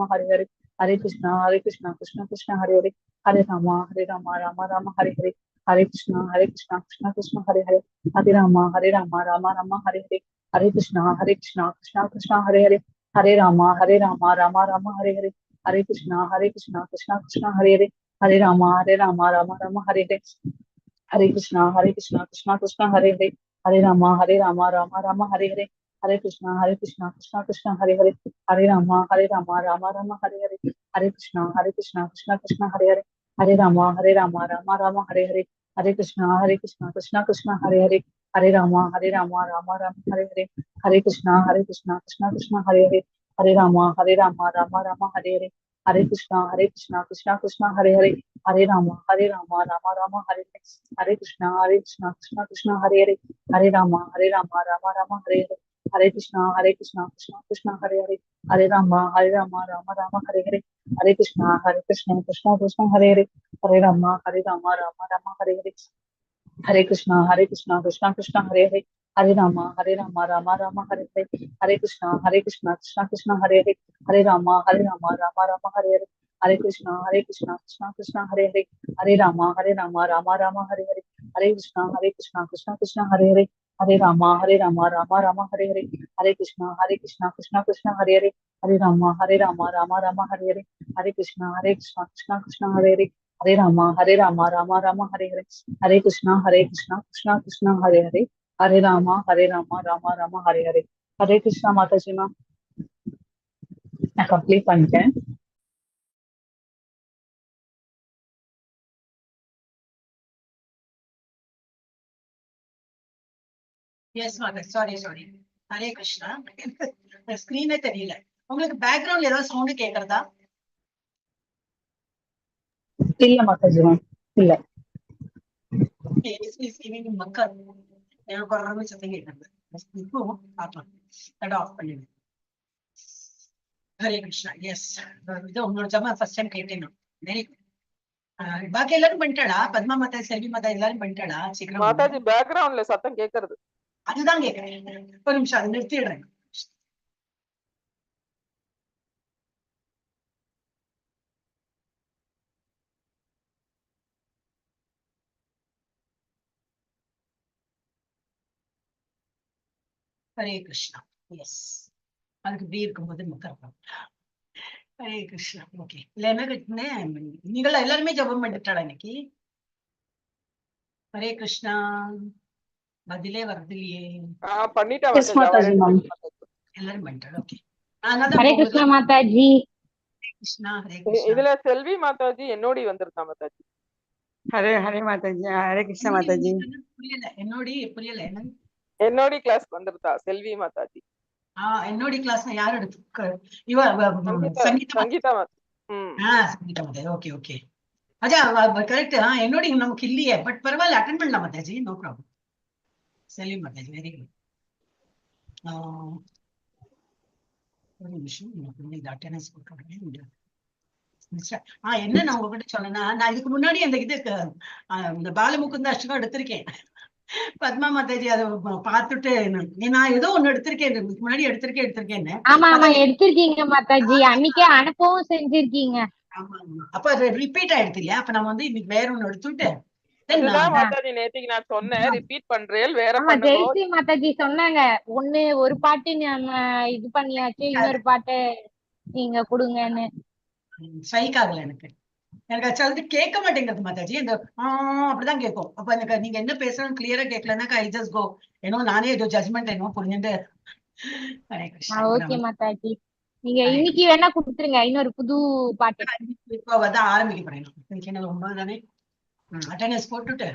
Hare Hare, Hare Krishna, Krishna Krishna, Hare Hare, Hare Rama, Rama Rama, Hare Hare, Hare Krishna, Krishna Krishna, Hare Hare, Hare Rama, Rama Rama, Hare Hare, Hare Krishna, Krishna Krishna, Hare Hare, Hare Rama, Rama Rama, Hare Hare, Hare Krishna, Krishna Krishna, Hare Hare, Hare Rama, Rama Rama, Hare Hare, Hare Krishna, Krishna Krishna, Hare Hare, Hare Rama, Rama Rama, Hare Hare, Hare Krishna, Krishna Krishna, Hare Hare, Hare Rama, Rama Rama, Hare Hare, Hare Krishna, Krishna Krishna, Hare Hare, Hare Rama, Rama Rama, Hare Hare, Hare Krishna, Krishna Krishna, Hare Hare, Hare Rama, Rama Rama, Hare Hare, Hare Krishna, Krishna Krishna, Hare Hare, Hare Rama, Rama Rama, Hare Hare, Hare Krishna, Krishna Krishna, Hare Hare, Hare Rama, Rama Rama, Hare Hare, Hare Krishna, Krishna Krishna, Hare Hare, Hare Rama, Rama Rama, Hare Hare, Hare Krishna, Krishna Krishna, Hare Hare, Hare Rama, Rama Rama, Hare Hare, Hare Krishna, Krishna Krishna, Hare Hare, Hare Rama, Rama Rama, Hare Hare, Hare Krishna, Krishna Krishna, Hare Hare, Hare Rama, Rama Rama, Hare Hare, Hare Krishna, Krishna Krishna, Hare Hare, Hare Rama, Rama Rama, Hare Hare, Hare Krishna, Krishna Krishna, Hare Hare, Hare Rama, Rama Rama, Hare Hare, Hare Krishna, Krishna Krishna, Hare Hare, Hare Rama, Rama Rama, Hare Hare, Hare Krishna, Krishna Krishna, Hare Hare, Hare Rama, Rama Rama, Hare Hare, Hare Krishna, Krishna Krishna, Hare Hare, Hare Rama, Rama Rama, Hare Hare, Hare Krishna, Krishna Krishna, Hare Hare, Hare Rama, Rama Rama, Hare Hare. Hare Krishna, Mataji ma. நான் complete பண்ணிட்டேன். S மாதா, sorry Hare Krishna. ஸ்கிரீனே தெரியல. உங்களுக்கு பேக்ரவுண்ட்ல ஏதாவது sound கேக்குறதா? இல்ல Mataji ma'am, இல்ல. மக்கள் எனக்கு ஒரு அளவு சத்தம் கேட்கறது. இப்போ பார்க்கலாம். ஆஃப் பண்ணிடு. ஹரே கிருஷ்ணா. எஸ், இது உங்களோட ஜமா ஃபர்ஸ்ட் டைம் கேட்டேன். Very good. பாக்கி எல்லாரும் பண்ணிட்டாளா? பத்மா மாதா, செல்வி மாதா எல்லாரும் பண்ணிட்டாளா? சீக்கிரம் மாதாஜி பேக்ரவுண்ட்ல சத்தம் கேக்குறது. அதுதான் கேட்கிறேன். ஒரு நிமிஷம் அதை நிறுத்திடுறேன். ஹரே கிருஷ்ணா. எஸ், அதுக்கு இப்படி இருக்கும்போது மக்கள். ஹரே கிருஷ்ணா. ஓகே, இல்ல என்ன கேட்டேன், நீங்களா எல்லாருமே ஜபம் பண்ணிட்டாளா இன்னைக்கு? ஹரே கிருஷ்ணா. பதிலே வரது இல்லையே. எல்லாரும் பண்ணிட்டாள். ஓகே, ஹரே கிருஷ்ணா மாதாஜி. கிருஷ்ணா ஹரே இதுல செல்வி மாதாஜி என்னோடி வந்திருக்கா மாதாஜி. ஹரே ஹரே மாதாஜி. ஹரே கிருஷ்ணா மாதாஜி. புரியல, என்னோடி புரியல. என்னோடி கிளாஸ் வந்திருக்கா செல்வி மாதாஜி. என்னோடி கிளாஸ் யார் எடுத்து? இவ சங்கீதா மாதாஜி. சங்கீதா மாதாஜி. ஓகே ஓகே, அஜா கரெக்ட். என்னோட நமக்கு இல்லையே, பட் பரவாயில்ல, அட்டென்ட் பண்ணலாம் Mataji, no problem. Selvi Mataji, very good. ஒரு நிமிஷம், இந்த அட்டெண்டன்ஸ் போட்டு என்ன நான் உங்ககிட்ட சொன்னேன்னா, நான் இதுக்கு முன்னாடி அந்த இதுக்கு இந்த பாலமுகுந்த அஷ்டகம் எடுத்திருக்கேன். பத்மா மாதாஜி அதை பார்த்துட்டு நான் ஏதோ ஒண்ணு எடுத்திருக்கேன், முன்னாடி எடுத்திருக்கேன். ஆமா ஆமா எடுத்திருக்கீங்க மாதாஜி, அன்னைக்கே அனுப்பவும் செஞ்சிருக்கீங்க. ஆமா ஆமா, அப்ப ரிப்பீட் ஆயிடுது இல்லையா? அப்ப நம்ம வந்து இன்னைக்கு வேற ஒண்ணு எடுத்துட்டு மாதாஜி நேத்திக்கு நான் சொன்னேன், ரிப்பீட் பண்றேன் வேற ஜெயஸ்ரீ மாதாஜி சொன்னாங்க, ஒரு பாட்டு நம்ம இது பண்ணியாச்சு, இன்னொரு பாட்டு நீங்க கொடுங்கன்னு. ஸ்ட்ரைக் ஆகல எனக்கு ஆக்சுவலி கேட்க மாட்டேங்கிறது மாதாஜி. இந்த அப்படிதான் கேட்கும். அப்ப எனக்கு நீங்க என்ன பேசுறோம் கிளியரா கேட்கலன்னாக்கா ஐ ஜஸ்ட் கோ, ஏன்னோ நானே ஏதோ ஜட்மெண்ட் என்னமோ புரிஞ்சுட்டு. ஓகே மாதாஜி, நீங்க இன்னைக்கு வேணா கொடுத்துருங்க இன்னொரு புது பாட்டு. இப்போ தான் ஆரம்பிக்க போறேன். இன்னைக்கு என்ன 9 தானே, அட்டெண்டன்ஸ் போட்டுட்டு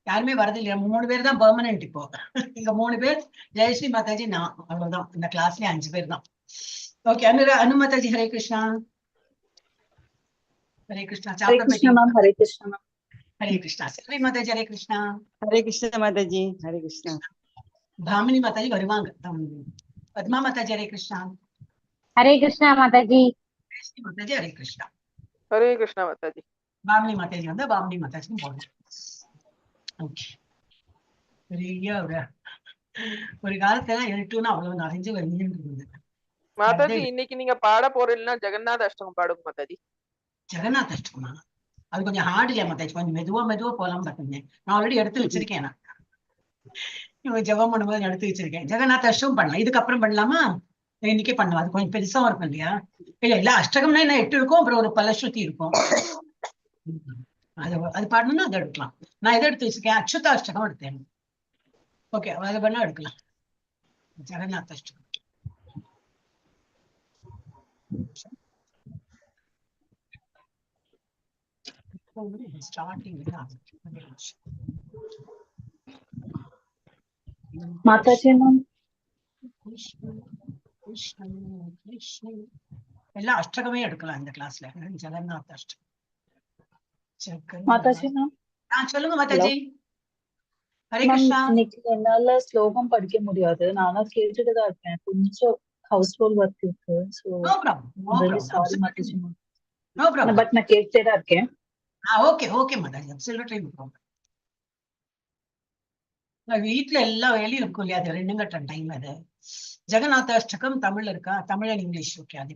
யாருமே வரது இல்லையா? 3 பேர் தான் பெர்மனன்ட். இப்போ இங்க 3 பேர், ஜெயஸ்ரீ மாதாஜி, நான், அவ்வளவுதான். இந்த கிளாஸ்லயே 5 பேர் தான். ஓகே, அனு மாதாஜி ஹரே கிருஷ்ணா. ஹரே கிருஷ்ணா. ஹரே கிருஷ்ணா மேம். ஹரே கிருஷ்ணா மேம். ஹரே கிருஷ்ணா. செல்வி மாதாஜி ஹரே கிருஷ்ணா. ஹரே கிருஷ்ணா மாதாஜி. ஹரே கிருஷ்ணா. பாமினி மாதாஜி வருவாங்க. பத்மா மாதாஜி ஹரே கிருஷ்ணா. ஹரே கிருஷ்ணா மாதாஜி. மாதாஜி ஹரே கிருஷ்ணா. ஹரே கிருஷ்ணா மாதாஜி. பாமினி மாதாஜி வந்து பாமினி மாதாஜி போடுங்க. ஓகே, பெரிய ஒரு காலத்துல 8ன்னா அவ்வளவு நிறைஞ்சு வருது. மாதாஜி இன்னைக்கு நீங்க பாட போறீங்கன்னா ஜெகநாத அஷ்டகம் பாடுங்க மாதாஜி. ஜெகநாத் அஷ்டகமா? அது கொஞ்சம் ஹார்ட் இல்லையா மாதாஜி? கொஞ்சம் மெதுவா போலாம் பார்த்தீங்க. நான் ஆல்ரெடி எடுத்து வச்சிருக்கேன். நான் இவங்க ஜெபம் பண்ணும்போது எடுத்து வச்சிருக்கேன். ஜெகநாத் அஷ்டகம் பண்ணலாம். இதுக்கப்புறம் பண்ணலாமா? இன்னைக்கே பண்ணலாம். அது கொஞ்சம் பெருசா இருக்கும் இல்லையா? இல்ல அஷ்டகம்னா என்ன 8 இருக்கும், அப்புறம் ஒரு பலஸ்ருதி இருக்கும். அது பாடணும்னா அதை எடுக்கலாம். நான் எதை எடுத்து வச்சிருக்கேன்? அச்சுதா அஷ்டகம் எடுத்தேன். ஓகே, அதை பண்ணா எடுக்கலாம். ஜெகநாத் அஷ்டகம் ஸ்டார்டிங் மாதாஜி மேம் எல்லாம் அஷ்டகமே எடுக்கலாம் இந்த கிளாஸ்ல. ஜெகநாத் அஷ்டகம். மாதாஜி மேம் சொல்லுங்க மாதாஜி. ஹரே மேம் கிருஷ்ணா. இன்னைக்கு என்னால ஸ்லோகம் படிக்க முடியாது. நானா கேட்டுட்டு தான் இருக்கேன். கொஞ்சம் ஹவுஸ் ஹோல்ட் ஒர்க் இருக்கு. So no problem sorry Mataji ma'am. No problem. But நான் கேட்டுட்டே தான் இருக்கேன். Okay Mataji, absolutely no problem. வீட்டுல எல்லா வேலையும் இருக்கும் இல்லையா? அது 2 கட்ட டைம். அது ஜெகநாத அஷ்டகம் தமிழ்ல இருக்கா? Tamil and English. ஓகே, அது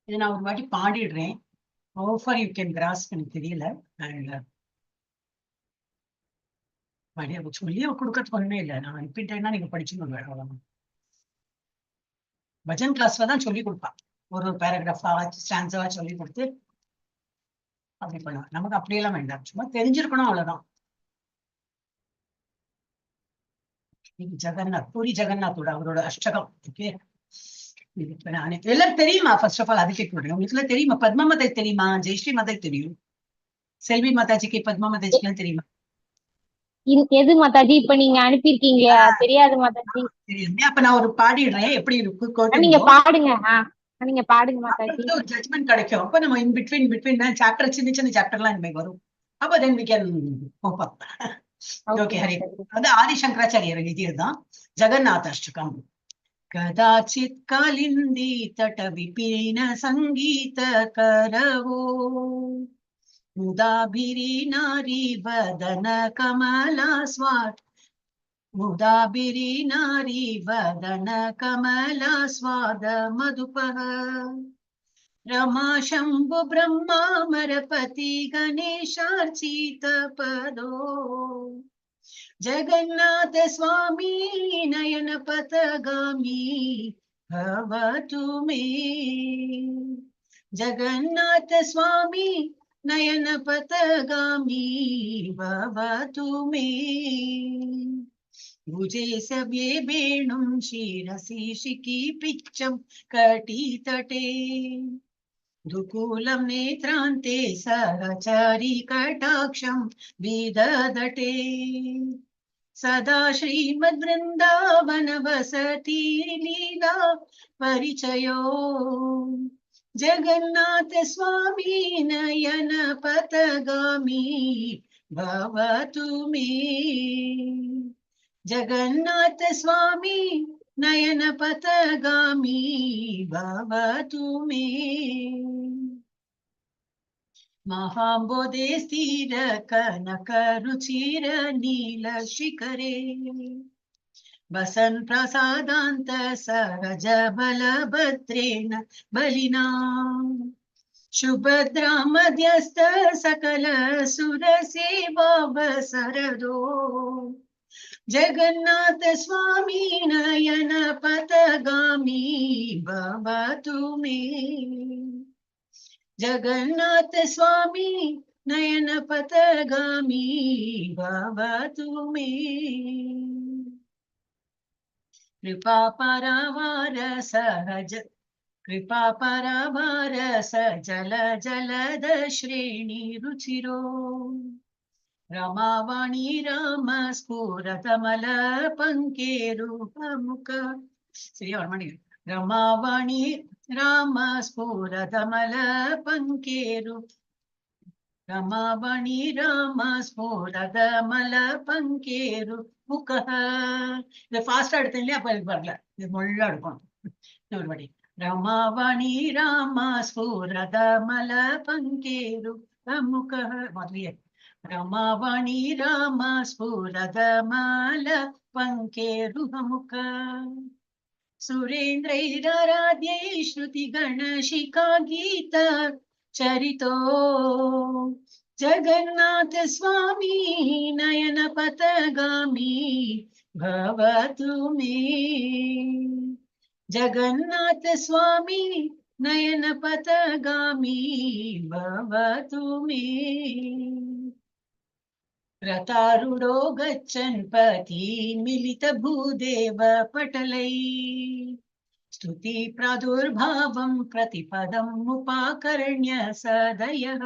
இது நான் ஒரு வாட்டி பாடிடுறேன். How far you can grasp எனக்கு தெரியல. அண்ட் சொல்லி கொடுக்கறது ஒண்ணுமே இல்லை. நான் ரிப்பீட்டட்னா நீங்க படிச்சுக்கோங்க. அவ்வளவுதான். பஜன் கிளாஸ்ல தான் சொல்லி கொடுப்பா. ஒரு பேராகிராஃபா ஸ்டான்ஸாவா சொல்லி கொடுத்து அப்படி பண்ணுவேன். நமக்கு அப்படியெல்லாம் வேண்டாம், சும்மா தெரிஞ்சிருக்கணும், அவ்வளவுதான். ஜெகநாத், பூரி ஜெகநாத்தோட அவரோட அஷ்டகம். ஓகே, எல்லாரும் தெரியுமா? ஃபர்ஸ்ட் ஆஃப் ஆல் அது கேட்க உங்களுக்கு எல்லாம் தெரியுமா? பத்மா மாதாஜி தெரியுமா? ஜெயஸ்ரீ மாதாஜி தெரியும். செல்வி மாதாஜிக்கு, பத்மா மாதாஜிக்கு தெரியுமா? எது மாதாஜி இப்ப நீங்க அனுப்பியிருக்கீங்க? தெரியாது மாதாஜி. அப்ப நான் ஒரு பாடிடுறேன். எப்படி இருக்கு? நீங்க பாடுங்க. நீங்க பாடுங்க மாதாஜி. ஒரு ஜட்மெண்ட் கிடைக்கும். அப்ப நம்ம இன் பிட்வீன் சாப்டர், சின்ன சாப்டர்லாம் இனிமே வரும். அப்ப then we can hope up. Okay, Hari. அது ஆதிசங்கராச்சாரியர் எழுதியதுதான் ஜெகநாத அஷ்டகம். கதாச்சித் காலிந்தி தட விபின சங்கீத கரவோ முதாபிரி நாரி வதன கமலா ஸ்வாட் முதாபிரி நாரி வதன கமலா ஸ்வாத மதுபஹ रमा शंभु ब्रह्मामरपति गणेशार्चित पदो जगन्नाथ स्वामी नयन पथगामी भवतु मे जगन्नाथ स्वामी नयन पथगामी भवतु मे भुजे सव्ये वेणुं शिरसि शिखि पिच्चं कटितटे दुकूलं नेत्रान्ते सहचरी कटाक्षं विदधते सदा श्रीमद्वृन्दावन वसति लीला परिचयो जगन्नाथ स्वामी नयन पथगामी भवतु मे जगन्नाथ स्वामी नयन पथगामी भवतु मे महाम्बोधे स्थिर कनक रुचिर नील शिखरे वसन् प्रसादान्त सहज बलभद्रेण बलिना सुभद्रा मध्यस्थ सकल सुर सेवा वसरदो जगन्नाथ स्वामी नयन पथगामी भवतु मे जगन्नाथ स्वामी नयन पथगामी भवतु मे कृपा परवार सहज कृपा परवार सजल जलद श्रेणी रुचिरो रमावाणी राम स्फुरतमल पंकेरुमुख சரியா வர மாட்டேங்குது. ரமாவாணி ராம ஸ்புரதமல பங்கேரு ரமாவாணி ராம ஸ்புரதமல பங்கேரு முக. இதை ஃபாஸ்டா எடுத்தேன் இல்லையா? அப்ப இது வரல, இது முள்ளா எடுக்கணும். இன்னொரு வாட்டி. ரமாவாணி ராம ஸ்புரதமல பங்கேரு முக. முதலியே ரமாவாணி ராம ஸ்புரதமல பங்கேரு முக. सुरेन्द्रैराराध्यै श्रुतिगणशिखा गीत चरितो जगन्नाथ स्वामी नयन पथगामी भवतु मे। जगन्नाथ स्वामी नयन पथगामी भवतु मे। रथारूढो गच्छन् पथि मिलित भूदेव पटलै स्तुति प्रादुर्भावं प्रतिपदम् उपाकर्ण्य सदयः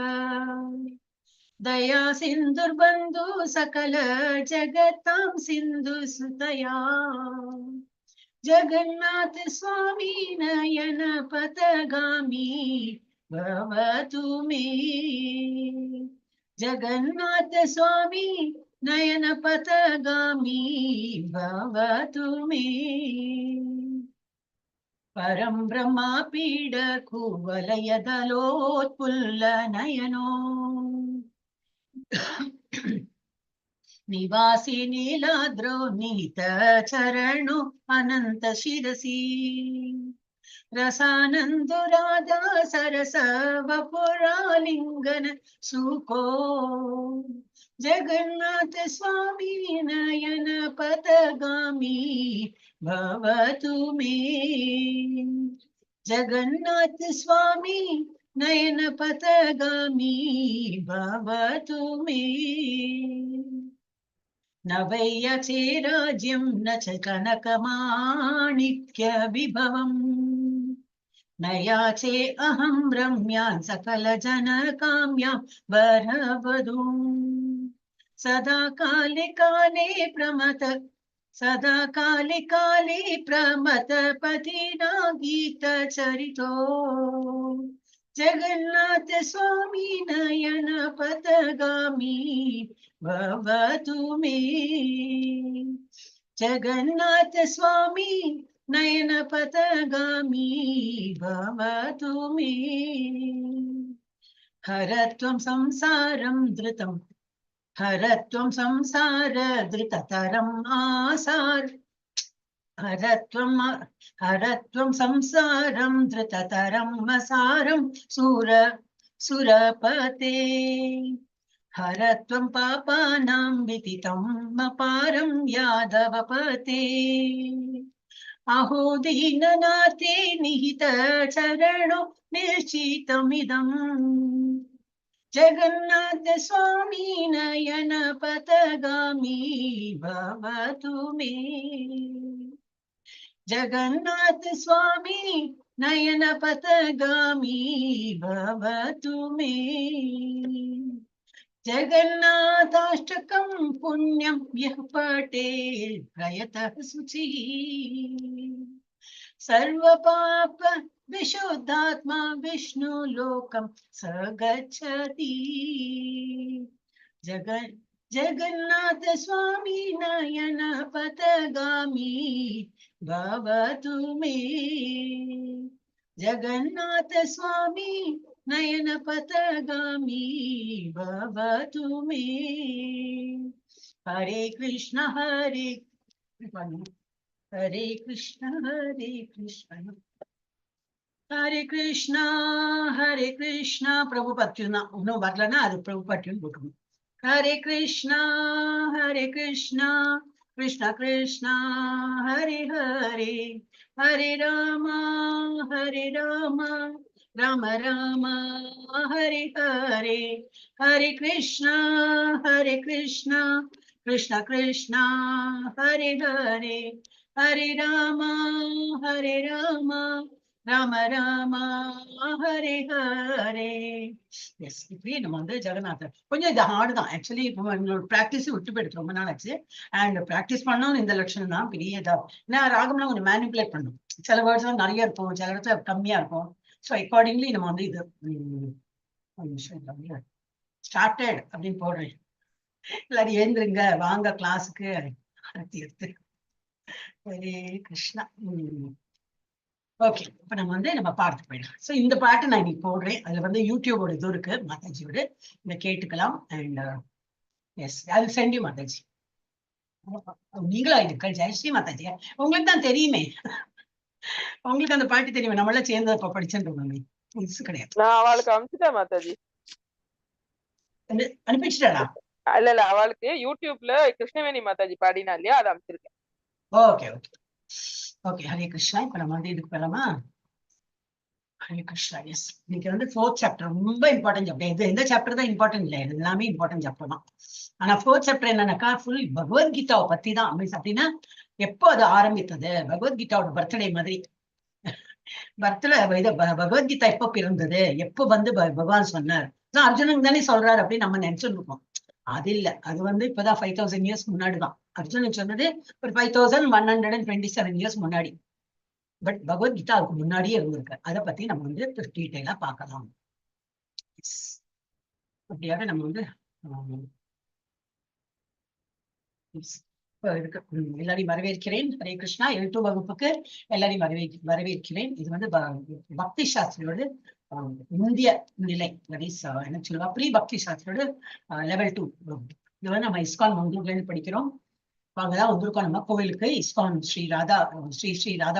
दया सिन्धुर्बन्धु सकल जगतां सिन्धु सुतया जगन्नाथ स्वामी नयन पथगामी भवतु मे। जगन्नाथ स्वामी नयन पथगामी भवतु मे। परं ब्रह्मपीड कुवलयदलोत्पुल्ल नयनो निवासी नीलाद्रौ नीत चरणो अनंत शिरसी रसानंदुराधा सरस वपुरालिंगन सुको जगन्नाथ स्वामी नयन पथगामी भवतु मे। जगन्नाथ स्वामी नयन पथगामी भवतु मे। न वैयचेराज्यं न च कनकमाणिक्य विभवम् न याचे अहं रम्यान् सकल जनकाम्यां वरवधूम् सदा काले काले प्रमथ सदा काले काले प्रमथ पथिना गीत चरितो जगन्नाथ स्वामी नयन पथगामी भवतु मे। जगन्नाथ स्वामी नयन पथगामी भवतु मे। हरत्वं संसारं धृतं हरत्वं संसार धृततरम् आसार हरत्वं संसारं धृततरम् असारं सुरपते हरत्वं पापानां विदितम् अपारं यादवपते अहो दीननाथे निहित चरणो निश्चितमिदम् जगन्नाथ स्वामी नयन पथगामी भवतु मे। जगन्नाथ स्वामी नयन पथगामी भवतु मे। जगन्नाथाष्टकं पुण्यं यः पठेत् प्रयतः शुचिः सर्वपाप विशुद्धात्मा विष्णुलोकं स गच्छति। जगन्नाथ स्वामी नयन पथगामी भवतु मे। जगन्नाथ स्वामी नयन पथगामी भवतु मे। हरे कृष्ण हरे कृष्ण हरे कृष्ण प्रभु पत्युना उन्नो வரலனா அது प्रभु पत्युன்னு போட்டுக்கணும். हरे कृष्ण कृष्ण कृष्ण हरे हरे हरे राम राम राम हरे हरे हरे कृष्ण कृष्ण कृष्ण हरे हरे हरे राम राम राम हरे हरे. எஸ் இப்படியே நம்ம வந்து ஜெகநாதர் கொஞ்சம் இது ஹார்டு தான் ஆக்சுவலி. இப்போ எங்களோட ப்ராக்டிஸ் விட்டு போயிடுச்சு, ரொம்ப நாள் ஆச்சு. அண்ட் ப்ராக்டிஸ் பண்ணணும் இந்த லட்சணம் தான் பெரியதா. ஏன்னா ராகம்லாம் கொஞ்சம் மேனிபுலேட் பண்ணும். சில வேர்ட்ஸ் எல்லாம் நிறைய இருக்கும், சில இடத்துல கம்மியா இருக்கும். ஸோ அக்கார்டிங்லி நம்ம வந்து இது ஸ்டார்டட் அப்படின்னு போடுறேன். எல்லாரும் எழுந்துருங்க வாங்க கிளாஸுக்கு எடுத்து. ஹரே கிருஷ்ணா. ஓகே, இப்ப நம்ம வந்து நம்ம பாட்டு போயிடலாம். ஸோ இந்த பாட்டு நான் இன்னைக்கு போடுறேன். அதுல வந்து யூடியூபோட இது இருக்கு மாதாஜியோட, இதை கேட்டுக்கலாம். அண்ட் எஸ் அது சென்ட் யூ மாதாஜி. நீங்களா இருக்கா? ஜெயஸ்ரீ மாதாஜி உங்களுக்கு தான் தெரியுமே. உங்களுக்கு அந்த பாட்டு தெரியும், நம்மளாம் சேர்ந்து அப்ப படிச்சுட்டு மம்மி, புதுசு கிடையாது. நான் அவளுக்கு அனுப்பிச்சிட்டேன் மாதாஜி. அனுப்பிச்சிட்டாளா? இல்ல அவளுக்கு யூடியூப்ல கிருஷ்ணவேணி மாதாஜி பாடினா இல்லையா, அதை அனுப்பிச்சிருக்கேன். Okay okay okay. Hare Krishna. இப்ப நம்ம வந்து இதுக்கு போலாமா? ஹரே கிருஷ்ணா. எஸ், இன்னைக்கு வந்து 4th சாப்டர் ரொம்ப இம்பார்ட்டன்ட் சாப்டர். இது எந்த சாப்டர் தான் இம்பார்ட்டன்ட் இல்லை, எல்லாமே இம்பார்ட்டன்ட் சாப்டர் தான். ஆனா 4th சாப்டர் என்னன்னாக்கா ஃபுல் பகவத்கீதாவை பத்தி தான். அப்படின்னா எப்போ அது ஆரம்பித்தது, பகவத்கீதாவோட பர்த்டே மாதிரி. பகவத்கீதா எப்போ பிறந்தது, எப்போ வந்து பகவான் சொன்னார், அர்ஜுனன் தானே சொல்றாரு அப்படின்னு நம்ம நினைச்சுட்டு இருக்கோம். அது இல்ல, அது வந்து இப்பதான் 5000 இயர்ஸ் முன்னாடிதான் அர்ஜுனன் சொன்னது. ஒரு 5127 இயர்ஸ் முன்னாடி. பட் பகவத்கீதா அதுக்கு முன்னாடியே இருந்திருக்கு. அதை பத்தி நம்ம வந்து டீட்டெயிலா பார்க்கலாம். அப்படியாக நம்ம வந்து எல்லாரையும் வரவேற்கிறேன். ஹரே கிருஷ்ணா. 8 வகுப்புக்கு எல்லாரையும் வரவேற்கிறேன். இது வந்து பக்தி சாஸ்திரியோட இந்திய நிலை, என்ன சொல்லுவா, ப்ரீ பக்தி சாஸ்திரியோட level 2. இது வந்து நம்ம இஸ்கான் மங்களூர்ல படிக்கிறோம். அங்கதான் வந்திருக்கோம் நம்ம கோவிலுக்கு. இஸ்கான் ஸ்ரீ ராதா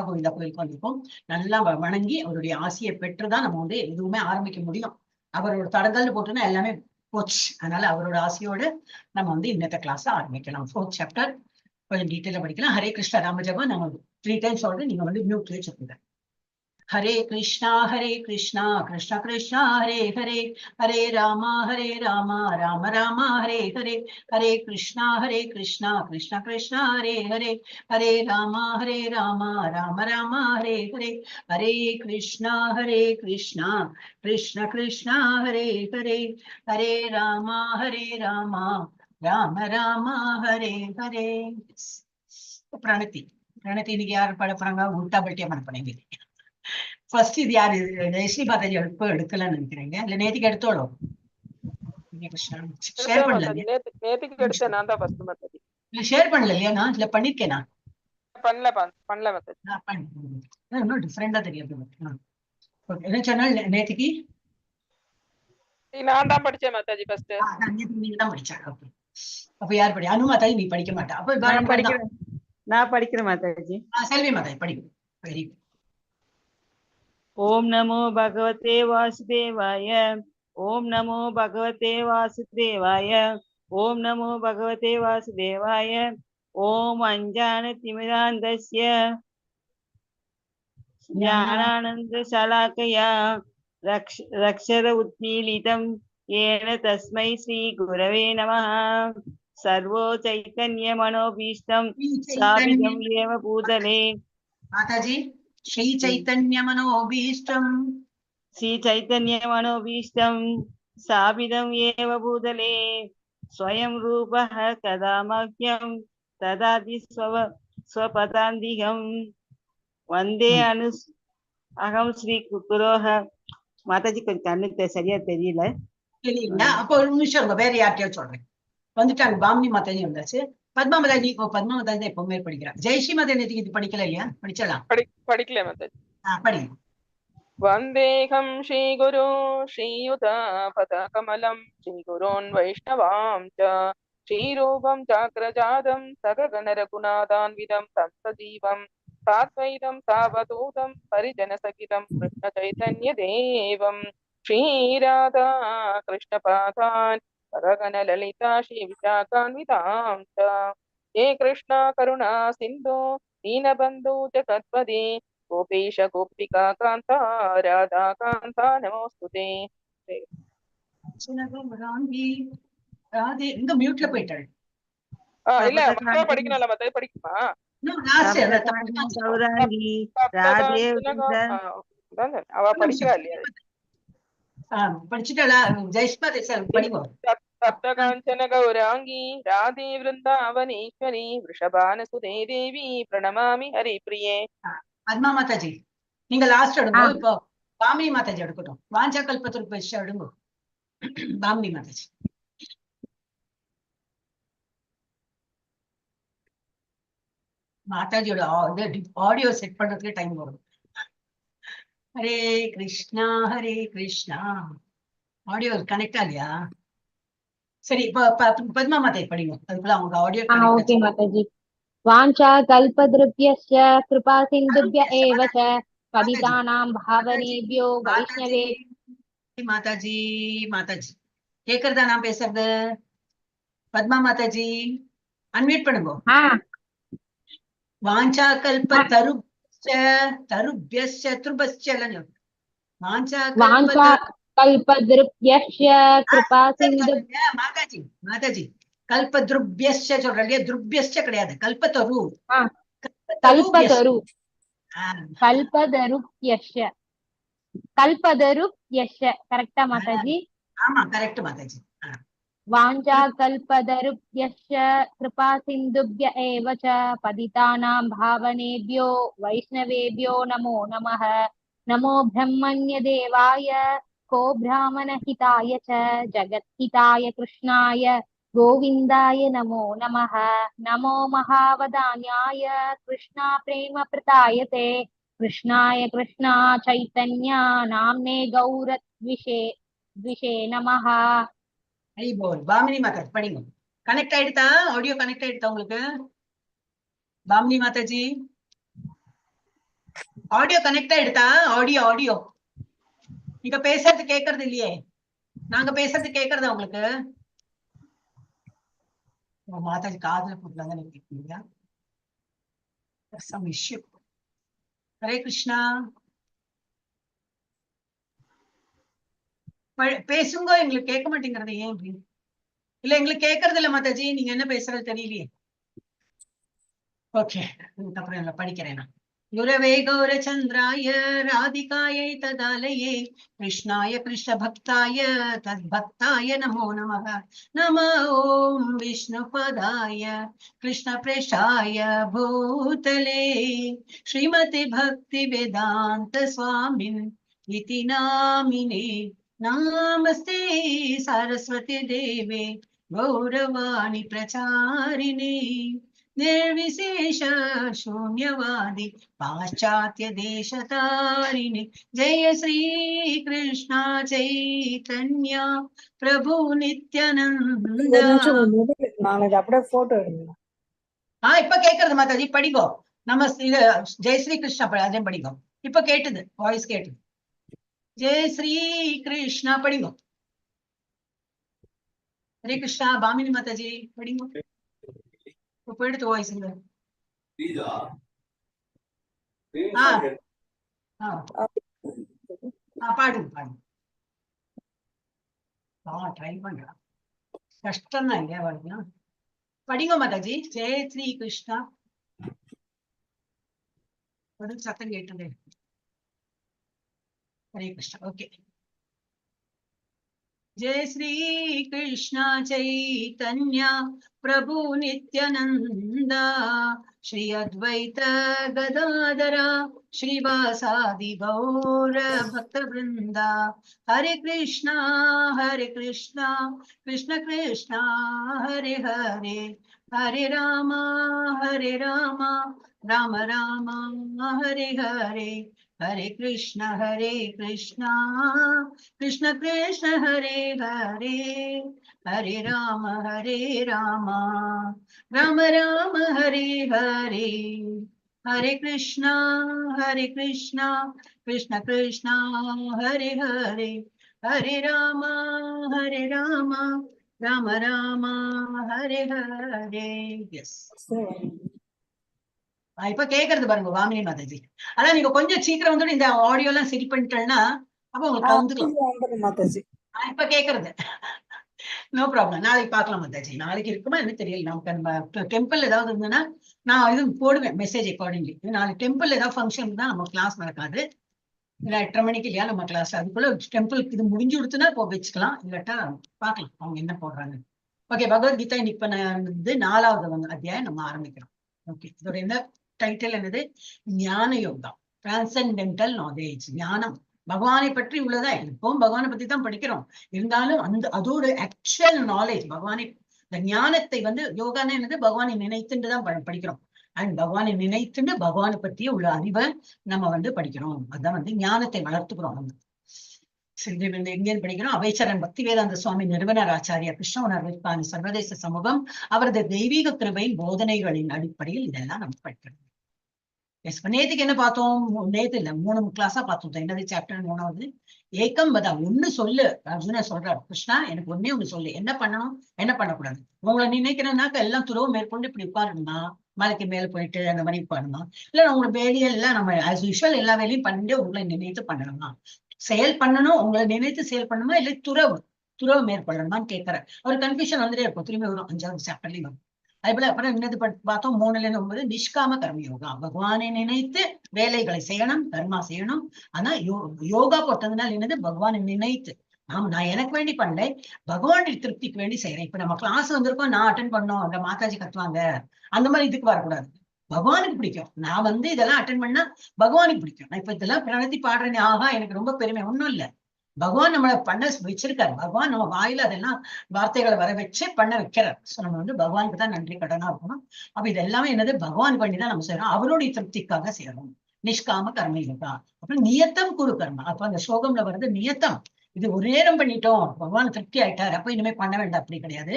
கோவிந்தா கோவிலுக்கு வந்திருக்கோம். நல்லா வணங்கி அவருடைய ஆசையை பெற்றுதான் நம்ம வந்து எதுவுமே ஆரம்பிக்க முடியும். அவரோட தடங்கல்னு போட்டுன்னா எல்லாமே போச்சு. அதனால அவரோட ஆசையோடு நம்ம வந்து இன்னத்த கிளாஸ் ஆரம்பிக்கலாம். 4th சாப்டர் கொஞ்சம் டீட்டெயிலா படிக்கலாம். ஹரே கிருஷ்ணா ராம ஜபம் நம்ம 3 டைம்ஸ் சொல்றேன், நீங்க வந்து மியூட்லயே சொல்லுங்க. ஹரே கிருஷ்ணா கிருஷ்ணா கிருஷ்ணா ஹரே ஹரே, ஹரே ராமா ராம ராமா ஹரே ஹரே, ஹரே கிருஷ்ணா கிருஷ்ணா கிருஷ்ணா ஹரே ஹரே, ஹரே ராமா ராம ராமா ஹரே ஹரே, ஹரே கிருஷ்ணா கிருஷ்ணா கிருஷ்ணா ஹரே ஹரே, ஹரே ராமா ராம ராமா ஹரே ஹரே. பிரணத்தி இன்னைக்கு யார் பாட போறாங்க? உல்டா பல்ட்டியா பண்ண போறீங்க. ஃபர்ஸ்ட் இது யாரு? ஜெயஸ்ரீ மாதாஜி எடுக்கலன்னு நினைக்கிறீங்க, இல்ல நேத்திக்கு எடுத்தோளோ? ஷேர் பண்ணல, நேத்துக்கு எடுத்த நான் தான் ஃபர்ஸ்ட் மாதாஜி. இல்ல ஷேர் பண்ணல இல்லையா? நான் இல்ல பண்ணிருக்கேனா? பண்ணல மாதாஜி. இன்னும் டிஃபரெண்டா தெரியாது. என்ன சொன்னால் நேத்திக்கு நான் தான் படிச்சேன் மாதாஜி ஃபர்ஸ்ட். நீங்க தான் படிச்சாங்க. அப்ப யார் படி? அனு மாதாஜி நீ படிக்க மாட்டா. அப்ப நான் படிக்கிறேன் மாதாஜி. செல்வி மாதாஜி படிக்கும். Very good. ஓம் நமோ பகவதே வாசுதேவாய. ஓம் நமோ பகவதே வாசுதேவாய. ஓம் நமோ பகவதே வாசுதேவாய. ஓம் அஞ்ஞான திமிராந்தஸ்ய ஞானானந்த சலாக்கயா ரக்ஷர உத்மீலிதம் ஏன தஸ்மை ஸ்ரீ குரவே நமः. சர்வோ சைத்தன்ய மனோபீஷ்டம் ஸ்தாபிதம் ஏவ பூதலே. மாதாஜி ஸ்ரீ சைத்தன்ய மனோபீஷ்டம் ஸ்தாபிதம் ஏவ பூதலே. ஸ்வயம் ரூபः கதா மஹ்யம் ததாதி ஸ்வபதாந்திகம் வந்தே அகம் ஸ்ரீ குரோஹ. மாதாஜி கொஞ்சம் கண்ணு சரியா தெரியல. அப்ப ஒரு நிமிஷம் வேற யார்கிட்டயும் சொல்றேன். வந்துட்டாங்க. பாமினி மாதாஜி வந்தாச்சு. பத்மா மாதாஜி தான் எப்பவுமே படிக்கிறான். ஜெயஸ்ரீ மாதாஜி இது படிக்கல இல்லையா? படிச்சலாம். படிக்கல மாதாஜி. படிங்க. வந்தேகம் ஸ்ரீ குரு ஸ்ரீயுதா பதகமலம் ஸ்ரீ குரோன் வைஷ்ணவாம் ச ஸ்ரீரூபம் சாக்ரஜாதம் சககண ரகுநாதான்விதம் தம்சஜீவம் சாத்வைதம் சாவதூதம் பரிஜன சகிதம் கிருஷ்ண சைதன்ய தேவம் ஸ்ரீராதா கிருஷ்ணபாதான் சககண லலிதா ஸ்ரீ விசாகான்விதாம் ச ஹே கிருஷ்ணா கருணா சிந்தோ தீனபந்தோ ஜகத்பதே கோபேஷ கோபிகா காந்தா ராதா காந்தா நமோஸ்துதே. எங்க மியூட்ல போயிட்டாள்? இல்ல மக்களா படிக்கணும்ல, மத்த படிக்குமா? அவ படிக்கிறா இல்லையா? படிச்சுட்டாளா? ஜெயஸ்மா படிவோம். சப்தகாஞ்சன கௌராங்கி ராதே விருந்தாவனீஸ்வரி விஷபானசுதே தேவி பிரணமாமி ஹரி பிரியே. பத்மா மாதாஜி நீங்க லாஸ்ட் எடுங்க. இப்போ பாமினி மாதாஜி எடுக்கட்டும். வாஞ்சா கல்பத்திற்கு பரிசு எடுங்க. பாமினி மாதாஜி. மாதாஜியோட ஆடியோ செட் பண்றதுக்கு டைம் வரும். ஹரே கிருஷ்ணா ஆடியோ கனெக்ட் ஆகலையா? சரி, இப்ப பத்மா மாதாஜி படிங்க. அதுக்குள்ள அவங்க ஆடியோ ஓகே மாதாஜி. வாஞ்சா கல்பத்ருப்யஸ்ய கிருபா சிந்துப்ய ஏவ ச மாதாஜி பதிதானாம் பாவனேபியோ மாதாஜி வைஷ்ணவே. மாதாஜி மாதாஜி கேக்குறதா நான் பேசுறது? பத்மா மாதாஜி அன்மியூட் பண்ணுங்க. வாஞ்சா கல்ப தருபியஸ்ய துருபஸ்ய வாஞ்சா வாஞ்சா கல்பத்ருப்யஸ்ய கிருபா சிந்து. மாதாஜி மாதாஜி கல்பத்ருப்யஸ்ய சொல்றீங்க, துருப்யஸ்ய கிடையாது, கல்பத்தரு. கல்பதரு கல்பதருப்யஸ்ய கல்பதருப்யஸ்ய கரெக்டா மாதாஜி? ஆமா கரெக்ட் மாதாஜி. வாஞ்சா கல்பதருப்யஸ்ய கிருபா சிந்துப்ய ஏவ ச பதிதானாம் பாவனேபியோ வைஷ்ணவேபியோ நமோ நமः. நமோ பிரம்மண்ய தேவாய கோ பிராமண ஹிதாய ச ஜகத்ஹிதாய கிருஷ்ணாய கோவிந்தாய நமோ நமः. நமோ மகாவதான்யாய கிருஷ்ணா பிரேம பிரதாயதே கிருஷ்ணாய கிருஷ்ணா சைத்தன்யா நாம்னே கௌரத்விஷே த்விஷே நமः. ஹரி போல். பாமினி மாதாஜி படிங்க. கனெக்ட் ஆயிடுதா? ஆடியோ கனெக்ட் ஆயிடுதா உங்களுக்கு? பாமினி மாதாஜி ஆடியோ கனெக்ட் ஆயிடுதா? ஆடியோ ஆடியோ நீங்க பேசுறது கேக்குறது இல்லையே. நாங்க பேசுறது கேக்குறதா உங்களுக்கு? மாதாஜி காதுல போட்டுதானே கேட்குறீங்க. Some issue. ஹரே கிருஷ்ணா. பேசுங்க, எங்களுக்கு கேட்க மாட்டேங்கிறது ஏன் அப்படி? இல்ல எங்களுக்கு கேட்கறது இல்ல மாதாஜி, நீங்க என்ன பேசுறது தெரியலையே. ஓகே, அப்புறம் என்ன படிக்கிறேன் நான். குரவே கௌரச்சந்திராய ராதிகாயை ததாலயே கிருஷ்ணாய கிருஷ்ண பக்தாய தத்பக்தாய நமோ நமः. நம ஓம் விஷ்ணுபதாய கிருஷ்ண பிரேஷாய பூதலே ஸ்ரீமதி பக்தி வேதாந்த சுவாமின் இதி நாமினே. நமஸ்தே சரஸ்வதி தேவே கௌரவாணி பிரச்சாரிணே निर्विशेष शून्यवादी पाश्चात्य देशतारिणे. जय श्री कृष्ण चैतन्य प्रभु नित्यानंद. அப்படியே போட்டோ எடுங்க. இப்ப கேக்குறது மாதாஜி, படிங்கோ. நமஸ்தே ஜெய் ஸ்ரீ கிருஷ்ணா அதையும் படிங்கோ. இப்ப கேட்டுது, வாய்ஸ் கேட்டுது. ஜெய் ஸ்ரீ கிருஷ்ணா படிங்கோ. ஹரே கிருஷ்ணா. பாமினி மாதாஜி படிங்கோ. போயிடுத்து வாய்ஸ் இல்ல. பாடுங்க பாடுங்க. ட்ரை பண்றேன், கஷ்டம் தான் இல்லையா பாருங்க. படிங்க மாதாஜி. ஜெய ஸ்ரீ கிருஷ்ணா. பதில் சத்தம் கேட்டது. ஹரே கிருஷ்ணா. ஓகே. जय श्री कृष्ण चैतन्य प्रभु नित्यानंद श्री अद्वैत गदाधर श्रीवासादि गौर भक्त वृंदा. हरे कृष्णा कृष्ण कृष्ण हरे हरे, हरे राम राम राम हरे हरे, हरे कृष्ण कृष्ण कृष्ण हरे हरे, हरे राम राम राम हरे हरे, हरे कृष्ण कृष्ण कृष्ण हरे हरे, हरे राम राम राम हरे हरे. எஸ், இப்ப கேக்குறது பாருங்க வாமினி மாதாஜி. அதான் நீங்க கொஞ்சம் சீக்கிரம் வந்து இந்த ஆடியோ எல்லாம் சரி பண்ணிட்டேன்னா அப்ப உங்களுக்கு வந்துக்கலாம் மாதாஜி. இப்ப கேக்குறது நோ ப்ராப்ளம். நாளைக்கு பார்க்கலாம் மாதாஜி. நாளைக்கு இருக்குமா என்ன தெரியல. நமக்கு நம்ம டெம்பிள் ஏதாவது இருந்ததுன்னா நான் இது போடுவேன் மெசேஜ் அக்கார்டிங்லி. நாளைக்கு டெம்பிள் ஏதாவது ஃபங்க்ஷன் தான் நம்ம கிளாஸ் நடக்காது. 8:30 மணிக்கு இல்லையா நம்ம கிளாஸ். அதுக்குள்ள டெம்பிளுக்கு இது முடிஞ்சு கொடுத்துனா இப்போ வச்சுக்கலாம், இல்லாட்டா பார்க்கலாம் அவங்க என்ன போடுறாங்க. ஓகே, பகவத்கீதா இன்னைக்கு இப்ப நான் 4வது அத்தியாயம் நம்ம ஆரம்பிக்கிறோம். ஓகே, இதோட என்ன டைட்டில் என்னது? ஞான யோகம், டிரான்சென்டென்டல் நாலேஜ். ஞானம், பகவானை பற்றி உள்ளதா. இப்பவும் பகவானை பத்தி தான் படிக்கிறோம், இருந்தாலும் அதோட ஆக்சுவல் நாலேஜ் பகவானை, இந்த ஞானத்தை யோகான்னு என்னது, பகவானை நினைத்துட்டு தான் படிக்கிறோம். அண்ட் பகவானை நினைத்துட்டு பகவானை பற்றிய உள்ள அறிவை நம்ம படிக்கிறோம். அதான் ஞானத்தை வளர்த்துக்கிறோம் நம்ம. எங்கேயும் படிக்கணும். அவைச்சரன் பக்திவேதாந்த சுவாமி நிறுவனர் ஆச்சாரியா கிருஷ்ண உணர்விற்கான சர்வதேச சமூகம் அவரது தெய்வீக கிருபையின் போதனைகளின் அடிப்படையில் இதெல்லாம் நம்ம படிக்கணும். நேத்துக்கு என்ன பார்த்தோம்? நேத்து இல்ல 3 கிளாஸா பார்த்தோம். என்னது சாப்டர் 3வது ஏக்கம் வதா. ஒண்ணு சொல்லு. அர்ஜுன சொல்றாரு, கிருஷ்ணா எனக்கு ஒண்ணு சொல்லு, என்ன பண்ணணும் என்ன பண்ணக்கூடாது. உங்களை நினைக்கிறேன்னாக்க எல்லாம் துறவு மேற்கொண்டு இப்படி உட்காரணுமா, மலைக்கு மேல போயிட்டு அந்த மாதிரி உட்காரணுமா, இல்ல உங்களை வேலையெல்லாம் நம்ம ஆஸ் யூஷுவல் எல்லா வேலையும் பண்ணிட்டு உங்களை நினைத்து பண்ணணுமா, செயல் பண்ணணும் உங்களை நினைத்து செயல் பண்ணணுமா, இல்லை துறவு மேற்கொள்ளணுமான்னு கேட்கிறேன். ஒரு கன்ஃபியூஷன் வந்துட்டே இருக்கும். திரும்பி வரும் 5வது சாப்டர்லயும் வரும். அதே போல அப்புறம் என்னது பார்த்தோம் 3ல நிஷ்காம கர்ம யோகா. பகவானை நினைத்து வேலைகளை செய்யணும், கர்மா செய்யணும். ஆனா யோகா போட்டதுனால என்னது, பகவானை நினைத்து நான் எனக்கு வேண்டி பண்ணல, பகவானுடைய திருப்திக்கு வேண்டி செய்யறேன். இப்ப நம்ம கிளாஸ் வந்திருக்கோம், நான் அட்டன் பண்ணோம், அந்த மாதாஜி கத்துவாங்க, அந்த மாதிரி இதுக்கு வரக்கூடாது. பகவானுக்கு பிடிக்கும். நான் இதெல்லாம் அட்டன் பண்ணா பகவானுக்கு பிடிக்கும். நான் இப்ப இதெல்லாம் பிரணத்தி பாடுறேன், ஆஹா எனக்கு ரொம்ப பெருமை. ஒண்ணும் இல்ல, பகவான் நம்மளை பண்ண வச்சிருக்காரு. பகவான் நம்ம வாயில அதெல்லாம் வார்த்தைகளை வர வச்சு பண்ண வைக்கிறார். சோ நம்ம பகவானுக்கு தான் நன்றி கடனா இருக்கணும். அப்ப இது எல்லாமே என்னது, பகவான் பண்ணிதான் நம்ம செய்யறோம், அவருடைய திருப்திக்காக செய்யறோம். நிஷ்காம கர்ம யோகா. அப்புறம் நியத்தம் குரு கர்மா. அப்ப அந்த ஸ்லோகம்ல வருது நியத்தம். இது ஒரு நேரம் பண்ணிட்டோம், பகவான் திருப்தி ஆயிட்டாரு, அப்ப இனிமே பண்ண வேண்டாம், அப்படி கிடையாது.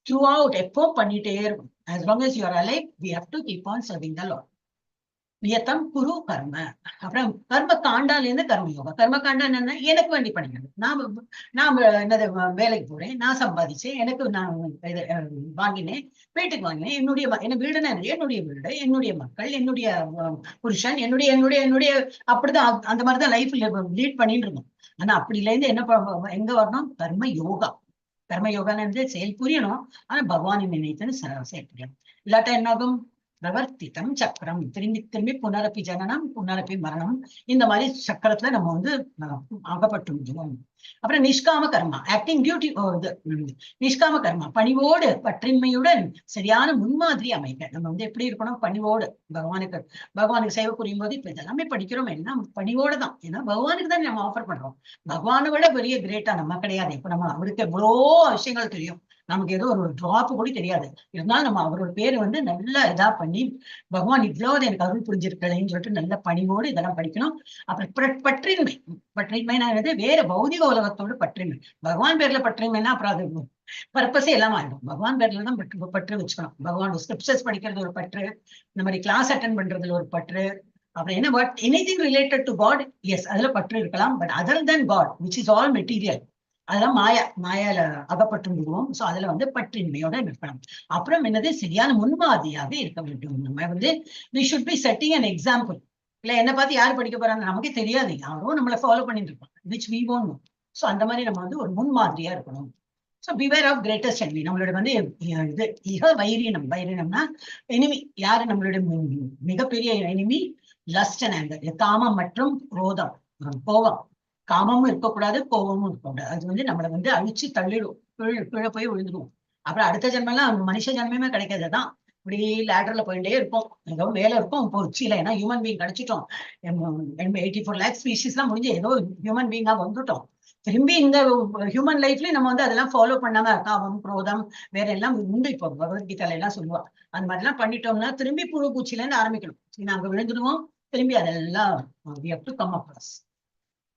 த்ரூ அவுட் எப்போ பண்ணிட்டே இருக்கும். as long as you are alive, we have to keep on serving the Lord. நியத்தம் குரு கர்ம. அப்புறம் கர்ம காண்டால இருந்து கர்ம யோகா. கர்ம காண்டா என்னன்னா, எனக்கு வேண்டி பண்ணிக்கணும். நான் என்னது வேலைக்கு போறேன், நான் சம்பாதிச்சேன், எனக்கு நான் வாங்கினேன், வீட்டுக்கு வாங்கினேன், என்ன வீடுன்னா என்னுடைய வீடு, என்னுடைய மக்கள், என்னுடைய புருஷன், என்னுடைய அப்படிதான். அந்த மாதிரிதான் லைஃப்ல லீட் பண்ணிட்டு இருக்கோம். ஆனா அப்படில இருந்து என்ன எங்க வரணும், கர்ம யோகா. கர்ம யோகான்னு செயல் புரியணும். ஆனா பகவானை நினைத்துன்னு செயல் புரியணும். இல்லாட்டா என்னாகும், பிரவர்த்தித்தம் சக்கரம். திரும்பி புனரப்பி ஜனனம் புனரப்பி மரணம், இந்த மாதிரி சக்கரத்துல நம்ம அகப்பட்டு விடுவோம். அப்புறம் நிஷ்காம கர்மா, ஆக்டிங் டியூட்டி. நிஷ்காம கர்மா, பணிவோடு பற்றின்மையுடன் சரியான முன்மாதிரி அமைக்க. நம்ம எப்படி இருக்கணும், பணிவோடு பகவானுக்கு சேவை புரியும் போது இப்ப இதெல்லாமே படிக்கிறோம், எல்லாம் பணிவோடு தான். ஏன்னா பகவானுக்கு தான் நம்ம ஆஃபர் பண்றோம். பகவானை விட பெரிய கிரேட்டா நம்ம கிடையாது. இப்ப நம்ம அவருக்கு எவ்வளோ விஷயங்கள் தெரியும், நமக்கு ஏதோ ஒரு டிராப் கூட தெரியாது. இருந்தாலும் நம்ம அவரோட பேரு நல்லா இதா பண்ணி, பகவான் இவ்வளவு எனக்கு அருள் புரிஞ்சிருக்கலைன்னு சொல்லிட்டு நல்ல பணிவோடு இதெல்லாம் படிக்கணும். அப்புறம் பற்றின்மைனா வேற பௌதிக உலகத்தோடு பற்றின்மை. பகவான் பேர்ல பற்றின்மைனா அப்புறம் அது பர்பஸே எல்லாம் ஆயிடும். பகவான் பேர்ல தான் பற்று வச்சுக்கணும். பகவான் ஸ்கிரிப்சர்ஸ் படிக்கிறது ஒரு பற்று, இந்த மாதிரி கிளாஸ் அட்டன் பண்றதுல ஒரு பற்று. அப்புறம் என்ன, anything related to God, yes அதுல பற்று இருக்கலாம். But other than God which is all material, அதெல்லாம் மாயால அகப்பட்டு விடுவோம். சோ அதுல பற்றின்மையோட இருக்கணும். அப்புறம் என்னது, சரியான முன்மாதிரியாக இருக்க வேண்டும். நம்ம we should be setting an example. இல்ல என்ன பார்த்து யாரு படிக்க போறாங்க நமக்கே தெரியாது, யாரோ நம்மளை ஃபாலோ பண்ணிட்டு இருப்பாங்க, which we won't know. So அந்த மாதிரி நம்ம ஒரு முன்மாதிரியா இருக்கணும். So beware of greatest enemy. நம்மளோட இது வைரீனம்னா எனிமி யாரு, நம்மளுடைய மிகப்பெரிய எனிமி லஸ்ட் அண்ட் ஆங்கர், காமம் மற்றும் குரோதம், கோபம். காமமும் இருக்கக்கூடாது, கோபமும் இருக்கக்கூடாது. அது நம்மளை அழிச்சு தள்ளிடும், கீழே போய் விழுந்துடும். அப்புறம் அடுத்த ஜென்மெல்லாம் மனுஷ ஜென்மமே கிடைக்காதுதான். இப்படி லேடர்ல போயிட்டே இருக்கும், ஏதோ மேல இருக்கும், இப்போ உச்சியில. ஏன்னா ஹியூமன் பீங் கிடைச்சிட்டோம், 84 lakh ஸ்பீஷிஸ் எல்லாம் முடிஞ்சு ஏதோ ஹியூமன் பீங்கா வந்துட்டோம். திரும்பி இந்த ஹியூமன் லைஃப்லயும் நம்ம அதெல்லாம் ஃபாலோ பண்ணாம காமம் குரோதம் வேற எல்லாம் உண்டு. இப்போ பகவத்கீதையில எல்லாம் சொல்லுவா, அந்த மாதிரி எல்லாம் பண்ணிட்டோம்னா திரும்பி புழு பூச்சில இருந்து ஆரம்பிக்கணும். நாங்க விழுந்துடுவோம், திரும்பி அதெல்லாம் we have to come across.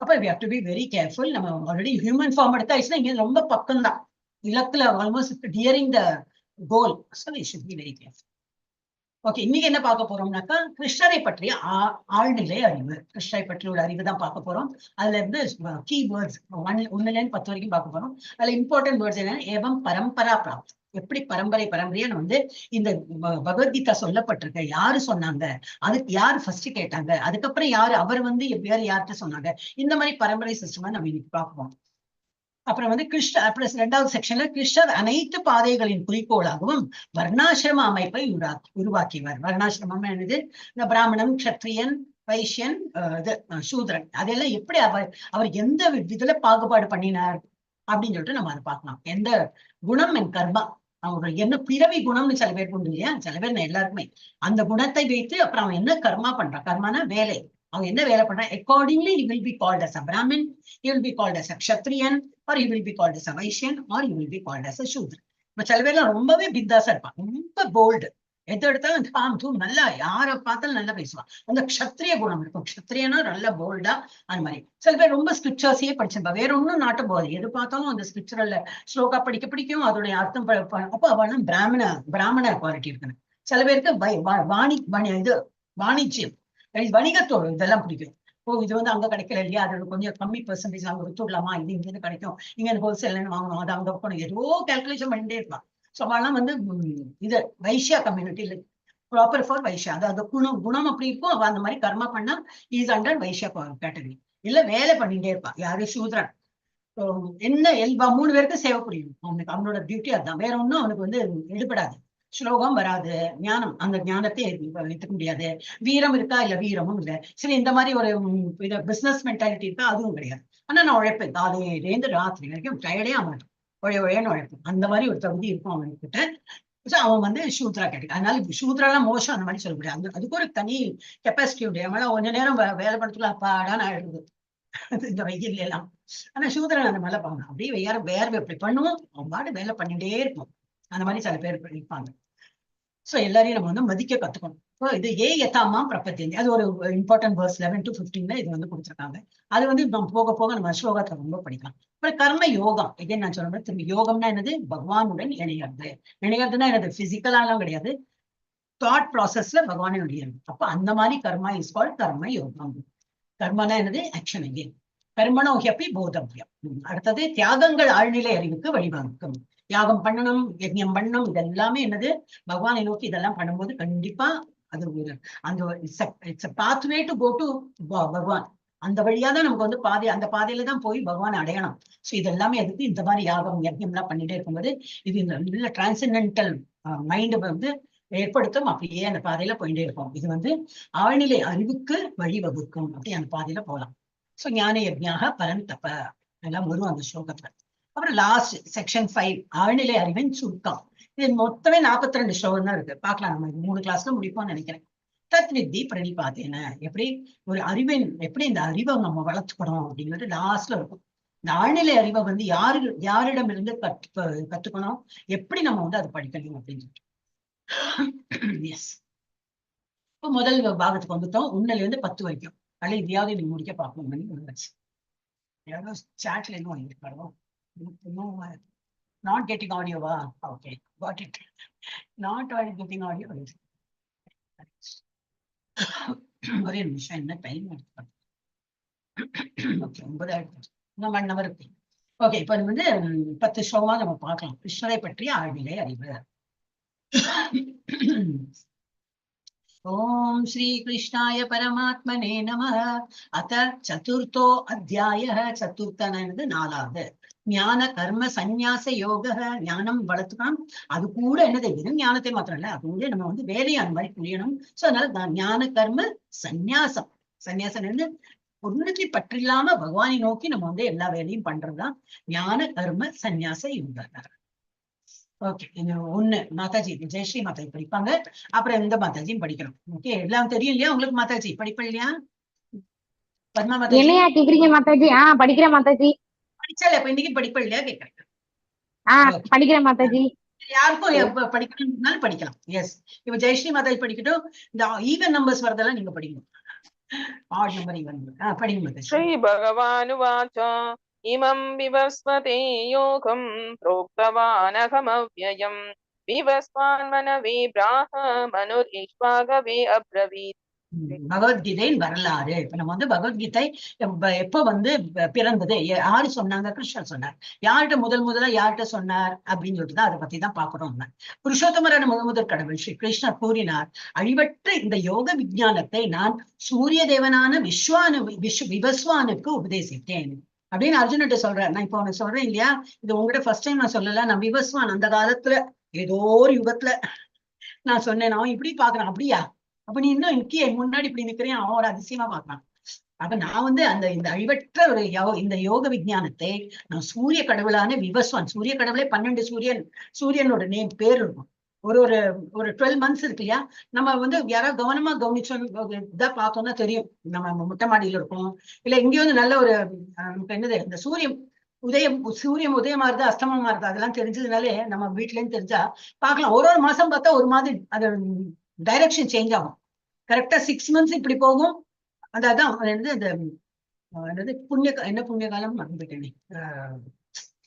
அப்ப we have to be very careful. நம்ம ஆல்ரெடி ஹியூமன் ஃபார்ம் எடுத்தாச்சுன்னா இங்க ரொம்ப பக்கம் தான், இலக்குல almost tearing the goal. So we should be very careful. Okay, இன்னைக்கு என்ன பார்க்க போறோம்னாக்கா கிருஷ்ணரை பற்றிய ஆழ்நிலை அறிவு. கிருஷ்ணரை பற்றிய ஒரு அறிவு தான் பார்க்க போறோம். அதுல இருந்து கீ வேர்ட்ஸ் 1ல இருந்து 10 வரைக்கும் பார்க்க போறோம். அதுல இம்பார்ட்டன்ட் வேர்ட்ஸ் என்னன்னா, ஏவம் பரம்பரா பிராப்தி. எப்படி பரம்பரையா இந்த பகவத்கீதா சொல்லப்பட்டிருக்க, யாரு சொன்னாங்க, அதுக்கு யாரு ஃபர்ஸ்ட் கேட்டாங்க, அதுக்கப்புறம் யாரு அவர் வேற யார்கிட்ட சொன்னாங்க, இந்த மாதிரி பரம்பரை சிஸ்டம் நம்ம இன்னைக்கு பார்ப்போம். அப்புறம் கிருஷ்ணர், அப்புறம் 2வது செக்ஷன்ல கிருஷ்ணர் அனைத்து பாதைகளின் குறிக்கோளாகவும் வர்ணாசிரம அமைப்பை உருவாக்கியவர். வர்ணாசிரமம் என்னது, இந்த பிராமணன், க்ஷத்ரியன், வைஷ்யன், சூத்ரன், அதெல்லாம் எப்படி அவர் எந்த இதுல பாகுபாடு பண்ணினார் அப்படின்னு சொல்லிட்டு நம்ம அதை பார்க்கலாம். எந்த குணம் என் கர்மா, அவரோட என்ன பிறவி குணம்னு சில பேர் உண்டு இல்லையா, சில பேர் எல்லாருக்குமே அந்த குணத்தை வைத்து அப்புறம் அவன் என்ன கர்மா பண்றான். கர்மானா வேலை, அவன் என்ன வேலை பண்றான். Accordingly he will be called as a Brahmin, he will be called as a Kshatriyan, or he will be called as a Vaishyan, or he will be called as a Shudra. இப்ப சில பேர்லாம் ரொம்பவே பித்தாசா இருப்பான், ரொம்ப bolt, எது எடுத்தாலும் தாம் தூம் நல்லா யாரை பார்த்தாலும் நல்லா பேசுவான். அந்த க்ஷத்ரிய குணம் இருக்கும். க்ஷத்ரியனா நல்ல போல்டா அந்த மாதிரி. சில பேர் ரொம்ப ஸ்கிரிப்சர்ஸையே படிச்சிருப்பா, வேற ஒன்னும் நாட்டம் போகுது, எது பார்த்தாலும் அந்த ஸ்கிரிப்சரல்ல ஸ்லோகா படிக்க பிடிக்கும், அதோடைய அர்த்தம் அப்போ அவளும் பிராமண குவாலிட்டி இருக்கணும். சில பேருக்கு இது வாணிஜ்யம், வணிகத்தோடு இதெல்லாம் பிடிக்கும். ஓ இது வந்து அங்க கிடைக்கல இல்லையா, அதோட கொஞ்சம் கம்மி பெர்சன்டேஜ் அங்க விட்டுடலாமா, இது இங்க இருந்து கிடைக்கும், இங்க இருந்து ஹோல்சேல் வாங்கணும், அது அங்க போகணும், ஏதோ கால்குலேஷன் பண்ணிட்டே இருப்பான். ஸோ அவெல்லாம் வந்து இது வைஷ்யா கம்யூனிட்டியில ப்ராப்பர் ஃபார் வைஷ்யா, அதாவது குணம் அப்படி இருக்கும். அவ அந்த மாதிரி கர்மா பண்ணா இஸ் அண்டர் வைஷ்யா கேட்டகரி. இல்ல வேலை பண்ணிட்டே இருப்பான். யாரு சூத்ரன் என்ன 3 பேருக்கு சேவை புரியும் அவனுக்கு, அவனோட டியூட்டி அதுதான், வேற ஒன்னும் அவனுக்கு வந்து எடுபடாது. ஸ்லோகம் வராது, ஞானம் அந்த ஞானத்தை எடுத்துக்க முடியாது, வீரம் இருக்கா இல்ல வீரமும் இல்லை. சரி இந்த மாதிரி ஒரு பிசினஸ் மென்டாலிட்டி இருக்கா, அதுவும் கிடையாது. ஆனா நான் உழைப்பேன் காலையிலேருந்து ராத்திரி வரைக்கும், டயர்டே ஆகட்டும், உழைன்னு உழைப்பேன். அந்த மாதிரி ஒரு தகுதி இருக்கும் அவனுக்கிட்ட. அவன் வந்து சூத்ரா கேட்டது. அதனால சூத்ராலாம் மோசம் அந்த மாதிரி சொல்ல முடியாது, அதுக்கு ஒரு தனி கெப்பாசிட்டி உண்டு. அவனால கொஞ்ச நேரம் வேலை படுத்துக்கலாம் அப்பாடான்னு ஆயிடுது இந்த வெயில் எல்லாம். ஆனா சூத்ரன் அந்த மாதிரி பாங்க, அப்படியே வேர்வை எப்படி பண்ணுவோம், அவன் பாடு வேலை பண்ணிட்டே இருப்போம். அந்த மாதிரி சில பேர் இருப்பாங்க. சோ எல்லாரையும் நம்ம வந்து மதிக்க கத்துக்கணும். இது யதாமா பிரபத்தியந்தி, அது ஒரு இம்பார்ட்டன்ட் வேர்ஸ் 11 to 15 இது வந்து கொடுத்துருக்காங்க. அது வந்து நம்ம போக போக நம்ம ஸ்லோகத்தை ரொம்ப படிக்கலாம். அப்புறம் கர்ம யோகம், இதே நான் சொல்ற மாதிரி திரும்பி யோகம்னா என்னது, பகவானுடன் இணையறதுன்னா என்னது, பிசிக்கலாலாம் கிடையாது, தாட் ப்ராசஸ்ல பகவானை இணையறது. அப்ப அந்த மாதிரி கர்மா இஸ் கால்ட் கர்ம யோகம். கர்மனா என்னது, ஆக்ஷன். அகேன் கர்மனோ ஹியப்பி போதவ்யம். அடுத்தது தியாகங்கள் ஆழ்நிலை அறிவுக்கு வழிவகுக்கும். தியாகம் பண்ணணும், யஜ்ஞம் பண்ணணும், இதெல்லாமே என்னது, பகவானை நோக்கி இதெல்லாம் பண்ணும்போது கண்டிப்பா அது ஒரு அந்த it's pathway to go to Bhagavan. அந்த வழியா தான் நமக்கு வந்து அந்த பாதையில தான் போய் பகவான் அடையணும். சோ இதெல்லாமே எதுக்கு, இந்த மாதிரி யாகம் யஜ்ஞம் எல்லாம் பண்ணிட்டே இருக்கும்போது இது இந்த நல்ல டிரான்சென்டென்டல் மைண்ட் வந்து ஏற்படுத்தும். அப்படியே அந்த பாதையில போயிட்டே இருக்கும். இது வந்து ஆழ்நிலை அறிவுக்கு வழிவகுக்கும். அப்படி அந்த பாதையில போகலாம். சோ ஞான யஜ்ஞாக பரன் தப எல்லாம் வரும் அந்த ஸ்லோகத்துல. அப்புறம் லாஸ்ட் செக்ஷன் 5 ஆழ்நிலை அறிவின் சுருக்கம். இது மொத்தமே 42 ஸ்லோகம் தான் இருக்கு. பார்க்கலாம், நம்ம 3 கிளாஸ்ல முடிப்போம்னு நினைக்கிறேன். தத் வித்தி பிரணிபாத்தேன, எப்படி ஒரு அறிவின், எப்படி இந்த அறிவை நம்ம வளர்த்துக்கணும் அப்படிங்கிறது லாஸ்ட்ல இருக்கும். இந்த ஆழ்நிலை அறிவை வந்து யாரிடம் இருந்து கத்துக்கணும், எப்படி நம்ம வந்து அதை படிக்கணும் அப்படின்னு சொல்லிட்டு. எஸ், இப்போ முதல் பாகத்துக்கு வந்துட்டோம். 1ல இருந்து 10 வரைக்கும். அல்ல இதையாவது நீங்க முடிக்க பார்க்கணும். யாரோ சாட்ல இன்னும் வாங்கிருக்காரோ, not getting audio வா? Okay, got it. Not getting audio. ஒரே நிமிஷம், என்ன டைம் எடுத்து. ஓகே, 9 இன்னும் 1 hour இருக்கு. ஓகே, இப்ப வந்து 10 ஸ்லோகமா நம்ம பார்க்கலாம். கிருஷ்ணரை பற்றிய ஆழ்நிலை அறிவு. ஓம் ஸ்ரீ கிருஷ்ணாய பரமாத்மனே நமः. அத சதுர்த்தோ அத்தியாயः. சதுர்த்தனது 4வது. ஞான கர்ம சந்நியாச யோக, ஞானம் வளர்த்துக்கணும். அது கூட என்னது, வெறும் ஞானத்தை மாத்திரம் இல்ல, அது கூட நம்ம வந்து வேலையை அந்த மாதிரி புரியணும். சோ அதனால ஞான கர்ம சந்நியாசம். சந்நியாசம் இருந்து ஒன்றுக்கு பற்றில்லாம பகவானை நோக்கி நம்ம வந்து எல்லா வேலையும் பண்றதுதான் ஞான கர்ம சந்நியாச யோக. ஓகே, 1 மாதாஜி ஜெயஸ்ரீ மாதாஜி படிப்பாங்க. அப்புறம் இந்த மாதாஜியும் படிக்கணும். ஓகே, எல்லாம் தெரியும் இல்லையா உங்களுக்கு? மாதாஜி படிப்ப இல்லையா? பத்மா மாதாஜி என்னையா கேக்குறீங்க மாதாஜி? படிக்கிறேன் மாதாஜி. படிச்சால இப்ப இன்னைக்கு படிப்ப இல்லையா கேட்கறேன். படிக்கிறேன் மாதாஜி. யாருக்கும் படிக்கணும்னாலும் படிக்கலாம். எஸ், இப்ப ஜெயஸ்ரீ மாதாஜி படிக்கட்டும். இந்த ஈவன் நம்பர்ஸ் வரதெல்லாம் நீங்க படிக்கணும். ஆட் நம்பர் ஈவன் படிங்க மாதாஜி. ஸ்ரீ பகவானுவாச்ச இமம் விவஸ்வதே யோகம் ப்ரோக்தவானஹமவ்யயம் விவஸ்வான் மனவே பிராஹ மனுர் இஷ்வாகவே அப்ரவீத். பகவத்கீதையின் வரலாறு. இப்ப நம்ம வந்து பகவத்கீதை எப்ப வந்து பிறந்தது, யாரு சொன்னாங்க? கிருஷ்ணர் சொன்னார். யார்கிட்ட முதல்ல யார்கிட்ட சொன்னார் அப்படின்னு சொல்லிட்டுதான் அதை பத்தி தான் பாக்குறோம். புருஷோத்தமரான முதல் கடவுள் ஸ்ரீ கிருஷ்ணர் கூறினார், அழிவற்ற இந்த யோக விஞ்ஞானத்தை நான் சூரிய தேவனான விவஸ்வானுக்கு உபதேசித்தேன் அப்படின்னு அர்ஜுன்கிட்ட சொல்றாரு. நான் இப்போ உனக்கு சொல்றேன் இல்லையா, இது உங்ககிட்ட ஃபர்ஸ்ட் டைம் நான் சொல்லல. நான் விவஸ்வான் அந்த காலத்துல ஏதோ ஒரு யுகத்துல நான் சொன்னேன். அவன் இப்படி பாக்குறான். அப்படியா? அப்ப நீ இன்னும் என் முன்னாடி இப்படி நிக்கிறேன், அவன் ஒரு அதிசயமா பார்க்கலாம். அப்ப நான் வந்து இந்த அழிவற்ற ஒரு இந்த யோக விஞ்ஞானத்தை நான் சூரிய கடவுளான விவஸ்வான், சூரிய கடவுளே 12 சூரியனோட பேர் இருக்கும். ஒரு 12 months இருக்கு இல்லையா, நம்ம வந்து யாராவது கவனமா கவனிச்சோம் இதா பார்த்தோம்னா தெரியும். நம்ம மொட்டை மாடியில இருக்கோம், இல்ல இங்கேயும் வந்து நல்ல ஒரு நமக்கு என்னது இந்த சூரியன் சூரியன் உதயமா இருந்தா அஸ்தமமா இருந்தா அதெல்லாம் தெரிஞ்சதுனாலே நம்ம வீட்ல இருந்து தெரிஞ்சா பார்க்கலாம். ஒரு மாசம் பார்த்தா ஒரு மாதிரி அது டைரக்ஷன் சேஞ்ச் ஆகும். கரெக்டா 6 months இப்படி போகும். அதான் என்னது புண்ணிய காலம் மறந்துட்டேனே.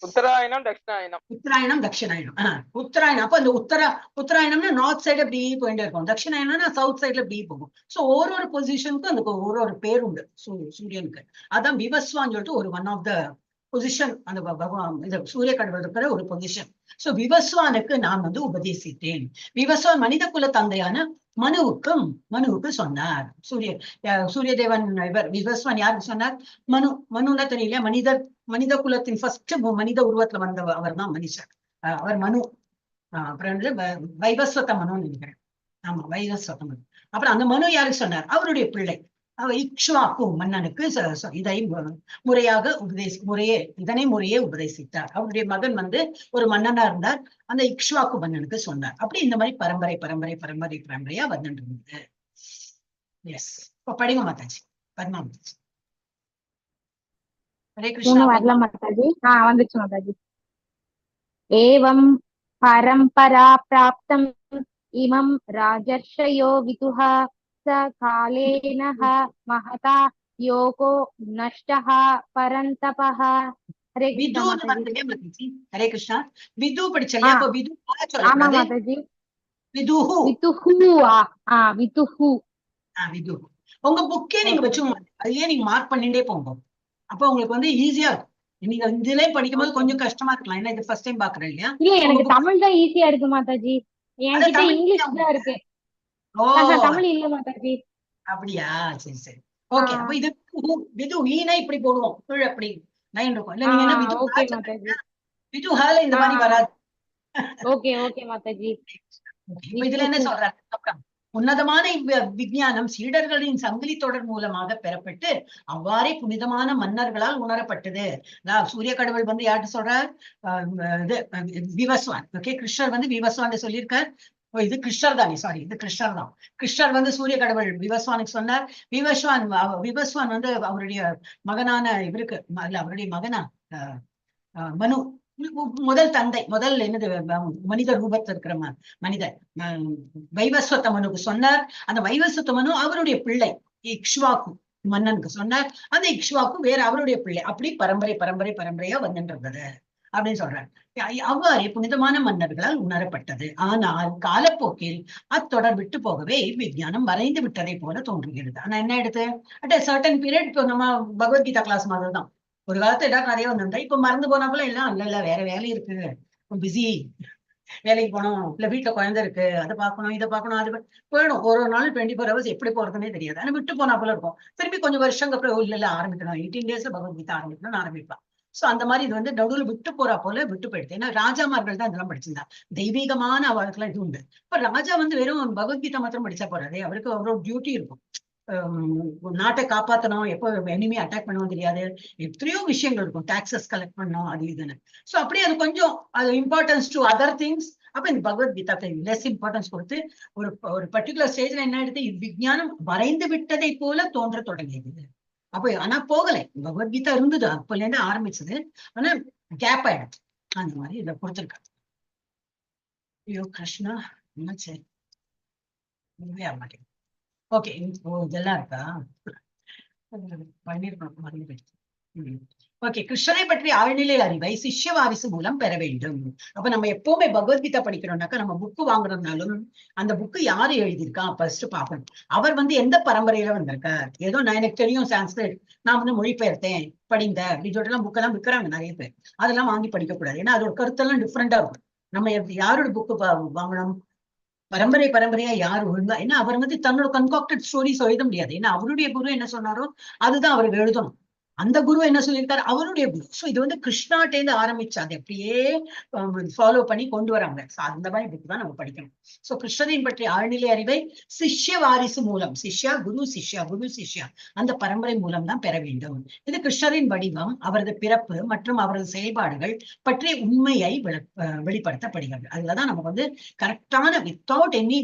உத்தராயணம் தட்சிணாயனம். உத்தராயணம் தட்சிணாயனம். உத்தராயணம் அப்ப அந்த உத்தராயணம்னா நார்த் சைடு அப்படி போயிட்டே இருக்கும். தட்சிணாயனம்னா சவுத் சைடுல அப்படி போகும். சோ ஒரு பொசிஷனுக்கு அந்த ஒரு பேர் உண்டு சூரியனுக்கு. அதான் விவஸ்வான்னு சொல்லிட்டு ஒரு ஒன் ஆஃப் த பொசிஷன் அந்த பகவான் இந்த சூரிய கடவுள் இருக்கிற ஒரு பொசிஷன். சோ விவஸ்வானுக்கு நான் உபதேசித்தேன். விவஸ்வான் மனித குல தந்தையான மனுவுக்கு சொன்னார். சூரிய தேவன் இவர் விவஸ்வான் யாருக்கு சொன்னார்? மனுன்னா தெரியல, மனித குலத்தின் ஃபர்ஸ்ட் மனித உருவத்துல வந்த அவர் தான் மனுஷர். அவர் மனு. அப்புறம் வைவஸ்வத மனுன்னு நினைக்கிறேன். ஆமா, வைவஸ்வத மனு. அப்புறம் அந்த மனு யாருக்கு சொன்னார்? அவருடைய பிள்ளை இக்ஷ்வாக்கு மன்னனுக்கு இதனை முறையே உபதேசித்தார். அவருடைய மகன் ஒரு மன்னனா இருந்தார். அந்த இக்ஷ்வாக்கு மன்னனுக்கு சொன்னார். அப்படி இந்த மாதிரி பரம்பரையா வந்துட்டு இருந்தது. எஸ், இப்ப படிங்க மாதாஜி. பத்மா மாதாஜி. ஹரே கிருஷ்ணா. வரல மாதாஜி. வந்துச்சு மாதாஜி. ஏவம் பரம்பரா பிராப்தம் இமம் ராஜர்ஷயோ விதுஹ ச காலேனஹ மஹதா யோகோ நஷ்டஹ பரந்தபஹ. ஹரே கிருஷ்ணா மாதாஜி. ஹரே கிருஷ்ணா. விது படிச்சலையா? அப்ப விது ஆமா மாதாஜி. விதுஹு. விதுஹு. விதுஹு. உங்க புக்கே நீங்க வச்சுக்கோங்க. அதையே நீங்க மார்க் பண்ணிட்டே போங்க. அப்ப உங்களுக்கு ஈஸியா இருக்கும். நீங்க இதுலயே படிக்கும்போது கொஞ்சம் கஷ்டமா இருக்கலாம். ஏன்னா இது ஃபர்ஸ்ட் டைம் பாக்குறேன் இல்லையா? இல்ல, எனக்கு தமிழ் தான் ஈஸியா இருக்கு மாதாஜி. என்கிட்ட இங்கிலீஷ் தான் இருக்கு. தமிழ் இல்ல மாதாஜி. அப்படியா? சரி சரி. ஓகே. அப்ப இது விது ஈனா இப்படி போடுவோம். அப்படி லைன் இருக்கும். இல்ல நீங்க என்ன விது விது ஹால இந்த மாதிரி வராது. Okay okay Mataji. இதுல என்ன சொல்றாரு? உன்னதமான விஞ்ஞானம் சீடர்களின் சங்கிலி தொடர் மூலமாக பெறப்பட்டு அவ்வாறே புனிதமான மன்னர்களால் உணரப்பட்டது. சூரிய கடவுள் யார்கிட்ட சொல்றார்? விவஸ்வான். ஓகே, கிருஷ்ணர் விவஸ்வான் சொல்லியிருக்கார். இது கிருஷ்ணர் தானே, சாரி, இது கிருஷ்ணர் தான். கிருஷ்ணர் சூரிய கடவுள் விவஸ்வானுக்கு சொன்னார். விவஸ்வான் அவருடைய மகனான இவருக்கு, அவருடைய மகனா மனு, முதல் தந்தை, முதல் என்னது மனித ரூபத்தில் இருக்கிற மனிதர் வைவஸ்வத மனுக்கு சொன்னார். அந்த வைவஸ்வத மனு அவருடைய பிள்ளை இக்ஷ்வாக்கு மன்னனுக்கு சொன்னார். அந்த இக்ஷ்வாக்கு வேற அவருடைய பிள்ளை. அப்படி பரம்பரையா வந்துன்றது அப்படின்னு சொல்றாரு. அவ்வாறே புனிதமான மன்னர்களால் உணரப்பட்டது. ஆனால் காலப்போக்கில் அத்தொடர் விட்டு போகவே விஞ்ஞானம் மறைந்து விட்டதை போல தோன்றுகிறது. ஆனா என்ன எடுத்து அட் சர்டன் பீரியட், இப்போ நம்ம பகவத்கீதா கிளாஸ் மாதிரி தான். ஒரு காலத்துல எல்லாரும் நிறைய வந்துட்டா, இப்ப மறந்து போனா போல எல்லாம் இல்ல வேற வேலை இருக்கு, பிஸி, வேலைக்கு போகணும், இல்ல வீட்டுல குழந்தை இருக்கு, அதை பார்க்கணும், இதை பார்க்கணும், அது போயிடும். ஒரு நாள் 24 hours எப்படி போறதுன்னே தெரியாது. ஆனா விட்டு போனா போல இருக்கும். திருப்பி கொஞ்சம் வருஷங்க அப்புறம் இல்ல ஆரம்பிக்கணும், 18 days பகவத்கீதா ஆரம்பிக்கணும்னு ஆரம்பிப்பான். சோ அந்த மாதிரி இது நடுவில் விட்டு போறா போல விட்டு போயிடுது. ஏன்னா ராஜாமார்கள் தான் இதெல்லாம் படிச்சிருந்தா. தெய்வீகமான அவர்களுக்கு இது உண்டு. இப்ப ராஜா வெறும் பகவத்கீதா மாத்திரம் படிச்சா போறாரு. அவருக்கு அவரோட டியூட்டி இருக்கும். நாட்டை காப்பாற்றணும், எப்போ எனிமே அட்டாக் பண்ணவும் தெரியாது, எத்தனையோ விஷயங்கள் இருக்கும், டாக்ஸஸ் கலெக்ட் பண்ணணும், அது இதுன்னு. சோ அப்படியே அது கொஞ்சம் இம்பார்ட்டன்ஸ் டு அதர் திங்ஸ். அப்ப இந்த பகவத்கீதா லெஸ் இம்பார்ட்டன்ஸ் கொடுத்து ஒரு பர்டிகுலர் ஸ்டேஜ்ல என்ன எடுத்து விஞ்ஞானம் மறைந்து விட்டதை போல தோன்ற தொடங்கியது. அப்ப ஆனா போகலை, பகவத்கீதா இருந்தது, அப்பல இருந்து ஆரம்பிச்சது. ஆனா கேப் ஆயிடுச்சு. அந்த மாதிரி இதை கொடுத்துருக்காங்க. ஐயோ கிருஷ்ணா, என்ன சரி ஆக மாட்டேங்குது. ஓகே, இதெல்லாம் இருக்கா? ஓகே, கிருஷ்ணரை பற்றி ஆழ்நிலை அறிவை சிஷ்ய வாரிசு மூலம் பெற வேண்டும். அப்ப நம்ம எப்பவுமே பகவத்கீதா படிக்கிறோம்னாக்கா நம்ம புக்கு வாங்குறதுனாலும் அந்த புக்கு யாரு எழுதியிருக்கா ஃபர்ஸ்ட் பார்க்கணும். அவர் எந்த பரம்பரையில வந்திருக்கார். ஏதோ எனக்கு தெரியும் சான்ஸ்கிரிட், நான் மொழிபெயர்த்தேன் படிந்த அப்படின்னு சொல்லிட்டு புக்கெல்லாம் விற்கிறாங்க நிறைய பேர். அதெல்லாம் வாங்கி படிக்க கூடாது. ஏன்னா அதோட கருத்தெல்லாம் டிஃப்ரெண்டா இருக்கும். நம்ம யாரோட புக்கு வாங்கணும்? பரம்பரையா யாரு ஒழுங்கா, ஏன்னா அவர் தன்னோட கன்காக்டட் ஸ்டோரிஸ் எழுத முடியாது. ஏன்னா அவருடைய குரு என்ன சொன்னாரோ அதுதான் அவருக்கு எழுதணும். அந்த குரு என்ன சொல்லியிருக்காரு, அவருடைய குரு. சோ இது கிருஷ்ணாட்டேந்து ஆரம்பிச்சு அதை அப்படியே ஃபாலோ பண்ணி கொண்டு வராங்க. அந்த மாதிரி புக் தான் நம்ம படிக்கணும். சோ கிருஷ்ணரின் பற்றிய ஆழ்நிலை அறிவை சிஷ்ய வாரிசு மூலம், சிஷ்யா குரு சிஷ்யா அந்த பரம்பரை மூலம் தான் பெற வேண்டும். இது கிருஷ்ணரின் வடிவம், அவரது பிறப்பு மற்றும் அவரது செயல்பாடுகள் பற்றிய உண்மையை வெளிப்படுத்தப்படுகிறது. அதுலதான் நம்ம கரெக்டான வித்தவுட் எனி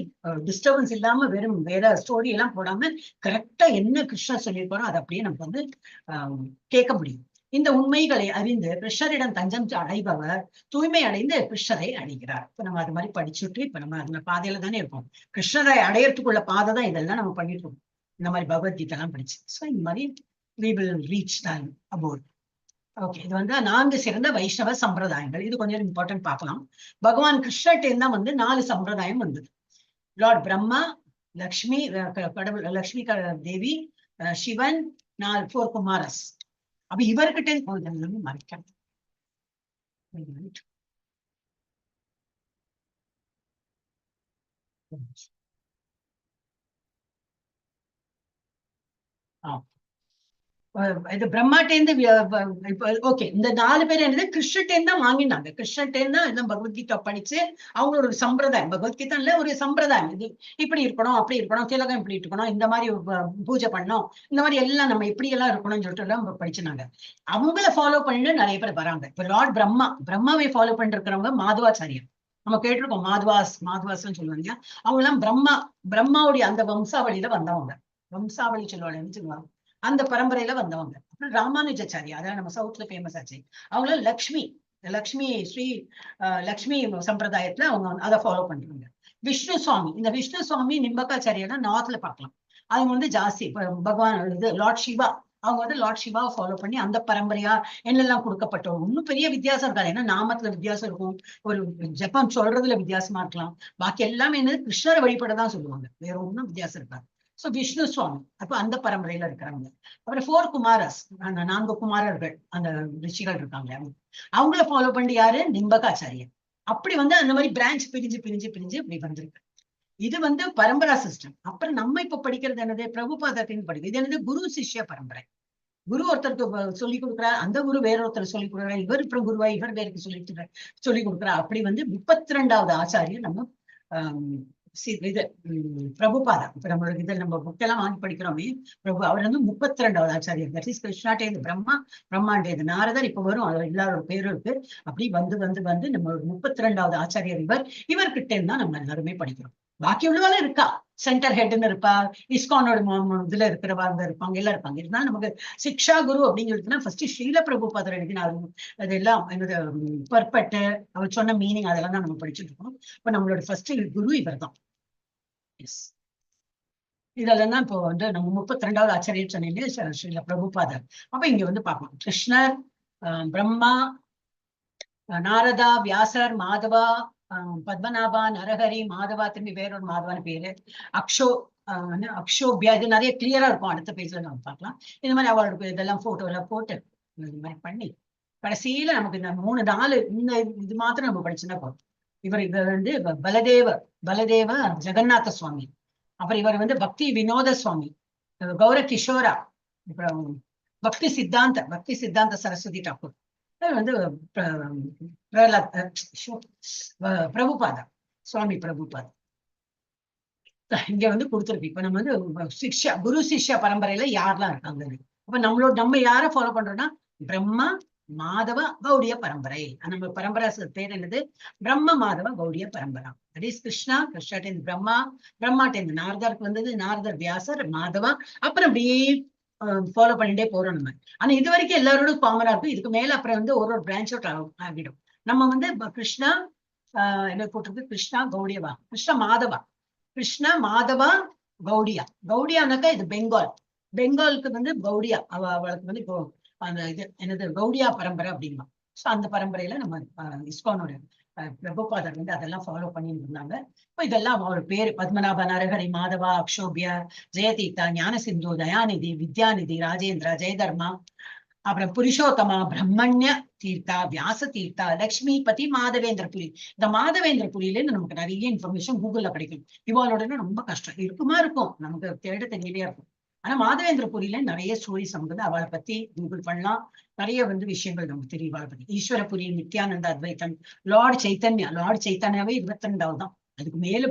டிஸ்டர்பன்ஸ் இல்லாம வெறும் வேற ஸ்டோரி எல்லாம் போடாம கரெக்டா என்ன கிருஷ்ணர் சொல்லியிருப்பாரோ அதை அப்படியே நம்ம கேட்க முடியும். இந்த உண்மைகளை அறிந்து கிருஷ்ணரிடம் தஞ்சம் அடைபவர் தூய்மை அடைந்து கிருஷ்ணரை அடைகிறார். இப்ப நம்ம அது மாதிரி படிச்சுட்டு இப்ப நம்ம அந்த பாதையில தானே இருக்கோம். கிருஷ்ணரை அடையறதுக்குள்ள பாதை தான் இதெல்லாம் நம்ம பண்ணிட்டு இருக்கோம். இந்த மாதிரி பகவத்கீதை எல்லாம் படிச்சு ஸோ இந்த மாதிரி we will reach that abode. Okay, இது வந்து 4 சிறந்த வைஷ்ணவ சம்பிரதாயங்கள். இது கொஞ்சம் இம்பார்ட்டன்ட் பார்க்கலாம். பகவான் கிருஷ்ணர்கிட்ட தான் வந்து 4 சம்பிரதாயம் வந்தது. லார்ட் பிரம்மா, லக்ஷ்மி கடவுள் லக்ஷ்மி தேவி, சிவன், 4 குமாரஸ். அப்ப இவர்கிட்ட எல்லாமே மறைக்கணும். இது பிரம்மாட்டேந்து ஓகே, இந்த 4 பேர் என்னது கிருஷ்ணட்டேந்து தான் வாங்கினாங்க. கிருஷ்ணட்டேந்து தான் எல்லாம் பகவத்கீதா படிச்சு அவங்களோட ஒரு சம்பிரதாயம், பகவத்கீதா இல்ல ஒரு சம்பிரதாயம். இது இப்படி இருக்கணும், அப்படி இருக்கணும், திலகம் இப்படி இருக்கணும், இந்த மாதிரி பூஜை பண்ணணும், இந்த மாதிரி எல்லாம் நம்ம இப்படி எல்லாம் இருக்கணும்னு சொல்லிட்டு எல்லாம் படிச்சுனாங்க. அவங்கள ஃபாலோ பண்ணிட்டு நிறைய பேர் வராங்க. இப்ப லார்ட் பிரம்மாவை ஃபாலோ பண்ணிட்டு இருக்கிறவங்க மாதவாச்சாரியர். நம்ம கேட்டிருக்கோம், மாதவாஸ்ன்னு சொல்லுவாங்க. அவங்க எல்லாம் பிரம்மாவுடைய அந்த வம்சாவளியில வந்தவங்க. வம்சாவளி சொல்லுவாங்க, அந்த பரம்பரையில வந்தவங்க. அப்புறம் ராமானுஜாச்சாரியா, அதான் நம்ம சவுத்ல ஃபேமஸ் ஆச்சு. அவங்கள லக்ஷ்மி ஸ்ரீ லக்ஷ்மி சம்பிரதாயத்துல அவங்க அதை ஃபாலோ பண்றாங்க. விஷ்ணு சுவாமி, இந்த விஷ்ணு சுவாமி நிம்பகாச்சாரியெல்லாம் நார்த்ல பார்க்கலாம். அவங்க வந்து ஜாஸ்தி பகவான் இது லார்ட் சிவா, அவங்க வந்து லார்ட் சிவாவை ஃபாலோ பண்ணி அந்த பரம்பரையா என்னெல்லாம் கொடுக்கப்பட்டோம். இன்னும் பெரிய வித்தியாசம் இருக்காது. ஏன்னா நாமத்துல வித்தியாசம் இருக்கும், ஒரு ஜப்பம் சொல்றதுல வித்தியாசமா இருக்கலாம். பாக்கி எல்லாமே என்னது கிருஷ்ணரை வழிபடதான் சொல்லுவாங்க, வேற ஒன்றும் வித்தியாசம் இருக்காது. சோ விஷ்ணு சுவாமி அப்ப அந்த பரம்பரையில இருக்கிறாங்க. அப்புறம் 4 குமாரஸ், அந்த 4 குமாரர்கள், அந்த ரிஷிகள் இருக்காங்க. அவங்கள ஃபாலோ பண்ணி யாரு? நிம்பகாச்சாரியர். அப்படி வந்து அந்த மாதிரி பிரான்ச் பிரிஞ்சு இப்படி வந்திருக்கு. இது வந்து பரம்பரா சிஸ்டம். அப்புறம் நம்ம இப்ப படிக்கிறது என்னது? பிரபுபாதத்தின் படிக்கிறது. இது என்னது? குரு சிஷ்ய பரம்பரை. குரு ஒருத்தருக்கு சொல்லிக் கொடுக்குறாரு, அந்த குரு வேற ஒருத்தர் சொல்லிக் கொடுக்குறாரு, இவர் அப்புறம் குருவா இவர் வேருக்கு சொல்லிக் கொடுக்குறாரு. அப்படி வந்து 32வது ஆச்சாரியர் நம்ம இது பிரபுபாதா. இப்ப நம்மளோட இதில் நம்ம புக்கெல்லாம் வாங்கி படிக்கிறோமே, பிரபு அவர் வந்து 32வது ஆச்சாரியர். தட் இஸ் கிருஷ்ணாட்டேந்து பிரம்மாண்டேது நாரதர். இப்ப வரும், எல்லாரோட பேரும் இருக்கு. அப்படி வந்து நம்ம 32வது ஆச்சாரியர் இவர்கிட்ட தான் நம்ம எல்லாருமே படிக்கிறோம். பாக்கி உள்ளவால இருக்கா, சென்டர் ஹெட்னு இருப்பா, இஸ்கானோட இதுல இருக்கிறவாங்க இருப்பாங்க, எல்லாம் இருப்பாங்க. இருந்தாலும் நமக்கு சிக்ஷா குரு அப்படின்னு சொல்லிட்டுனா ஃபர்ஸ்ட் ஸ்ரீல பிரபுபாதர் எழுதினாலும் அதெல்லாம் என்னது பர்பட்டு அவர் சொன்ன மீனிங் அதெல்லாம் தான் நம்ம படிச்சுட்டு இருக்கோம். இப்ப நம்மளோட ஃபர்ஸ்ட் குரு இவர் தான். இதெல்லாம் தான் இப்போ வந்து நம்ம 32வது ஆச்சாரியர் சொன்னீங்க ஸ்ரீல பிரபுபாதர். அப்ப இங்க வந்து பார்க்கலாம், கிருஷ்ணர், பிரம்மா, நாரதா, வியாசர், மாதவா, பத்மநாபா, நரஹரி, மாதவா, திரும்பி வேறொரு மாதவான பேரு, அக்ஷோபியா. இது நிறைய கிளியரா இருக்கும், அடுத்த பேஜ்ல நம்ம பார்க்கலாம். இந்த மாதிரி அவரோட இதெல்லாம் போட்டோ எல்லாம் போட்டு இந்த மாதிரி பண்ணி கடைசியில நமக்கு இந்த 3-4 இந்த இது மாத்திரம் நம்ம படிச்சுன்னா போதும். இவர் வந்து பலதேவ ஜெகநாத சுவாமி. அப்புறம் இவர் வந்து பக்தி வினோத சுவாமி, கௌர கிஷோரா, அப்புறம் பக்தி சித்தாந்த சரஸ்வதி டாக்கூர், வந்து பிரபுபாதா, சுவாமி பிரபுபாதா. இங்க வந்து கொடுத்துருக்கு. இப்ப நம்ம வந்து குரு சிஷ்யா பரம்பரையில யாரெல்லாம் இருக்காங்க. அப்ப நம்ம யார ஃபாலோ பண்றோம்னா பிரம்மா, மாதவ, கௌடிய பரம்பரை. நம்ம பரம்பரா பேர் என்னது? பிரம்ம மாதவ கௌடிய பரம்பரா. தட் இஸ் கிருஷ்ணாட்டேந்து பிரம்மாட்டேந்து நாரதருக்கு வந்தது, நாரதர், வியாசர், மாதவா. அப்புறம் அப்படியே ஃபாலோ பண்ணிட்டே போறோம் நம்ம. ஆனா இது வரைக்கும் எல்லாரோட காமனா இருக்கும். இதுக்கு மேல அப்புறம் வந்து ஒரு பிரான்ச் அவுட் ஆகிடும். நம்ம வந்து கிருஷ்ணா என்ன போட்டிருக்கு? கிருஷ்ணா கௌடியவா, கிருஷ்ண மாதவா கௌடியா. கௌடியானாக்கா இது பெங்காலுக்கு வந்து கௌடியா, அவளுக்கு வந்து அந்த இது என்னது கௌடியா பரம்பரை அப்படின்னா. சோ அந்த பரம்பரையில நம்ம இஸ்கானோட பிரபுபாதர் வந்து அதெல்லாம் ஃபாலோ பண்ணிட்டு இருந்தாங்க. இப்போ இதெல்லாம் அவரோட பேரு பத்மநாப, நரஹரி, மாதவா, அக்ஷோபியா, ஜெயதீர்த்தா, ஞானசிந்து, தயாநிதி, வித்யாநிதி, ராஜேந்திரா, ஜெயதர்மா, அப்புறம் புருஷோத்தமா, பிரம்மண்ய தீர்த்தா, வியாச தீர்த்தா, லக்ஷ்மிபதி, மாதவேந்திரபுரி. இந்த மாதவேந்திரபுரியில நமக்கு நிறைய இன்ஃபர்மேஷன் கூகுள்ல கிடைக்கும். இவாளோட ரொம்ப கஷ்டம் இருக்கும், நமக்கு தேட தெரியலையா இருக்கும். ஆனா மாதவேந்திரபுரியில நிறைய ஸ்டோரிஸ் நமக்கு அவளை பத்தி கூகுள் பண்ணலாம். நிறைய வந்து விஷயங்கள் நமக்கு தெரியும் அவளை பத்தி. ஈஸ்வரபுரி, நித்யானந்த அத்வைத்தன், லார்ட் சைத்தன்யாவே 22வது தான். அதுக்கு மேல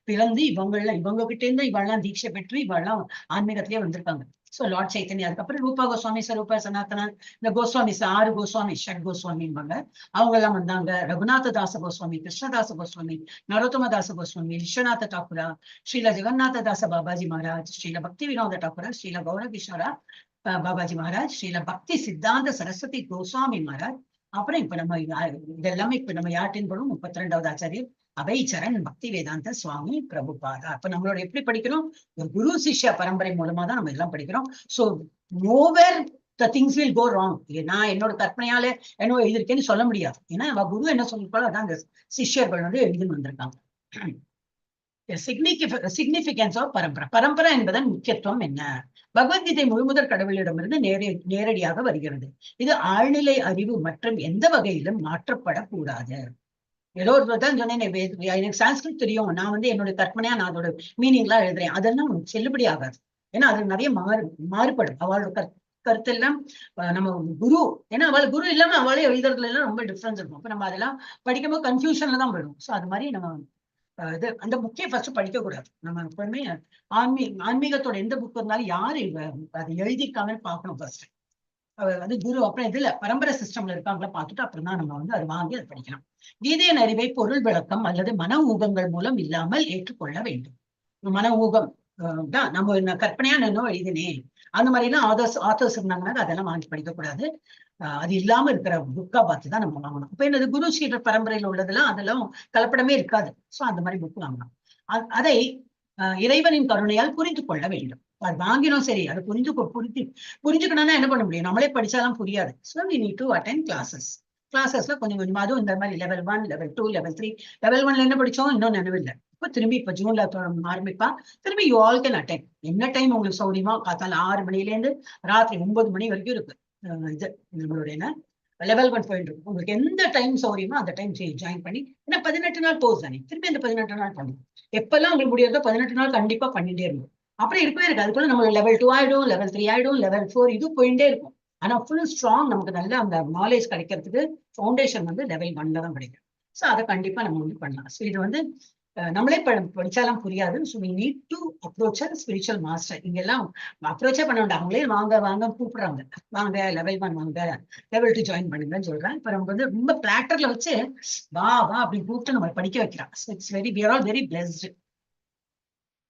பிறந்து இவங்க கிட்டே இருந்து இவெல்லாம் தீட்சை பெற்று இவெல்லாம் ஆன்மீகத்திலேயே வந்திருக்காங்க. So Lord Chaitanya. அதுக்கப்புறம் ரூபா கோஸ்வாமி, ஸ்வரூப சனாதனன், இந்த கோஸ்வாமி 6 கோஸ்வாமி, ஷட் கோஸ்வாமின்பாங்க, அவங்க எல்லாம் வந்தாங்க. ரகுநாத தாச கோஸ்வாமி, கிருஷ்ணதாச கோஸ்வாமி, நரோத்தம தாச கோஸ்வாமி, விஸ்வநாத டாக்குரா, ஸ்ரீல ஜெகநாத தாச பாபாஜி மகாராஜ், ஸ்ரீல பக்தி வினோத டாக்குரா, ஸ்ரீல கௌர கிஷோரா, பாபாஜி மகாராஜ், ஸ்ரீல பக்தி சித்தாந்த சரஸ்வதி கோஸ்வாமி மகாராஜ். அப்புறம் இப்ப நம்ம இதெல்லாமே இப்ப நம்ம யார்ட்டின் போடும் 32வது ஆச்சாரியர் அபை சரண் பக்தி வேதாந்த சுவாமி பிரபுபாதா. அப்ப நம்மளோட எப்படி படிக்கிறோம்? ஒரு குரு சிஷ்ய பரம்பரை மூலமா தான் நம்ம எல்லாம் படிக்கிறோம். So nowhere the things will go wrong. நான் என்னோட கற்பனையால என்ன எழுதியிருக்கேன்னு சொல்ல முடியாது. ஏன்னா அவ குரு என்ன சொல்லிருப்பாளோ அதான் அந்த சிஷ்யர்கள் வந்து எழுதின்னு வந்திருக்காங்க. சிக்னிபிகன்ஸ் ஆஃப் பரம்பரை. பரம்பரை என்பதன் முக்கியத்துவம் என்ன? பகவத்கீதை முழுமுதற் கடவுளிடமிருந்து நேரடியாக வருகிறது. இது ஆழ்நிலை அறிவு மற்றும் எந்த வகையிலும் மாற்றப்படக்கூடாது. ஏதோ ஒரு தான் சொன்னேன், எனக்கு சான்ஸ்கிரிட் தெரியும், நான் வந்து என்னோட கற்பனையா நான் அதோட மீனிங் எல்லாம் எழுதுறேன், அதெல்லாம் செல்லுபடி ஆகாது. ஏன்னா அது நிறைய மாறுபடும். அவளோட கருத்தெல்லாம் நம்ம குரு, ஏன்னா அவள் குரு இல்லாம அவளே எழுதுறதுல எல்லாம் ரொம்ப டிஃபரன்ஸ் இருக்கும். அப்ப நம்ம அதெல்லாம் படிக்கும்போது கன்ஃபியூஷன்ல தான் போயிடும். சோ அது மாதிரி நம்ம இது அந்த புக்கே ஃபர்ஸ்ட் படிக்க கூடாது. நம்ம எப்பவுமே ஆன்மீகத்தோட எந்த புக் இருந்தாலும் யாரு அதை எழுதியிருக்காங்கன்னு பார்க்கணும் ஃபர்ஸ்ட். அது குரு அப்புறம் இதுல பரம்பரை சிஸ்டம்ல இருக்காங்களா பார்த்துட்டு அப்புறம் தான் நம்ம வந்து அதை வாங்கி அதை படிக்கலாம். கீதையின் அறிவை பொருள் விளக்கம் அல்லது மன ஊகங்கள் மூலம் இல்லாமல் ஏற்றுக்கொள்ள வேண்டும். மன ஊகம் தான் நம்ம கற்பனையா நான் எழுதினேன் அந்த மாதிரி எல்லாம் ஆத்தர்ஸ் இருந்தாங்கன்னா அதெல்லாம் வாங்கி படிக்க கூடாது. அது இல்லாம இருக்கிற புக்கா பார்த்து தான் நம்ம வாங்கணும். இப்ப என்னது குரு ஸ்ரீடர் பரம்பரையில் உள்ளதெல்லாம் அதெல்லாம் கலப்படமே இருக்காது. சோ அந்த மாதிரி புக் வாங்கணும். அதை இறைவனின் கருணையால் புரிந்து கொள்ள வேண்டும். அது வாங்கினோம் சரி, அதை புரிஞ்சுக்கணும்னா என்ன பண்ண முடியும்? நம்மளே படிச்சாலும் புரியாது. So we need to attend கிளாஸஸ்ல கொஞ்சம் கொஞ்சமா, அதுவும் இந்த மாதிரி level 1, level 2, level 3. level 1ல என்ன படிச்சோம் இன்னும் நினைவில்லை. இப்ப ஜூன்ல ஆரம்பிப்பா. திரும்பி யூ ஆல் கேன் அட்டெண்ட். என்ன டைம் உங்களுக்கு சௌரியமா, காத்தால 6 மணில இருந்து ராத்திரி 9 மணி வரைக்கும் இருக்கு. இது நம்மளுடைய லெவல் 1 போயிட்டு இருக்கு. உங்களுக்கு எந்த டைம் சௌரியமோ அந்த டைம் ஜாயின் பண்ணி, ஏன்னா 18 நாள் கோர்ஸ் தானே, திரும்பி அந்த 18 நாள் பண்ணும். எப்பெல்லாம் உங்களுக்கு முடியாதோ 18 நாள் கண்டிப்பா பண்ணிட்டே இருக்கும். அப்புறம் இருக்கவே இருக்கு. அதுக்குள்ள நம்ம level 2 ஆயிடும், level 3 ஆயிடும், level 4 இது போயிட்டே இருக்கும். ஆனா ஃபுல் ஸ்ட்ராங் நமக்கு நல்ல அந்த நாலேஜ் கிடைக்கிறதுக்கு ஃபவுண்டேஷன் வந்து level 1ல தான் கிடைக்கும். ஸோ அதை கண்டிப்பா நம்ம வந்து பண்ணலாம். ஸோ இது வந்து நம்மளே படிச்சாலும் புரியாது. So we need to approach a spiritual master. இங்கெல்லாம் அப்ரோச்சே பண்ண வேண்டாம், அவங்களே வாங்க கூப்பிடுறாங்க, வாங்க level 1 வாங்க, level 2 ஜாயின் பண்ணுங்கன்னு சொல்றேன். இப்ப நம்ம வந்து ரொம்ப பிளாட்டர்ல வச்சு வா அப்படின்னு கூப்பிட்டு நம்ம படிக்க வைக்கிறான். It's very, we are all very blessed.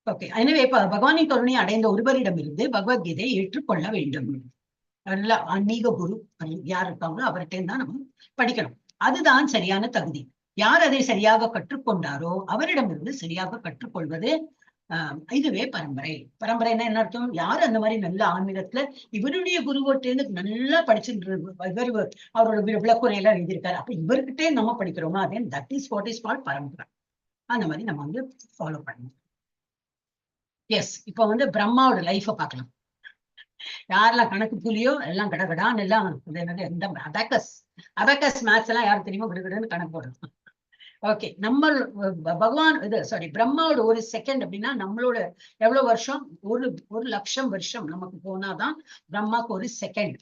Okay, எனவே பகவானின் கருணை அடைந்த ஒருவரிடமிருந்து பகவத்கீதையை ஏற்றுக்கொள்ள வேண்டும். நல்ல ஆன்மீக குரு யார் இருக்காங்களோ அவர்கிட்ட தான் நம்ம படிக்கணும். அதுதான் சரியான தகுதி. யார் அதை சரியாக கற்றுக்கொண்டாரோ அவரிடமிருந்து சரியாக கற்றுக்கொள்வது இதுவே பரம்பரை. பரம்பரைன்னா என்ன அர்த்தம்? யாரு அந்த மாதிரி நல்ல ஆன்மீகத்துல இவருடைய குருவட்டேந்து நல்லா படிச்சுட்டு இவர் அவரோட விளக்குறையெல்லாம் எழுதியிருக்காரு, அப்ப இவர்கிட்டே நம்ம படிக்கிறோமா, அதே that is what is called பரம்பரை. அந்த மாதிரி நம்ம வந்து ஃபாலோ பண்ணணும். எஸ், இப்ப வந்து பிரம்மாவோட லைஃப பார்க்கலாம். யாரெல்லாம் கணக்கு புலியோ எல்லாம் கடகடான்னு எல்லாம் இந்த அபேக்கஸ் மேத்ஸ் எல்லாம் யாரும் தெரியுமோ விடுவிடுன்னு கணக்கு போடுறது. ஓகே, நம்ம பகவான் பிரம்மாவோட ஒரு செகண்ட் அப்படின்னா நம்மளோட எவ்வளவு வருஷம்? 1,00,000 வருஷம் நமக்கு போனாதான் பிரம்மாக்கு ஒரு செகண்ட்.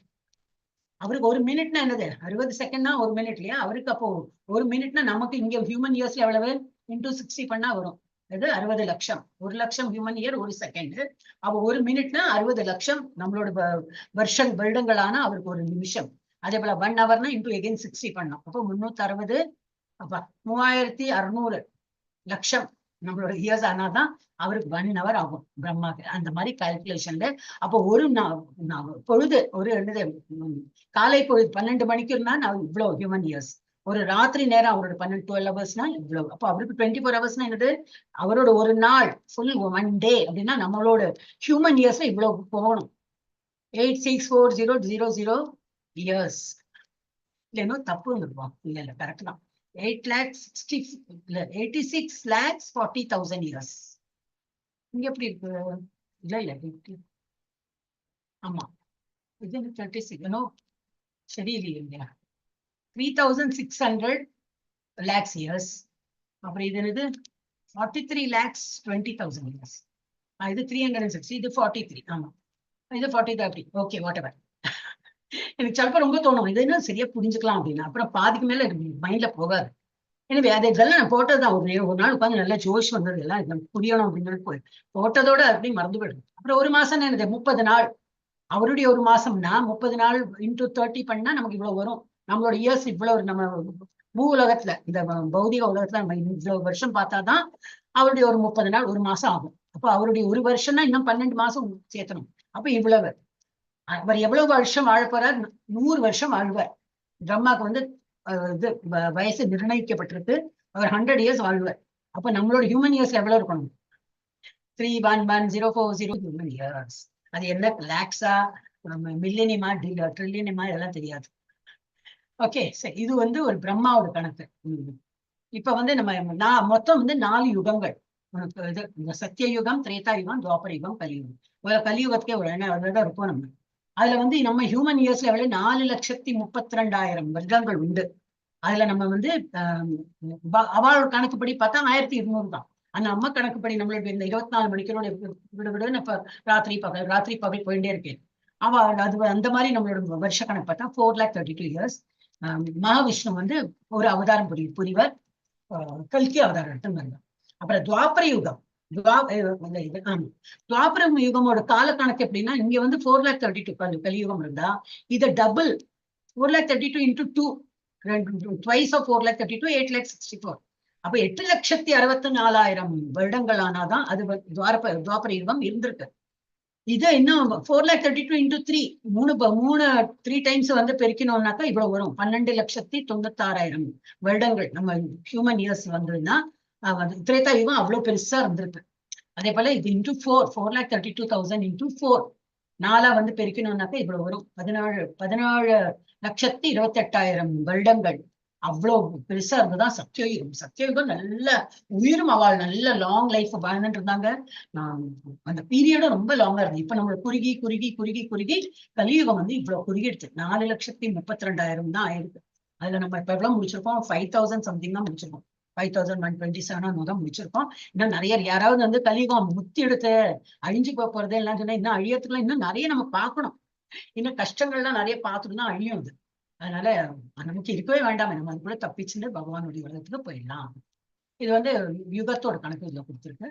அவருக்கு ஒரு மினிட்னா என்னது? 60 செகண்ட்னா ஒரு மினிட் இல்லையா? அவருக்கு அப்போ ஒரு மினிட்னா நமக்கு இங்க ஹியூமன் இயர்ஸ்ல எவ்வளவு? into 60 பண்ணா வரும். அது 60 லட்சம். 1,00,000 ஹியூமன் இயர் ஒரு செகண்ட். அப்போ ஒரு மினிட்னா 60 லட்சம் நம்மளோட வருடங்களான அவருக்கு ஒரு நிமிஷம். அதே போல 1 ஹவர்னா into again 60 பண்ணோம். அப்போ 360, அப்ப 3600 லட்சம் நம்மளோட இயர்ஸ் ஆனாதான் அவருக்கு 1 ஹவர் ஆகும் பிரம்மாக்கு. அந்த மாதிரி கால்குலேஷன்ல அப்போ ஒரு பொழுது ஒரு காலை பொழுது 12 மணிக்கு இருந்தா நான் இவ்வளவு ஹியூமன் இயர்ஸ். ஒரு ராத்திரி நேரம் அவரோட 12 ஹவர்ஸ்னா இவ்வளவு. அப்போ அவருக்கு 24 ஹவர்ஸ்னா என்னது? அவரோட ஒரு நாள் ஃபுல் 1 டே அப்படின்னா நம்மளோட ஹியூமன் இயர்ஸ்ல இவ்வளவு போகணும். 864,000 இயர்ஸ். இல்லைன்னா தப்பு இருப்போம். இல்ல கரெக்ட் தான். 86,40,000 இயர்ஸ். இங்க எப்படி இருக்கு? இல்ல ஆமா, இது 36 சரி இல்லையா? 3,600 lakhs இயர்ஸ். அப்புறம் இது என்னது? 43,20,000 இயர்ஸ். இது 360, இது 43. ஆமா, இது 43 அப்படி. Okay, what ever. எனக்கு சிலப்ப ரொம்ப தோணும் இது என்ன சரியா புரிஞ்சுக்கலாம் அப்படின்னு. அப்புறம் பாதிக்கு மேல மைண்ட்ல போகாது. எனவே அதை இதெல்லாம் நான் போட்டதுதான். ஒரு நாள் உட்காந்து நல்லா ஜோஷ் வந்தது, எல்லாம் இது புரியணும் அப்படின்னு போட்டதோட அப்படி மறந்து போயிடும். அப்புறம் ஒரு மாசம் என்னது? 30 நாள். அவருடைய ஒரு மாசம்னா 30 நாள் into 30 பண்ணா நமக்கு இவ்வளவு வரும். நம்மளோட இயர்ஸ் இவ்வளவு. நம்ம பூ உலகத்துல இந்த பௌதிக உலகத்துல நம்ம இவ்வளவு வருஷம் பார்த்தாதான் அவருடைய ஒரு 30 நாள் ஒரு மாசம் ஆகும். அப்போ அவருடைய ஒரு வருஷம்னா இன்னும் 12 மாசம் சேர்த்தணும். அப்ப இவ்வளவு. அவர் எவ்வளவு வருஷம் வாழ போறார்? 100 வருஷம் வாழ்வார். பிரம்மாக்கு வந்து இது வயசு நிர்ணயிக்கப்பட்டிருக்கு. அவர் 100 இயர்ஸ் வாழ்வார். அப்ப நம்மளோட ஹியூமன் இயர்ஸ் எவ்வளவு இருக்கணும்? 311,040 ஹியூமன் இயர்ஸ். அது என்ன லேக்ஸா, மில்லியனியமா, ட்ரில்லியனியமா, இதெல்லாம் தெரியாது. ஓகே, சரி. இது வந்து ஒரு பிரம்மாவோட கணக்கு. இப்ப வந்து நம்ம மொத்தம் வந்து 4 யுகங்கள். இது சத்திய யுகம், திரேதா யுகம், துவாபர யுகம், கலியுகம். கலியுகத்துக்கே ஒரு வருடம் இருக்கும் நம்ம. அதுல வந்து நம்ம ஹியூமன் இயர்ஸ்ல எவ்வளவு 4,32,000 வருடங்கள் உண்டு. அதுல நம்ம வந்து அவளோட கணக்குப்படி பார்த்தா 1200 தான். ஆனா நம்ம கணக்குப்படி நம்மளுடைய இந்த 24 மணிக்களோட விடுவிடுன்னு இப்ப ராத்திரி பகல் போயிட்டே இருக்கேன். அது அந்த மாதிரி நம்மளோட வருஷ கணக்கு பார்த்தா 4,32 years. மகாவிஷ்ணு வந்து ஒரு அவதாரம் புரிவர், கல்கி அவதாரம் எடுத்து வருவார். அப்புறம் துவாபர யுகம், துவாபர யுகமோட கால கணக்கு எப்படின்னா, இங்க வந்து 4,32 கலியுகம் இருந்தா இதை டபுள் 4,32 into 2, twice of 4,32, 8,64. அப்ப 8,64,000 வருடங்கள் ஆனாதான் அது துவாபர யுகம் இருந்திருக்கு. இதை இன்னும் 4,32 into 3, 3 times வந்து பெருக்கணும்னாக்கா இவ்வளவு வரும். 12,96,000 வருடங்கள் நம்ம ஹியூமன் இயர்ஸ் வந்ததுன்னா திரேதா யுகம் அவ்வளவு பெருசா இருந்திருக்கு. அதே போல இது into 4,32,000 into 4 4 வந்து பெருக்கணும்னாக்கா இவ்வளவு வரும். 17,28,000 வருடங்கள். அவ்வளவு பெருசா இருந்ததுதான் சத்தியயுகம். சத்தியயுகம் நல்ல உயிரும் அவள் நல்ல லாங் லைஃப் வாழ்ந்துட்டு இருந்தாங்க. அந்த பீரியடும் ரொம்ப லாங்கா இருந்தது. இப்ப நம்மள குறுகி குறுகி குறுகி குறுகி கலியுகம் வந்து இவ்வளவு குறுகிடுச்சு. 4,32,000 தான் ஆயிருக்கு. அதுல நம்ம இப்ப எவ்வளவு முடிச்சிருக்கோம்? 5,000 சம்திங் தான் முடிச்சிருக்கோம். 5,127 தான் முடிச்சிருக்கோம். இன்னும் நிறைய யாராவது வந்து கலியுகம் முத்தி எடுத்து அழிஞ்சு போறது எல்லாம் சொன்னா இன்னும் அழியறதுக்குலாம் இன்னும் நிறைய நம்ம பார்க்கணும். இன்னும் கஷ்டங்கள்லாம் நிறைய பார்த்துட்டு தான் அழியும் அது. அதனால நமக்கு இருக்கவே வேண்டாம், நம்ம அதுக்குள்ள தப்பிச்சுட்டு பகவானுடைய உலகத்துக்கு போயிடலாம். இது வந்து யுகத்தோட கணக்கு இதுல கொடுத்துருக்கு.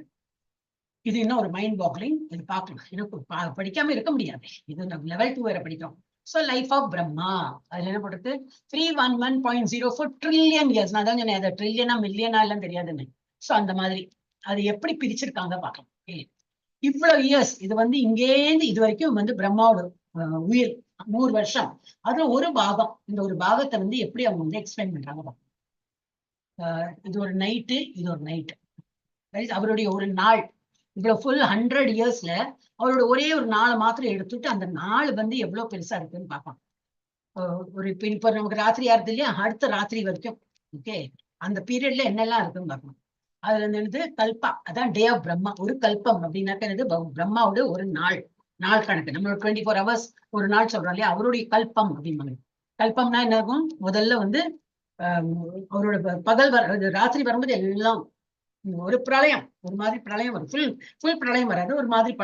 இது இன்னும் ஒரு மைண்ட் பாக்லிங். இது பார்க்கலாம். எனக்கு படிக்காம இருக்க முடியாது. இது நம்ம level 2 வேற படிக்கிறோம். சோ லைஃப் ஆஃப் பிரம்மா அதுல என்ன போடுறது? 311.04 ட்ரில்லியன் இயர்ஸ். நான் தான் சொன்னேன், அது ட்ரில்லியனா மில்லியனா எல்லாம் தெரியாதுன்னு. சோ அந்த மாதிரி அது எப்படி பிரிச்சிருக்காங்க பார்க்கலாம். இவ்வளவு இயர்ஸ் இது வந்து இங்கேருந்து இது வரைக்கும் வந்து பிரம்மாவோட உயிர் 100 வருஷம். அதுல ஒரு பாகம், இந்த ஒரு பாகத்தை வந்து எப்படி அவங்க வந்து எக்ஸ்பிளைன் பண்றாங்க. இது ஒரு நைட்டு, இது ஒரு நைட்டு. அவருடைய ஒரு நாள் இவ்வளவு ஃபுல் 100 இயர்ஸ்ல அவரோட ஒரே ஒரு நாளை மாத்திரம் எடுத்துட்டு அந்த நாள் வந்து எவ்வளவு பெருசா இருக்குன்னு பார்ப்போம். ஒரு இப்ப நமக்கு ராத்திரி ஆறுது இல்லையா, அடுத்த ராத்திரி வரைக்கும். ஓகே, அந்த பீரியட்ல என்னெல்லாம் இருக்குன்னு பார்க்கணும். அதுல இருந்து கல்பா, அதான் டே ஆஃப் பிரம்மா. ஒரு கல்பம் அப்படின்னாக்க பிரம்மாவோட ஒரு நாள் கணக்கு. நம்மளோட 24 hours ஒரு நாள் சொல்றோம் இல்லையா, அவருடைய கல்பம் அப்படின்னு. கல்பம்னா என்ன ஆகும்? முதல்ல வந்து அவரோட பகல் ராத்திரி வரும்போது எல்லாம் ஒரு பிரளயம், ஒரு மாதிரி பிரளயம் வரும். ஃபுல் பிரளயம் வராது, ஒரு மாதிரி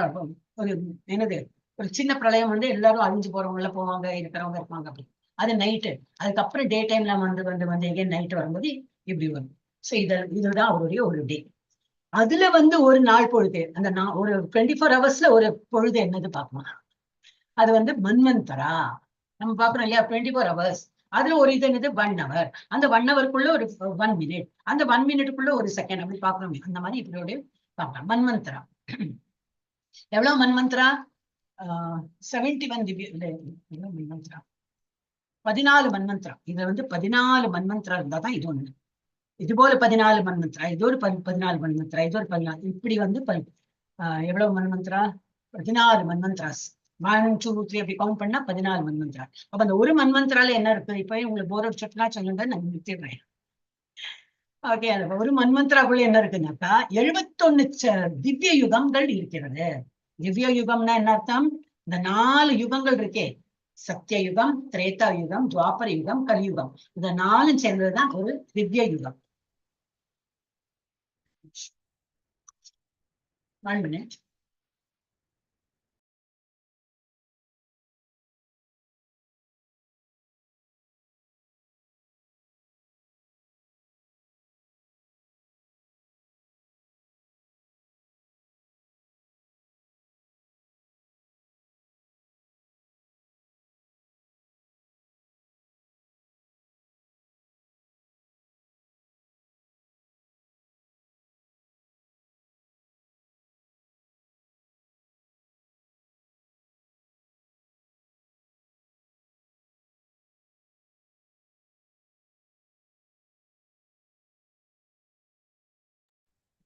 ஒரு என்னது ஒரு சின்ன பிரளயம் வந்து எல்லாரும் அழிஞ்சு போறவங்க போவாங்க, இருக்கிறவங்க இருப்பாங்க அப்படி. அது நைட்டு. அதுக்கப்புறம் டே டைம்ல வந்து எகைன் நைட்டு வரும்போது இப்படி வரும். சோ இதுதான் அவருடைய ஒரு டே. அதுல வந்து ஒரு நாள் பொழுது, அந்த ஒரு 24 hours ஒரு பொழுது என்னது பார்க்கலாம். அது வந்து மன்வந்தரா. நம்ம பாக்குறோம் இல்லையா, 24 hours. அதுல ஒரு இது என்னது 1 hour. அந்த 1 hourக்குள்ள ஒரு 1 minute, அந்த 1 minuteக்குள்ள ஒரு செகண்ட் அப்படி பாக்குறோம். அந்த மாதிரி இப்படியோட பார்க்கலாம். மன்வந்தரா எவ்வளவு? மன்வந்தரா 71 திவ்ய மன்வந்தரா, 14 மன்வந்தரா. இதுல வந்து 14 மன்வந்தரா இருந்தாதான் இது ஒண்ணு. இது போல 14 மன்வந்தரா, இது ஒரு 14 மன்வந்தரா, இது ஒரு 14, இப்படி வந்து எவ்வளவு மன்வந்தரா? 14 மன்வந்தராஸ். 1, 2, 3 அப்படி கவுண்ட் பண்ணா 14 மன்வந்தரா. அப்ப அந்த ஒரு மன்வந்தரால என்ன இருக்கு? இப்ப உங்களுக்கு போர் அடிச்சுட்டுனா சொல்லுங்க, நான் நிறுத்திடுறேன். ஓகே, அது ஒரு மன்வந்தராக்குள்ள என்ன இருக்குன்னாக்கா 71 திவ்ய யுகங்கள் இருக்கிறது. திவ்ய யுகம்னா என்ன அர்த்தம்? இந்த 4 யுகங்கள் இருக்கே, சத்திய யுகம், திரேதா யுகம், துவாபர யுகம், கலியுகம். இந்த 4 சேர்ந்ததுதான் ஒரு திவ்ய யுகம். 1 minute.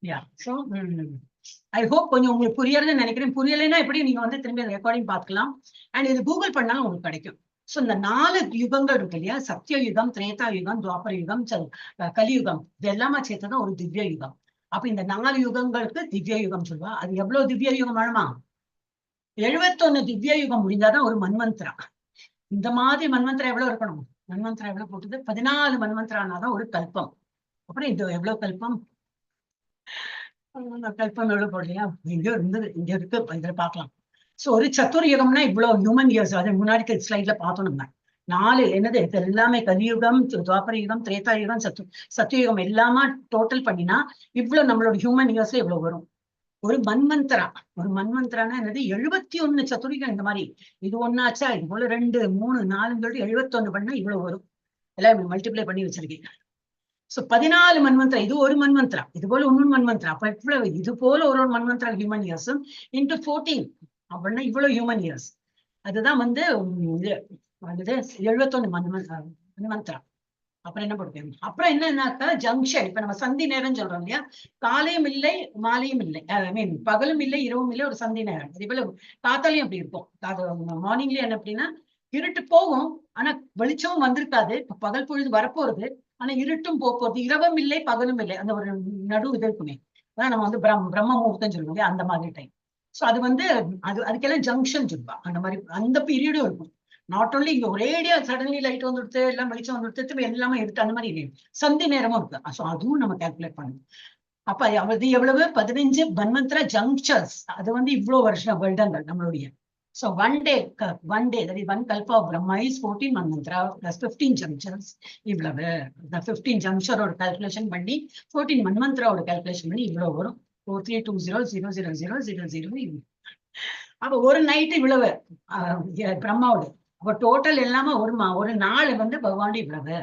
Yeah so I hope கொஞ்சம் உங்களுக்கு புரியறதுன்னு நினைக்கிறேன். புரியலைன்னா எப்படி நீங்க வந்து திரும்பி அந்த ரெக்கார்டிங் பார்க்கலாம். அண்ட் இது கூகுள் பண்ணாலும் உங்களுக்கு கிடைக்கும். ஸோ இந்த 4 யுகங்கள் இருக்கு இல்லையா, சத்திய யுகம், திரேதா யுகம், துவாபர யுகம், கலியுகம், இது எல்லாமே சேர்த்ததான் ஒரு திவ்ய யுகம். அப்ப இந்த 4 யுகங்களுக்கு திவ்ய யுகம் சொல்லுவா. அது எவ்வளவு திவ்ய யுகம் வேணுமா? 71 திவ்ய யுகம் முடிஞ்சாதான் ஒரு மன்வந்திரா. இந்த மாதிரி மன்வந்திரா எவ்வளவு இருக்கணும்? மன்வந்திரா எவ்வளவு போட்டது? 14 மன்வந்திரானாதான் ஒரு கல்பம். அப்புறம் இது எவ்வளவு கல்பம்? கல்பம் எவ்வளவு போடலையா? எங்கேயோ இருந்தது, இங்க இருக்கு, இதுல பாக்கலாம். சோ ஒரு சத்துர்யுகம்னா இவ்வளவு ஹியூமன் இயர்ஸ். அது முன்னாடி ஸ்லைட்ல பார்த்தோம் நம்ம. 4 என்னது இது எல்லாமே கலியுகம், துவாபர யுகம், திரேதா யுகம், சத்துயுகம் எல்லாமா டோட்டல் பண்ணினா இவ்வளவு நம்மளோட ஹியூமன் இயர்ஸ்ல இவ்வளவு வரும். ஒரு மன்வந்திரா. ஒரு மன்வந்திரானா என்னது? 71 சத்துர்யுகம். இந்த மாதிரி இது ஒன்னாச்சா, இது போல 2, 3, 4 சொல்லிட்டு 71 பண்ணா இவ்வளவு வரும். எல்லாம் மல்டிப்ளை பண்ணி வச்சிருக்கேன். சோ 14 மன்வந்திரா. இது ஒரு மன்வந்திரா. இது போல இன்னொரு மன்வந்திரா. அப்ப இவ்வளவு இது போல ஒரு மன்வந்திரா ஹியூமன் இயர்ஸும் இன்டு 14 அப்படின்னா இவ்வளவு ஹியூமன் இயர்ஸ். அதுதான் வந்து 71 மன்வந்திரா. அப்புறம் என்ன போடுவேன்? அப்புறம் என்னன்னாக்கா ஜங்ஷன். இப்ப நம்ம சந்தி நேரம் சொல்றோம் இல்லையா, காலையும் இல்லை மாலையும் இல்லை, ஐ மீன் பகலும் இல்லை இரவும் இல்லை, ஒரு சந்தி நேரம். அதே போல காத்தாலையும் அப்படி இருக்கும். மார்னிங்லயும் என்ன அப்படின்னா இருட்டு போகும், ஆனா வெளிச்சமும் வந்திருக்காது. இப்ப பகல் பொழுது வரப்போறது, ஆனா இருட்டும் போறது. இரவும் இல்லை பகலும் இல்லை, அந்த ஒரு நடு இது இருக்குமே, அதான் நம்ம வந்து பிரம்ம முகூர்த்தம் சொல்லுவோம் இல்லையா, அந்த மாதிரி டைம். சோ அது வந்து அதுக்கெல்லாம் ஜங்ஷன் சொல்லுவா. அந்த மாதிரி அந்த பீரியடும் இருக்கும். நாட் ஓன்லி இங்க ஒரேடியா சடன்லி லைட் வந்துடுத்து, எல்லாம் வெளிச்சம் வந்துடுத்து, எல்லாமே இருக்கு, அந்த மாதிரி இல்லை. சந்தி நேரமும் இருக்கு. சோ அதுவும் நம்ம கால்குலேட் பண்ணணும். அப்ப அது எவ்வளவு? 15 மன்வந்திர ஜங்ஷன்ஸ். அது வந்து இவ்வளவு வருஷம் வருடங்கள் நம்மளுடைய. So one day, that is one kalpa of Brahma is 14 manvantara plus 15 junctions. இவ்வளவு the 15 junction ஓட calculation பண்ணி 14 manvantara ஓட calculation பண்ணி இவ்வளவு வரும். 4320000000. அப்ப ஒரு நைட் இவ்வளவு பிரம்மாவோட. அப்ப டோட்டல் எல்லாமே ஒரு நாள் வந்து பகவான் இவ்வளவு.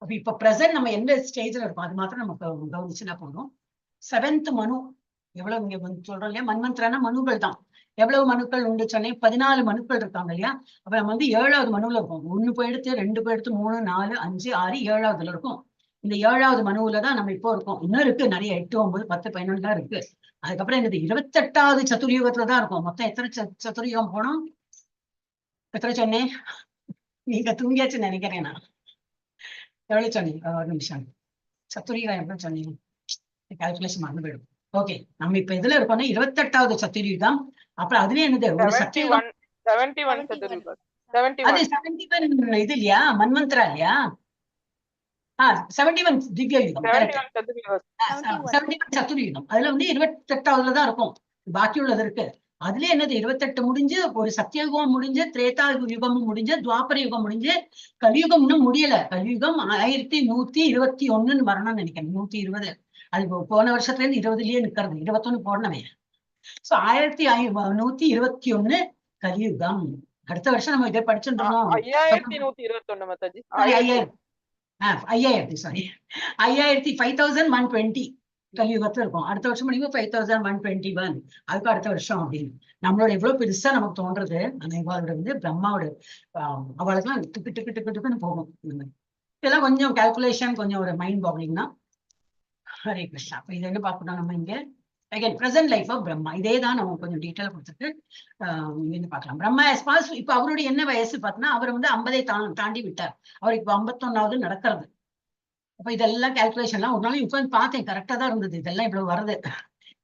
அப்ப இப்ப பிரசன்ட் நம்ம எந்த ஸ்டேஜ்ல இருக்கோம் அது மாத்திரம் நமக்கு கவனிச்சுன்னா போதும். 7th மனு. எவ்வளவு இங்க சொல்றோம் இல்லையா, மன்வந்திரானா மனுக்கள் தான். எவ்வளவு மனுக்கள் உண்டு சொன்னேன்? 14 மனுக்கள் இருக்காங்க இல்லையா. அப்ப நம்ம வந்து 7வது மனுவுல இருக்கோம். 1 போயிடுத்து, 2 போயிடுத்து, 3, 4, 5, 6, 7வதுல இருக்கும். இந்த 7வது மனுவுல தான் நம்ம இப்போ இருக்கோம். இன்னும் இருக்கு நிறைய, 8, 9, 10, 11 தான் இருக்கு. அதுக்கப்புறம் என்னது 28வது சதுர்யுகத்துல தான் இருக்கும். மொத்தம் எத்தனை சதுர்யுகம் போனோம்? எத்தனை சொன்னேன்? நீங்க தூங்கியாச்சுன்னு நினைக்கிறேன். நான் எவ்வளவு சொன்னீங்க? ஒரு நிமிஷம். சத்துர்யுகம் எவ்வளவு சொன்னீங்க? கால்குலேஷன் மறந்து போயிடும். ஓகே, நம்ம இப்ப இதுல இருக்கோம்னா 28வது சத்துர்யுகம். அப்புறம் அதுல என்னது ஒரு சத்துர்யுகம் 71 சதுர்யுகம். அது 71 இது இல்லையா, மன்வந்திரா இல்லையா? 71 திவ்ய யுகம். 71 சத்துர்யுகம். அதுல வந்து 28வதுல தான் இருக்கும். பாக்கி உள்ளது இருக்கு. அதுல என்னது 28 முடிஞ்சு, ஒரு சத்தியயுகம் முடிஞ்சு, திரேதா யுகமும் முடிஞ்சு, துவாபர யுகம் முடிஞ்சு, கலியுகம் இன்னும் முடியல. கலியுகம் 1121 வரணும்னு நினைக்கிறேன். 120. அது போன வருஷத்துல இருந்து 20லயே நிக்கிறது. 21 போடணுமே. சோ 1121 கலியுகம். அடுத்த வருஷம் நம்ம இதை படிச்சுட்டோம். 5121 மாதாஜி. 5120 கலியுகத்துல இருக்கும். அடுத்த வருஷம் முடியும் 5121. அதுக்கு அடுத்த வருஷம் அப்படின்னு நம்மளோட எவ்வளவு பெருசா நமக்கு தோன்றது. அந்த இவாளோட வந்து பிரம்மாவோட அவளுக்குலாம் டிக்கு டிக்கு டிக்கு டிக்குன்னு போகும். இதெல்லாம் கொஞ்சம் கால்குலேஷன், கொஞ்சம் ஒரு மைண்ட் பாக்லிங் தான். ஹரே கிருஷ்ணா. அப்ப இது என்ன பார்க்கணும் நம்ம இங்க? Again present life of Brahma. இதே தான் நம்ம கொஞ்சம் டீட்டெயிலா கொடுத்துட்டு இங்க பார்க்கலாம். பிரம்மா எஸ்பாஸ் இப்ப அவருடைய என்ன வயசு பார்த்தோன்னா, அவர் வந்து 50 தாண்டி விட்டார். அவர் இப்ப 51வது நடக்கிறது. அப்ப இதெல்லாம் கால்குலேஷன்லாம் ஒரு நாள் உட்காந்து பார்த்தேன். கரெக்டா தான் இருந்தது. இதெல்லாம் இவ்வளவு வருது.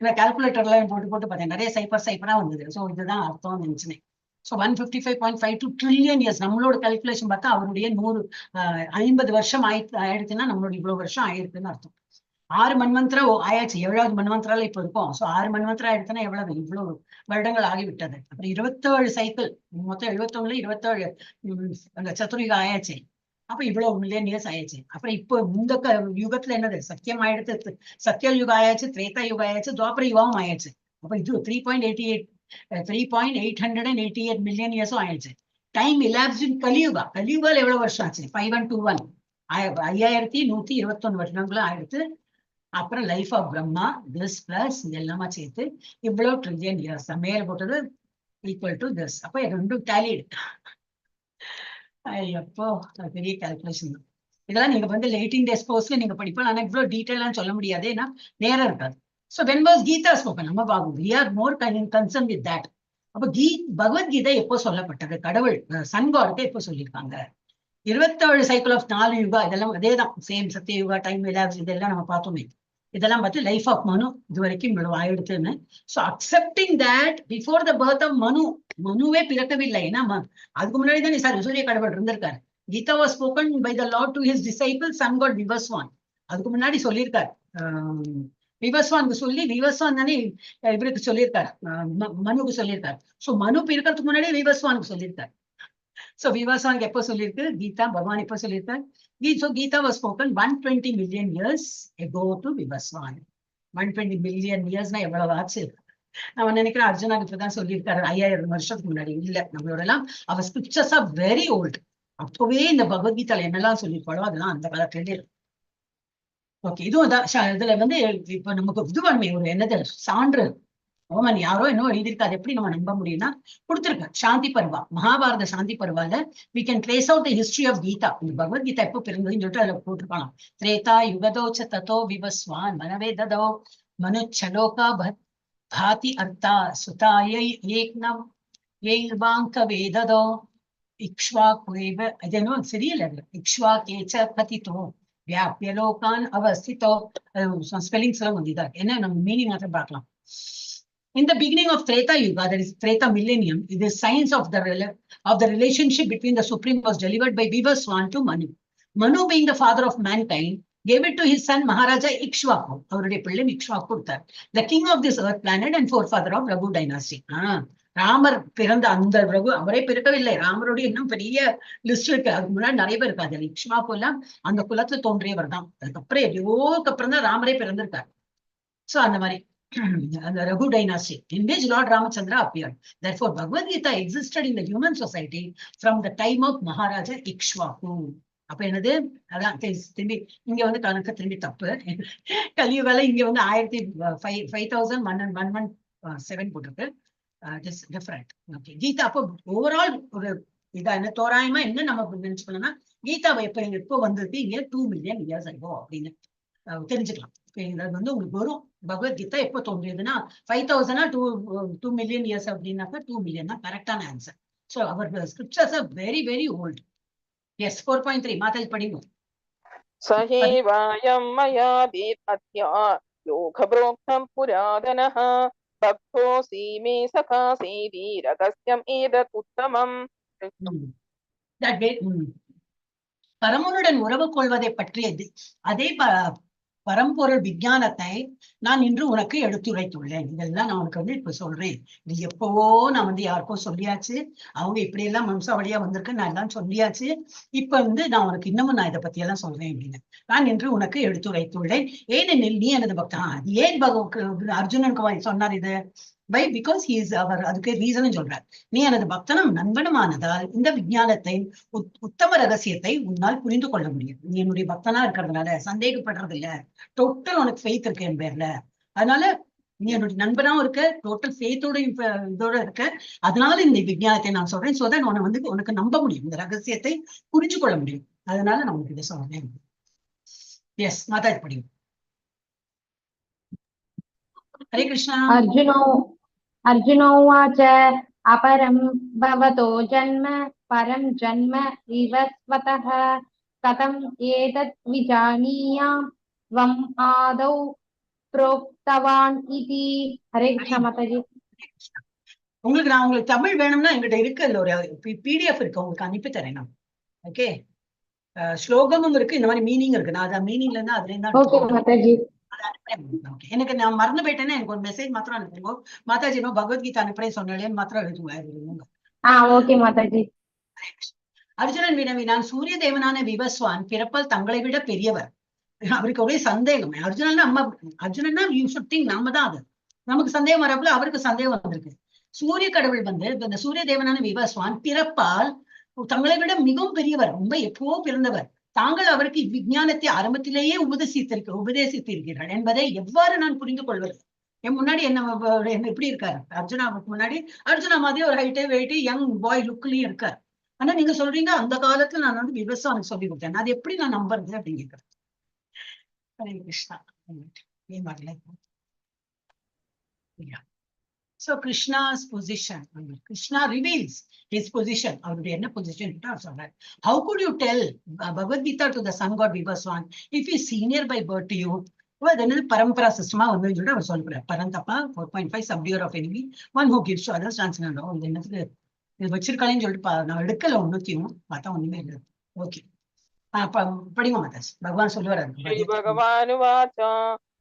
ஏன்னா கால்குலேட்டர்லாம் போட்டு போட்டு பார்த்தேன். நிறைய சைப்பரா வந்தது. ஸோ இதுதான் அர்த்தம் நினைச்சுனேன். ஸோ 155.52 ட்ரில்லியன் இயர்ஸ் நம்மளோட கால்குலேஷன் பார்த்தா அவருடைய 50 வருஷம் ஆயிடுச்சுன்னா நம்மளோட இவ்வளவு வருஷம் ஆயிருக்குன்னு அர்த்தம். 6 மன்வந்திரா ஆயாச்சு. 7வது மன்வந்திரால இப்ப இருக்கும். சோ 6 மன்வந்திரா ஆயிடுச்சுன்னா எவ்வளவு இவ்வளவு வருடங்கள் ஆகிவிட்டது. அப்புறம் 27 சைக்கிள், மொத்தம் 71ல 27 அந்த சதுர்யுகம் ஆயாச்சு. அப்ப இவ்வளவு மில்லியன் இயர்ஸ் ஆயாச்சு. அப்புறம் இப்போ இந்த யுகத்துல என்னது சத்தியம் ஆயிடுத்து, சத்திய யுகம் ஆயாச்சு, திரேதா யுகம் ஆயாச்சு, துவாபர யுகமும் ஆயாச்சு. அப்ப இது 3.888 மில்லியன் இயர்ஸும் ஆயாச்சு. டைம் இலாப்ஸ் இன் கலியுகா. கலியுகால எவ்வளவு வருஷம் ஆச்சு? 5121 5121 வருஷங்களும் ஆயிடுத்து. அப்புறம் life of Brahma this plus இது எல்லாமா சேர்த்து இவ்வளவு ட்ரில்லியன் இயர்ஸ் மேல போட்டது ஈக்குவல் டு திஸ். அப்ப ரெண்டும் டேலிடு. அப்போ பெரிய கால்குலேஷன் தான். இதெல்லாம் நீங்க வந்து 18 days கோர்ஸ்ல நீங்க படிப்போம். ஆனா இவ்வளவு டீட்டெயிலாம் சொல்ல முடியாது, ஏன்னா நேரம் இருக்காது. So when was Gita spoken? நம்ம Babu, we are more concerned with that. அப்ப பகவத்கீதை எப்போ சொல்லப்பட்டது? கடவுள் சன் காடுக்கு எப்போ சொல்லியிருக்காங்க? 27 சைக்கிள் ஆஃப் 4 யுகா, இதெல்லாம் அதேதான். சேம் சத்திய யுகா, டைம் எலாப்ஸ், இதெல்லாம் நம்ம பார்த்தோமே. இதெல்லாம் பார்த்து லைஃப் ஆஃப் மனு இது வரைக்கும் இவ்வளவு ஆயிடுத்துன்னு. So accepting that before the birth of மனுவே பிறக்கவில்லை. ஏன்னா அதுக்கு முன்னாடி தான் சார் சூரிய கடவுள் இருந்திருக்காரு. Gita was spoken by the lord to his disciple sun god Vivasvan. அதுக்கு முன்னாடி சொல்லியிருக்காரு. விவஸ்வானுக்கு சொல்லி, விவஸ்வான் தானே இவருக்கு சொல்லியிருக்காரு, மனுக்கு சொல்லியிருக்காரு. ஸோ மனு பிறக்கிறதுக்கு முன்னாடி விவஸ்வானுக்கு சொல்லியிருக்காரு. So விவஸ்வானுக்கு எப்போ சொல்லியிருக்கு? கீதா பகவான் எப்போ சொல்லியிருக்காரு? So Gita was spoken 120 million years ago to Vivaswan. 120 million years na எவ்வளவு ஆச்சு? நான் நினைக்கிறேன் அர்ஜுனாக்கு இப்பதான் சொல்லியிருக்காரு 5000 வருஷத்துக்கு முன்னாடி. இல்ல, நம்மளோட எல்லாம் அவர் ஸ்கிரிப்சர்ஸ் ஆர் வெரி ஓல்டு. அப்பவே இந்த பகவத்கீதையில என்னெல்லாம் சொல்லியிருப்பாளோ அதெல்லாம் அந்த காலத்துல. ஓகே, இதுவும் இதுல வந்து இப்ப நமக்கு இது பண்ணுமே ஒரு என்னது சான்று. ஓமன் யாரோ இன்னும் எழுதியிருக்காது, எப்படி நம்ம நம்ப முடியும்னா கொடுத்துருக்க சாந்தி பருவா, மகாபாரத சாந்தி பருவால we can trace out the history of Gita. இந்த பகவத்கீதா எப்போ பிறந்ததுன்னு சொல்லிட்டு அதுல போட்டிருக்கலாம். திரேதா யுகதோச்ச ததோ விவஸ்வான் மனவே ததோ மனு சலோகா பாதி அர்த்தா சுதாயை ஏக்னம் ஏல்வாங்க வேததோ இக்ஷ்வா குறைவ. அதேனோ சரியில்லை, இக்ஷ்வா கேச்ச பதித்தோ வியாபிய லோகான் அவஸ்தித்தோ. ஸ்பெல்லிங்ஸ் எல்லாம் வந்து இதா என்ன நம்ம மீனிங் மாத்திரம் பார்க்கலாம். In the beginning of Treta Yuga, that is Treta millennium, the science of the relationship between the Supreme was delivered by Vivaswan to Manu. Manu, being the father of mankind, gave it to his son Maharaja Ikshvaku. அவருடைய பிள்ளை இக்ஷ்வாக்கு கொடுத்தார். The king of this earth planet and forefather of Raghu dynasty. Ramar பிறந்த அந்த ரகு அவரே பிறக்கவில்லை. ராமருடைய இன்னும் பெரிய லிஸ்ட் இருக்கு, அதுக்கு முன்னாடி நிறைய பேர் இருக்காது. இக்ஷ்வாக்கு எல்லாம் அந்த குலத்துல தோன்றியவர் தான். அதுக்கப்புறம் எவ்வளோக்கு அப்புறம் தான் ராமரே பிறந்திருக்காரு. சோ அந்த மாதிரி the Raghu dynasty in which Lord Ramachandra appeared. Therefore, Bhagavad Gita existed in the human society from the time of Maharaja Ikshvaku. அப்ப என்னது அதான் திரும்பி இங்க வந்து கணக்கு திரும்பி தப்பு. கலியுகால இங்க வந்து 5117 போட்டிருக்கு. டிஃபரெண்ட். ஓகே, கீதா அப்போ ஓவரால் ஒரு இதா என்ன தோராயமா என்ன நம்ம நினைச்சுக்கணும்னா கீதாவை எப்போ வந்தது இங்க 2 million years ago அப்படின்னு தெரிஞ்சுக்கலாம். வந்து உங்களுக்கு வரும் பகவத்கீதா எப்போ தோன்றியதுன்னா 5000 2 million years அப்படின்னாக்கா 2 million தான் கரெக்டான answer. So our scriptures are very very old. Yes 4.3 Mataji படிங்க. சஹேவாயம் மயாதீத் அத்யா யோகப்ரோக்தம் புராதனஹ பக்தோசி மே சகாசி வீரகஸ்யம் ஏதத் உத்தமம். பரமனுடன் உறவு கொள்வதை பற்றியது அதே பரம்பொருள் விஞ்ஞானத்தை நான் இன்று உனக்கு எடுத்துரைத்துள்ளேன். இதெல்லாம் நான் உனக்கு வந்து இப்ப சொல்றேன். இது எப்பவோ நான் வந்து யாருக்கும் சொல்லியாச்சு, அவங்க இப்படி எல்லாம் வம்சாவளியா வந்திருக்கு, நான் எல்லாம் சொல்லியாச்சு. இப்ப வந்து நான் உனக்கு இன்னமும் நான் இதை பத்தி எல்லாம் சொல்றேன் அப்படின்னு நான் இன்று உனக்கு எடுத்துரைத்துள்ளேன். ஏனெனில் நீ எனது பக்தன். அது ஏன் அர்ஜுனனுக்கு சொன்னார் இது? பை பிகாஸ் ஹி இஸ் அவர், அதுக்கு ரீசனும் சொல்றார். நீ எனது பக்தனும் நண்பனுமானதால் இந்த விஞ்ஞானத்தை உத்தம ரகசியத்தை உன்னால் புரிந்து கொள்ள முடியும். நீ என்னுடைய பக்தனா இருக்கிறதுனால சந்தேகப்படுறது இல்ல, டோட்டல் உனக்கு ஃபெய்த் இருக்கு என் பேர்ல. அதனால நீ என்னுடைய நண்பனாவும் இருக்க, டோட்டல் ஃபெய்த்தோட இதோட இருக்க. அதனால இந்த விஞ்ஞானத்தை நான் சொல்றேன். சோ தட் உனக்கு நம்ப முடியும், இந்த ரகசியத்தை புரிஞ்சு கொள்ள முடியும். அதனால நான் உனக்கு இதை சொல்றேன். எஸ் மாதாஜி படியும். ஹரே கிருஷ்ணா. अर्जुनोवाच अपरं भवतो जन्म परं जन्म विवस्वतः कथम् एतत् विजानीयां त्वम् आदौ प्रोक्तवान् इति. हरे कृष्णा माताजी. உங்களுக்கு நான் உங்களுக்கு தமிழ் வேணும்னா எங்கிட்ட இருக்கு, அதுல ஒரு PDF இருக்கு, உங்களுக்கு அனுப்பி தரேன் நான். ஓகே, ஸ்லோகமும் இருக்கு, இந்த மாதிரி மீனிங் இருக்கு. நான் அத மீனிங்ல இருந்து அதுல இருந்தா ஓகே மாதாஜி. எனக்கு நான் மறந்து போயிட்டேன்னா எனக்கு ஒரு மெசேஜ் மாத்திரம் அனுப்புங்க. மாதாஜி நோ பகவத்கீதா அனுப்புறேன் சொன்னாலேன்னு மாத்திரம் எழுதுவாங்க. ஓகே மாதாஜி. அர்ஜுனன் வினவினான், சூரிய தேவனான விவஸ்வான் பிறப்பால் தங்களை விட பெரியவர். அவருக்கு ஒரே சந்தேகம். அர்ஜுனன்னா யூ ஷுட் திங்க் நாம தான் அது. நமக்கு சந்தேகம் வரப்பல அவருக்கு சந்தேகம் வந்திருக்கு. சூரிய கடவுள் வந்து இந்த சூரிய தேவனான விவஸ்வான் பிறப்பால் தங்களை விட மிகவும் பெரியவர், ரொம்ப எப்போ பிறந்தவர். தாங்கள் அவருக்கு விஞ்ஞானத்தை ஆரம்பத்திலேயே உபதேசித்திருக்கிறார் என்பதை எவ்வாறு நான் புரிந்து கொள்வது? என் முன்னாடி என்ன எப்படி இருக்காரு? அர்ஜுனாவுக்கு முன்னாடி அர்ஜுனா மாதிரி ஒரு ஹைட்டு வெயிட்டு யங் பாய் லுக்லயும் இருக்கார். ஆனா நீங்க சொல்றீங்க அந்த காலத்துல நான் வந்து விவசாயம் சொல்லி கொடுத்தேன், அது எப்படி நான் நம்புறது அப்படின்னு கேட்கறேன். ஹரே கிருஷ்ணா. ஏன் வரல? Yeah. So Krishna's position, Krishna reveals his position. அவருடைய என்ன பொசிஷன் சொல்றாரு. How could you tell Bhagavad Gita to the sun god Vivaswan if he is senior by birth to you? என்னது பரம்பரா சிஸ்டமா வந்து சொல்லிட்டு அவர் சொல்றாரு. பரந்தப்பா 4.5 subduer of enemy, one who gives to others transcendental. இது என்னது இது வச்சிருக்காளேன்னு சொல்லிட்டு நான் எடுக்கல ஒன்னுத்தையும் பார்த்தா ஒண்ணுமே இல்லை. ஓகே, படிங்க மாதாஸ். பகவான் சொல்லுவாரு. ஸ்ரீ பகவானுவாச்ச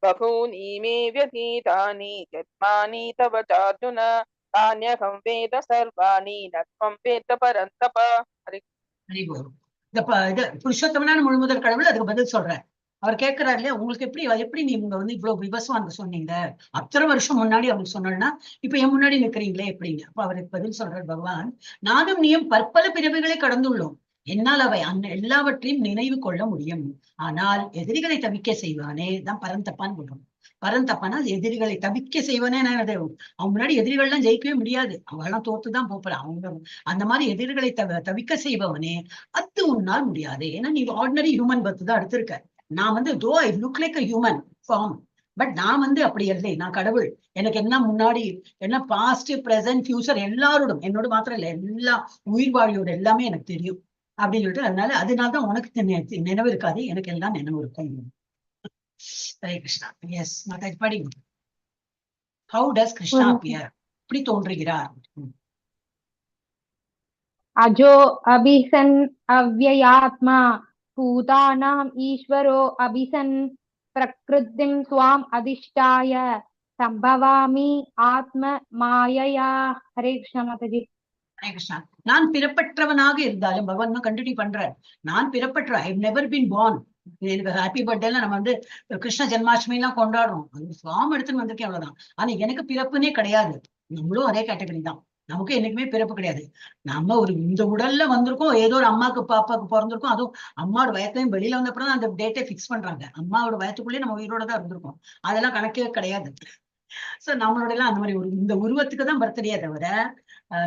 பகூனி மே வ்யதீதானி ஜன்மானி தவ சார்ஜுன தான்யகம் வேத சர்வாணி நத்வம் வேத பரந்தப. ஹரி இந்த புருஷோத்தமனான முழுமுதல் கடவுள் அதுக்கு பதில் சொல்றாரு. அவர் கேட்கிறாரு இல்லையா, உங்களுக்கு எப்படி நீங்க வந்து இவ்வளவு விவசாயம் சொன்னீங்க, அத்தனை வருஷம் முன்னாடி அவருக்கு சொன்னா இப்ப என் முன்னாடி நிக்கிறீங்களே எப்படிங்க? அப்ப அவருக்கு பதில் சொல்றாரு பகவான், நானும் நீயும் பற்பல பிறவிகளை கடந்துள்ளோம், என்னால் அவை எல்லாவற்றையும் நினைவு கொள்ள முடியும். ஆனால் எதிரிகளை தவிக்க செய்வானே தான் பரந்தப்பான்னு சொல்றோம். பரந்தப்பானா எதிரிகளை தவிக்க செய்வானே, அவன் முன்னாடி எதிரிகள்லாம் ஜெயிக்கவே முடியாது, அவெல்லாம் தோத்துதான் போறான். அவங்க அந்த மாதிரி எதிரிகளை தவிக்க செய்பவனே அது உன்னால் முடியாது. ஏன்னா நீ ஆர்டினரி ஹியூமன் பர்த் தான் எடுத்திருக்க. நான் வந்து though I look like a human form, but நான் வந்து அப்படி இல்லை, நான் கடவுள். எனக்கு என்ன முன்னாடி என்ன பாஸ்ட் பிரசன்ட் ஃபியூச்சர் எல்லாரோடும், என்னோட மாத்திரம் இல்லை, எல்லா உயிர் வாழியோட எல்லாமே எனக்கு தெரியும் அப்படின்னு சொல்லிட்டு, அதனாலதான் உனக்கு நினைவு இருக்காது, எனக்கு எல்லாம் நினைவு இருக்கும். ஹரே கிருஷ்ணா. எஸ் மாதாஜி படிங்க. How does Krishna appear? எப்படி தோன்றுகிறார்? அஜோ அபிசன் அவ்யயாத்மா பூதானாம் ஈஸ்வரோ அபிசன் பிரகிருதிம் ஸ்வாம் அதிஷ்டாய சம்பவாமி ஆத்ம மாயையா. ஹரே கிருஷ்ணா மாதாஜி. ஹரே கிருஷ்ணா. நான் பிறப்பற்றவனாக இருந்தாலும் பகவான் கண்டினியூ பண்றார், நான் பிறப்பற்ற, I have never been born. Happy பர்த்டேல நம்ம வந்து கிருஷ்ண ஜென்மாஷ்டமி எல்லாம் கொண்டாடுறோம், அது ஃபார்ம் எடுத்துன்னு வந்திருக்கேன் அவ்வளவுதான். ஆனா எனக்கு பிறப்புனே கிடையாது. நம்மளும் அதே கேட்டகரி தான், நமக்கு என்னைக்குமே பிறப்பு கிடையாது. நம்ம ஒரு இந்த உடல்ல வந்திருக்கோம், ஏதோ ஒரு அம்மாக்கு பாப்பாக்கு பிறந்திருக்கோம், அதுவும் அம்மாவோட வயத்தையும் வெளியில வந்தப்பறம் அந்த டேட்டை பிக்ஸ் பண்றாங்க. அம்மாவோட வயத்துக்குள்ளேயே நம்ம உயிரோட தான் இருந்திருக்கோம், அதெல்லாம் கணக்கே கிடையாது. சோ நம்மளோட எல்லாம் அந்த மாதிரி இந்த உருவத்துக்கு தான் பர்த்டே தவிர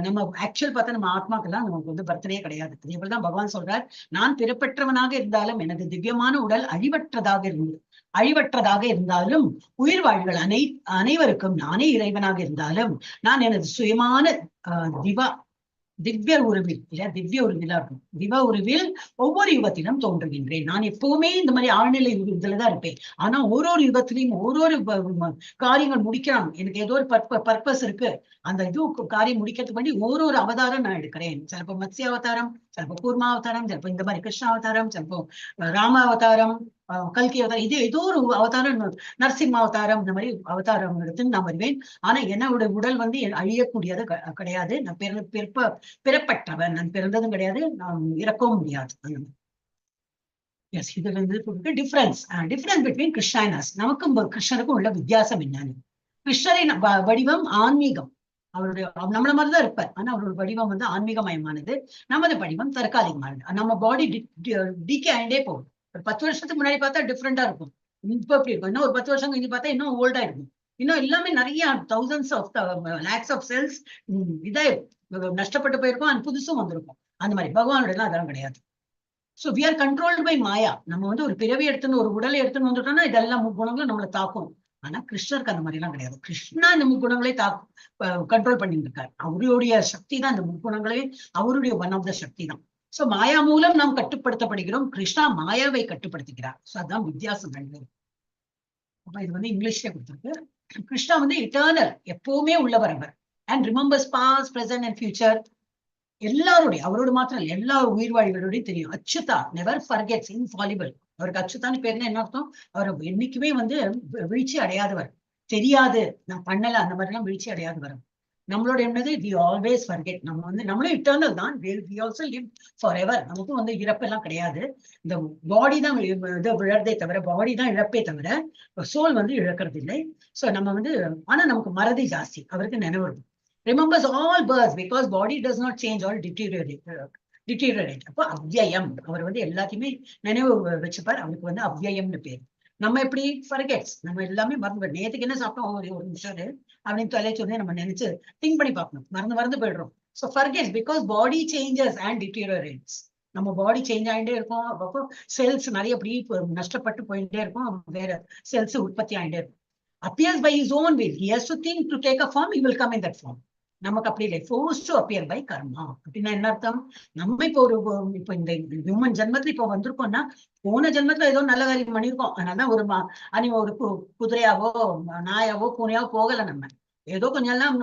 நம்ம ஆக்சுவல் பார்த்தா நம்ம ஆத்மாக்கெல்லாம் நமக்கு வந்து பர்த்டே கிடையாது. அதே போலதான் பகவான் சொல்றார், நான் பிறப்பற்றவனாக இருந்தாலும் எனது திவ்யமான உடல் அழிவற்றதாக இருந்தாலும் உயிர் வாழ்கள் அனைவருக்கும் நானே இறைவனாக இருந்தாலும் நான் எனது சுயமான திவ்ய உருவில் இருக்கும், திவ உருவில் ஒவ்வொரு யுகத்திலும் தோன்றுகின்றேன். நான் எப்பவுமே இந்த மாதிரி ஆழ்நிலை இதுலதான் இருப்பேன். ஆனா ஒரு யுகத்திலையும் ஒரு காரியங்கள் முடிக்கிறான், எனக்கு ஏதோ ஒரு பர்பஸ் இருக்கு, அந்த இது காரியம் முடிக்கிறதுக்கு வேண்டி ஒரு அவதாரம் நான் எடுக்கிறேன். சிலப்போ மத்ஸ்ய அவதாரம், சிலப்போ கூர்மா அவதாரம், சிலப்போ இந்த மாதிரி கிருஷ்ண அவதாரம், சிலப்போ ராம அவதாரம், கல்கி அவதாரம், இது ஏதோ ஒரு அவதாரம், நரசிம்ம அவதாரம், இந்த மாதிரி அவதாரம் எடுத்து நான் வருவேன். ஆனா என்னோட உடல் வந்து அழியக்கூடியது கிடையாது. நான் பிறப்பற்றவன், நான் பிறந்ததும் கிடையாது, நான் இறக்கவும் முடியாது. எஸ், இது வந்து difference between Krishna and us. நமக்கும் கிருஷ்ணருக்கும் உள்ள வித்தியாசம் என்னன்னு, கிருஷ்ணரின் வடிவம் ஆன்மீகம், அவருடைய நம்மள மாதிரிதான் இருப்பார், ஆனா அவரோட வடிவம் வந்து ஆன்மீகமயமானது, நமது வடிவம் தற்காலிகமானது. நம்ம பாடி டிகே ஆயிண்டே போகும். ஒரு 10 வருஷத்துக்கு முன்னாடி பார்த்தா டிஃப்ரெண்டா இருக்கும், இப்ப எப்படி இருக்கும், இன்னும் ஒரு 10 வருஷம் கழிஞ்சு பார்த்தா இன்னும் ஓல்டா இருக்கும், இன்னும் எல்லாமே நிறைய thousands of lakhs of cells நஷ்டப்பட்டு போயிருக்கும், அது புதுசும் வந்திருக்கும். அந்த மாதிரி பகவானோட எல்லாம் அதெல்லாம் கிடையாது. So we are controlled by maya. நம்ம வந்து ஒரு பிறவி எடுத்துன்னு ஒரு உடலை எடுத்துன்னு வந்துட்டோம்னா இதெல்லாம் முக்குணங்களும் நம்மளை தாக்கும். ஆனா கிருஷ்ணருக்கு அந்த மாதிரி எல்லாம் கிடையாது. கிருஷ்ணா இந்த முக்குணங்களை கண்ட்ரோல் பண்ணிட்டு இருக்காரு. அவருடைய சக்தி தான் இந்த முக்குணங்களே, அவருடைய ஒன் ஆஃப் த சக்தி தான். சோ மாயா மூலம் நாம் கட்டுப்படுத்தப்படுகிறோம், கிருஷ்ணா மாயாவை கட்டுப்படுத்துகிறார். சோ அதான் வித்தியாசம். அப்ப இது வந்து இங்கிலீஷ்ல கொடுத்திருக்கு. கிருஷ்ணா வந்து இட்டர்னல், எப்பவுமே உள்ளவர் அவர், and remembers past, present and future. எல்லாருடைய, அவரோட மாத்திரம் இல்லை, எல்லா உயிர்வாழிகளோடையும் தெரியும். Achyuta, never forgets, infallible. அவருக்கு அச்சுதான்னு பேருன்னா என்ன அர்த்தம்? அவர் என்னைக்குமே வந்து வீழ்ச்சி அடையாதவர். தெரியாது நான் பண்ணல அந்த மாதிரி எல்லாம் வீழ்ச்சி அடையாதவர். நம்மளோட என்னது, வி ஆல்வேஸ் ஃபர்கெட். நம்ம வந்து நம்மளும் இட்டர்னல் தான், we also live forever. நமக்கும் வந்து இறப்பெல்லாம் கிடையாது. இந்த பாடி தான் விழறதே தவிர, பாடி தான் இழப்பே தவிர சோல் வந்து இழக்கிறது இல்லை. சோ நம்ம வந்து, ஆனா நமக்கு மறதி ஜாஸ்தி, அவருக்கு நினைவு இருக்கும். Remembers all births because body does not change or deteriorate. அப்போ அவ்யயம், அவர் வந்து எல்லாத்தையுமே நினைவு வச்சுப்பார். அவருக்கு வந்து அவ்யயம்னு பேர். நம்ம எப்படி ஃபர்கெட்ஸ், நம்ம எல்லாமே மறந்து, நேற்றுக்கு என்ன சாப்பிட்டோம் ஒரு நிமிஷம் அப்படின்னு தொலைச்சு வந்து நம்ம நினைச்சு திங்க் பண்ணி பார்க்கணும், மறந்து போயிடுறோம். So forgets because body changes and deteriorates. நம்ம பாடி சேஞ்ச் ஆகிட்டே இருக்கும். அப்பப்போ செல்ஸ் நிறைய அப்படி நஷ்டப்பட்டு போயிட்டே இருக்கும். வேற செல்ஸ் உற்பத்தி ஆகிட்டே இருக்கும். Appears by his own will. He has to think to take a form. He will come in that form. நமக்கு அப்படி இல்லை. Forced to appear by karma. அப்படின்னா என்ன அர்த்தம்? நம்ம இப்போ இப்போ இந்த ஹியூமன் ஜென்மத்துல இப்போ வந்திருக்கோம்னா போன ஜென்மத்துல ஏதோ நல்ல காரியம் பண்ணியிருக்கோம். அதனால ஒரு குதிரையாவோ நாயாவோ பூனையாவோ போகல. நம்ம ஏதோ கொஞ்சம் எல்லாம்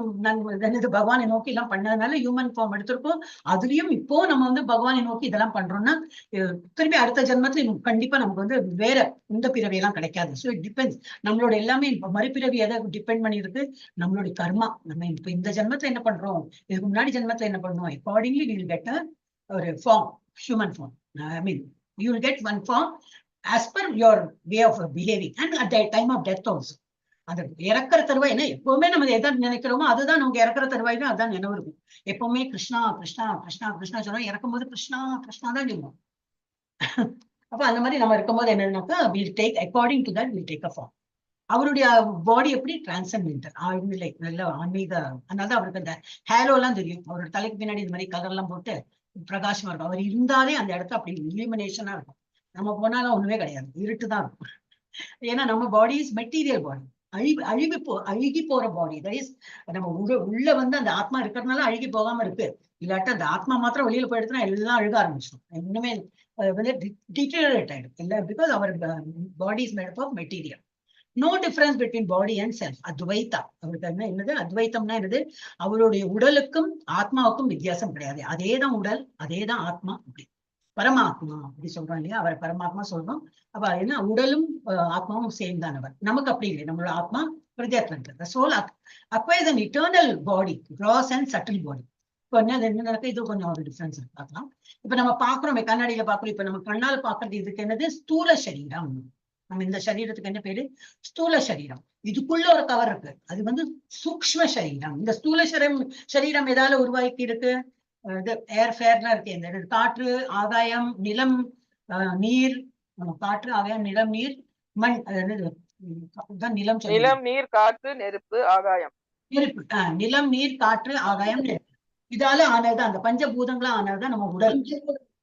பகவானை நோக்கி எல்லாம் பண்ணதுனால ஹியூமன் ஃபார்ம் எடுத்திருக்கோம். அதுலயும் இப்போ நம்ம வந்து பகவானை நோக்கி இதெல்லாம் பண்றோம்னா திரும்பி அடுத்த ஜென்மத்துல கண்டிப்பா நமக்கு வந்து வேற இந்த பிறவி எல்லாம் கிடைக்காது. So it depends. நம்மளோட எல்லாமே இப்ப மறுபிறவி எதை டிபெண்ட் பண்ணிருக்கு? நம்மளுடைய கர்மா. நம்ம இப்ப இந்த ஜென்மத்துல என்ன பண்றோம், இதுக்கு முன்னாடி ஜென்மத்துல என்ன பண்ணோம், அக்கார்டிங்லி வி வில் கெட் ஒரு form, human form. I mean you will get one form as per your way of behaving and at the time of death also. அது இறக்குற தருவாய் என்ன, எப்பவுமே நம்ம எதை நினைக்கிறோமோ அதுதான் நமக்கு இறக்குற தருவாய்க்கு அதான் நினைவு இருக்கும். எப்பவுமே கிருஷ்ணா கிருஷ்ணா கிருஷ்ணா கிருஷ்ணா சொல்றோம், இறக்கும் போது கிருஷ்ணா கிருஷ்ணா தான் சொல்லுவோம். அப்ப அந்த மாதிரி நம்ம இருக்கும்போது என்னன்னாக்கா will take according to that will take a form. அவருடைய பாடி எப்படி டிரான்சென்டென்டல் ஆழ்நிலை, நல்ல ஆன்மீக. அதனால அவருக்கு அந்த ஹேலோ எல்லாம் தெரியும். அவரோட தலைக்கு பின்னாடி இந்த மாதிரி கலர் எல்லாம் போட்டு பிரகாசமா இருக்கும். அவர் இருந்தாலே அந்த இடத்த அப்படி இலிமினேஷனா இருக்கும். நம்ம போனாலும் ஒண்ணுமே கிடையாது, இருட்டு தான் இருக்கும். ஏன்னா நம்ம பாடி இஸ் மெட்டீரியல் பாடி. அழுகி போற பாடி. தட் இஸ் நம்ம உள்ள வந்து அந்த ஆத்மா இருக்கிறதுனால அழுகி போகாம இருக்கு. இல்லாட்ட அந்த ஆத்மா மாத்திரம் வெளியில போயிடுச்சுன்னா எல்லாம் அழுக ஆரம்பிச்சிடும். இன்னுமே வந்து டிட்டீரியரேட் ஆயிடும் இல்லை. பிகாஸ் அவர் body is made of material. No difference between body and self. Advaita. அவருக்கு என்ன என்னது அத்வைத்தம்னா என்னது? அவருடைய உடலுக்கும் ஆத்மாவுக்கும் வித்தியாசம் கிடையாது. அதேதான் உடல், அதேதான் ஆத்மா. அப்படி பரமாத்மா அப்படி சொல்றோம் இல்லையா, அவரை பரமாத்மா சொல்றோம். அப்ப என்ன உடலும் ஆத்மாவும் சேர்ந்தானவர். நமக்கு அப்படி இல்லை. நம்மளோட ஆத்மா பிரத்யேகம். Soul acquires an eternal body, gross and subtle body. இப்போ என்ன நடக்க, இது கொஞ்சம் ஒரு டிஃபரன்ஸ் பார்க்கலாம். இப்ப நம்ம பாக்குறோம், கண்ணாடியில பாக்குறோம். இப்ப நம்ம கண்ணால் பாக்குறது இதுக்கு என்னது? ஸ்தூல சரீரம். நம்ம இந்த சரீரத்துக்கு என்ன பேரு? ஸ்தூல சரீரம். இதுக்குள்ள ஒரு கவர் இருக்கு, அது வந்து சூக்ஷ்ம சரீரம். இந்த ஸ்தூல சரீரம் ஏதாவது உருவாக்கி இருக்கு. இது ஏர் ஃபேர்லாம் இருக்கு. இந்த காற்று, ஆகாயம், நிலம், நீர். காற்று, ஆகாயம், நிலம், நீர், மண். நிலம், நிலம், நீர், காற்று, நெருப்பு, ஆகாயம். நெருப்பு. நிலம், நீர், காற்று, ஆகாயம், நெருப்பு. இதால ஆனது அந்த பஞ்சபூதங்களா ஆனதுதான் நம்ம உடல்.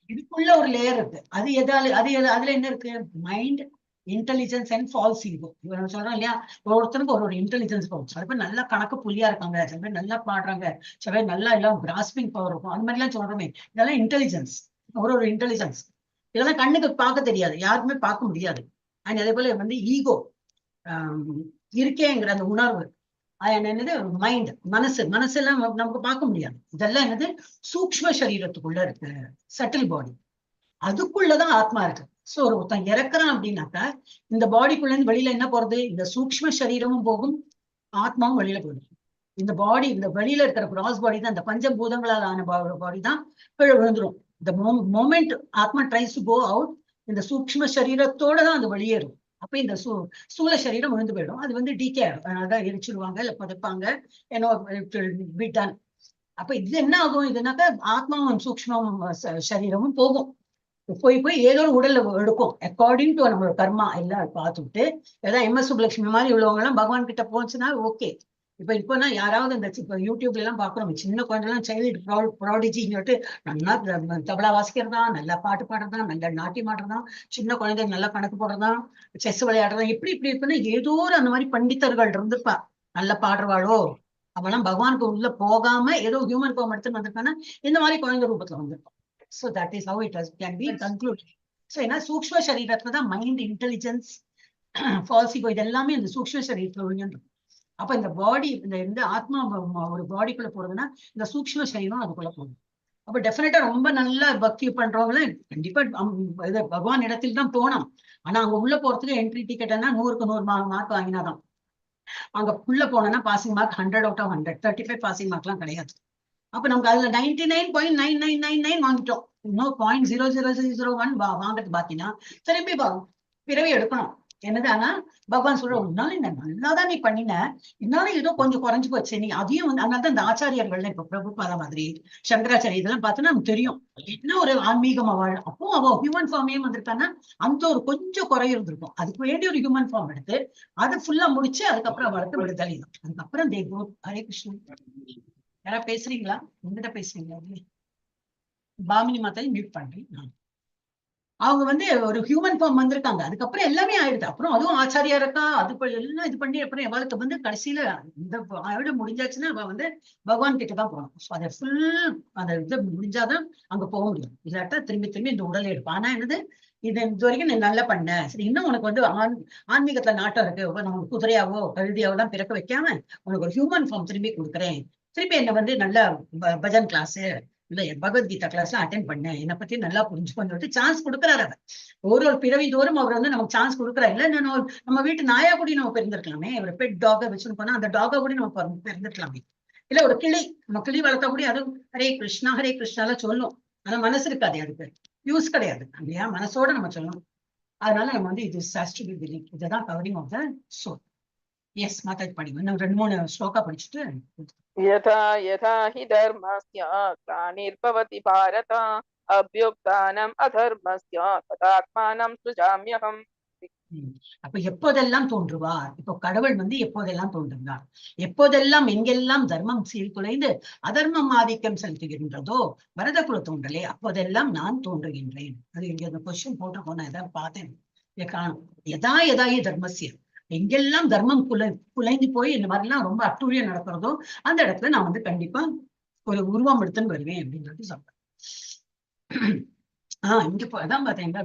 இதுக்குள்ள ஒரு லேயர் இருக்கு. அது எதால அதுல என்ன இருக்கு? Mind, intelligence and false ego. இவங்க சொல்றோம் இல்லையா, ஒருத்தருக்கு ஒரு இன்டெலிஜென்ஸ் பவர். சில பேர் நல்லா கணக்கு புள்ளியா இருக்காங்க, சில பேர் நல்லா பாடுறாங்க, சில பேர் நல்லா எல்லாம் கிராஸ்பிங் பவர் இருக்கும். அந்த மாதிரி எல்லாம் சொல்றோமே, இதெல்லாம் இன்டெலிஜென்ஸ். ஒரு இன்டெலிஜென்ஸ். இதெல்லாம் கண்ணுக்கு பார்க்க தெரியாது, யாருக்குமே பார்க்க முடியாது. அண்ட் அதே போல வந்து ஈகோ இருக்கேங்கிற அந்த உணர்வு. என்னது? மைண்ட், மனசு எல்லாம் நமக்கு பார்க்க முடியாது. இதெல்லாம் என்னது? சூக்ஷ்ம சரீரத்துக்குள்ள இருக்கு, சட்டில் பாடி. அதுக்குள்ளதான் ஆத்மா இருக்கு. சோ ஒருத்தன் இறக்குறான் அப்படின்னாக்கா இந்த பாடிக்குள்ள இருந்து வெளியில என்ன போறது? இந்த சூக்ஷ்ம சரீரமும் போகும், ஆத்மாவும் வெளியில போயிடும். இந்த பாடி, இந்த வெளியில இருக்கிற கிராஸ் பாடி தான், இந்த பஞ்சபூதங்களால் ஆன பாடி தான் கீழே விழுந்துரும். இந்த மோமெண்ட் ஆத்மா ட்ரைஸ் டு கோ அவுட், இந்த சூக்ஷ்ம சரீரத்தோட தான் அது வெளியேறும். அப்ப இந்த ஸ்தூல சரீரம் விழுந்து போயிடும். அது வந்து டீகே ஆகும். அதனாலதான் எரிச்சிருவாங்க, இல்ல புதைப்பாங்க, ஏன்னோ டன். அப்ப இது என்ன ஆகும்? இதுனாக்கா ஆத்மாவும் சூக்ஷ்மம் சரீரமும் போகும். போய் ஏதோ ஒரு உடல்ல எடுக்கும் அக்கார்டிங் டு நம்மளோட கர்மா எல்லாம் பார்த்துட்டு. ஏதாவது MS சுப்புலட்சுமி மாதிரி உள்ளவங்க எல்லாம் பகவான் கிட்ட போச்சுன்னா ஓகே. இப்போனா யாராவது இந்த இப்ப யூடியூப்ல எல்லாம் பாக்குறோம், சின்ன குழந்தைலாம் சைல்டு ப்ராடிஜின்னு சொல்லிட்டு நல்லா தபலா வாசிக்கிறதா, நல்லா பாட்டு பாடுறதா, நல்லா நாட்டியம் ஆடுறதா, சின்ன குழந்தை நல்லா கணக்கு போடுறதா, செஸ் விளையாடுறதா, இப்படி இருக்குன்னா ஏதோ ஒரு அந்த மாதிரி பண்டிதர்கள் இருந்துப்பா. நல்லா பாடுறவாளோ அவெல்லாம் பகவானுக்கு உள்ள போகாம ஏதோ ஹியூமன் ஃபார்ம் எடுத்துன்னு வந்திருக்காங்கன்னா இந்த மாதிரி குழந்தை ரூபத்துல வந்திருப்பான். So that is how it can be concluded. So ஏன்னா சூக்ஷ்ம சரீரத்துல தான் மைண்ட், இன்டெலிஜென்ஸ், ஃபால்ஸ் ஈகோ இது எல்லாமே இந்த சூக்ஷ்ம சரீரத்துல ஒழுங்கின்றது. அப்ப இந்த பாடி, இந்த ஆத்மா ஒரு பாடிக்குள்ள போறதுன்னா இந்த சூக்ஷ்ம சரீரம் அதுக்குள்ள போகும். அப்ப டெஃபினட்டா ரொம்ப நல்லா பக்தி பண்றவங்க கண்டிப்பா பகவான் இடத்துல தான் போனோம். ஆனா அங்க உள்ள போறதுக்கு என்ட்ரி டிக்கெட் என்ன 100க்கு 100 மார்க் வாங்கினாதான். அங்க உள்ள போனோம்னா passing mark 100 out of 100, 35 passing mark எல்லாம் கிடையாது. அப்ப நமக்கு அதுல 99.9999 வாங்கிட்டோம். இன்னும் 0.0001 வாங்கிறது பாத்தீங்கன்னா திரும்பி பிறவி எடுக்கணும். என்னது? ஆனா பகவான் சொல்ற உன்னால என்ன நல்லாதான் நீ பண்ணின, என்னாலும் ஏதோ கொஞ்சம் குறைஞ்சு போச்சு நீ அதையும் வந்து. அதனாலதான் இந்த ஆச்சாரியர்கள் இப்ப பிரபுபாதா மாதிரி சங்கராச்சாரிய இதெல்லாம் பார்த்தோன்னா நமக்கு தெரியும் என்ன ஒரு ஆன்மீகமா வாழ. அப்போ அவன் ஹியூமன் ஃபார்மே வந்திருக்கான்னா அந்த ஒரு கொஞ்சம் குறை இருந்திருக்கும். அதுக்கு வேண்டிய ஒரு ஹியூமன் ஃபார்ம் எடுத்து அது ஃபுல்லா முடிச்சு அதுக்கப்புறம் அவளுக்கு விடுதலை தான். அதுக்கப்புறம் ஹரே கிருஷ்ணன். யாராவது பேசுறீங்களா? உங்ககிட்ட பேசுறீங்களா? பாமினி மாதாஜி மியூட் பண்றேன். அவங்க வந்து ஒரு ஹியூமன் ஃபார்ம் வந்திருக்காங்க. அதுக்கப்புறம் எல்லாமே ஆயிடுது. அப்புறம் அதுவும் ஆச்சாரியா இருக்கா, அது எல்லாம் இது பண்ணி அப்புறம் அவளுக்கு வந்து கடைசியில இந்த ஆயுட முடிஞ்சாச்சுன்னா அவ வந்து பகவான் கிட்ட தான் போகணும். ஸோ அதை ஃபுல் அந்த இது முடிஞ்சாதான் அங்க போக முடியும். இல்லாட்டா திரும்பி திரும்பி இந்த உடலை எடுப்பான். ஆனா என்னது, இது வரைக்கும் நீ நல்லா பண்ண, சரி இன்னும் உனக்கு வந்து ஆன்மீகத்துல நாட்டம் இருக்கு, நான் குதிரையாவோ கழுதியாவோ தான் பிறக்க வைக்காம உனக்கு ஒரு ஹியூமன் ஃபார்ம் திரும்பி கொடுக்குறேன், திருப்பி என்ன வந்து நல்ல பஜன் கிளாஸ் இல்ல பகவத்கீதா கிளாஸ் எல்லாம் அட்டென்ட் பண்ணேன், என்னை பத்தி நல்லா புரிஞ்சுக்கோன்னு சொல்லிட்டு சான்ஸ் கொடுக்குறாரு அவர். ஒரு பிறவி தோறும் அவர் வந்து நமக்கு சான்ஸ் கொடுக்குறாரு. இல்ல நம்ம வீட்டு நாயா கூட நம்ம பிறந்திருக்கலாமே, ஒரு பெட் டாக வச்சுன்னு போனா அந்த டாகா கூட நம்ம பிறந்திருக்கலாமே. இல்ல ஒரு கிளி, நம்ம கிளி வளர்த்தா கூட அது ஹரே கிருஷ்ணா எல்லாம் சொல்லும். ஆனா மனசு இருக்காது, அதுக்கு யூஸ் கிடையாது இல்லையா, மனசோட நம்ம சொல்லணும். அதனால நம்ம வந்து இது இதுதான் covering of the soul. Yes Mataji படிங்க, இன்னும் 2-3 ஸ்லோகா படிச்சுட்டு. यथा यथा हि धर्मस्य ग्लानिर्भवति भारत अभ्युत्थानम् अधर्मस्य तदात्मानं सृजाम्यहम्. அப்ப எப்போதெல்லாம் தோன்றுவார்? இப்போ கடவுள் வந்து எப்போதெல்லாம் தோன்றுகிறார்? எப்போதெல்லாம் எங்கெல்லாம் தர்மம் சீர்குலைந்து அதர்மம் ஆதிக்கம் செலுத்துகின்றதோ வரதகுல தோன்றலே, அப்போதெல்லாம் நான் தோன்றுகின்றேன். அது இங்க அந்த கொஸ்டின் போட்டிருக்கோம், நான் எதாவது பார்த்தேன், காணும். யதாயி தர்மசிய, எங்கெல்லாம் தர்மம் குலைந்து போய் இந்த மாதிரிலாம் ரொம்ப அட்டூழியம் நடக்கிறதோ அந்த இடத்துல நான் வந்து கண்டிப்பா ஒரு உருவம் எடுத்துன்னு வருவேன் அப்படின்றது சொல்றேன். இங்க அதான் பார்த்தேன்,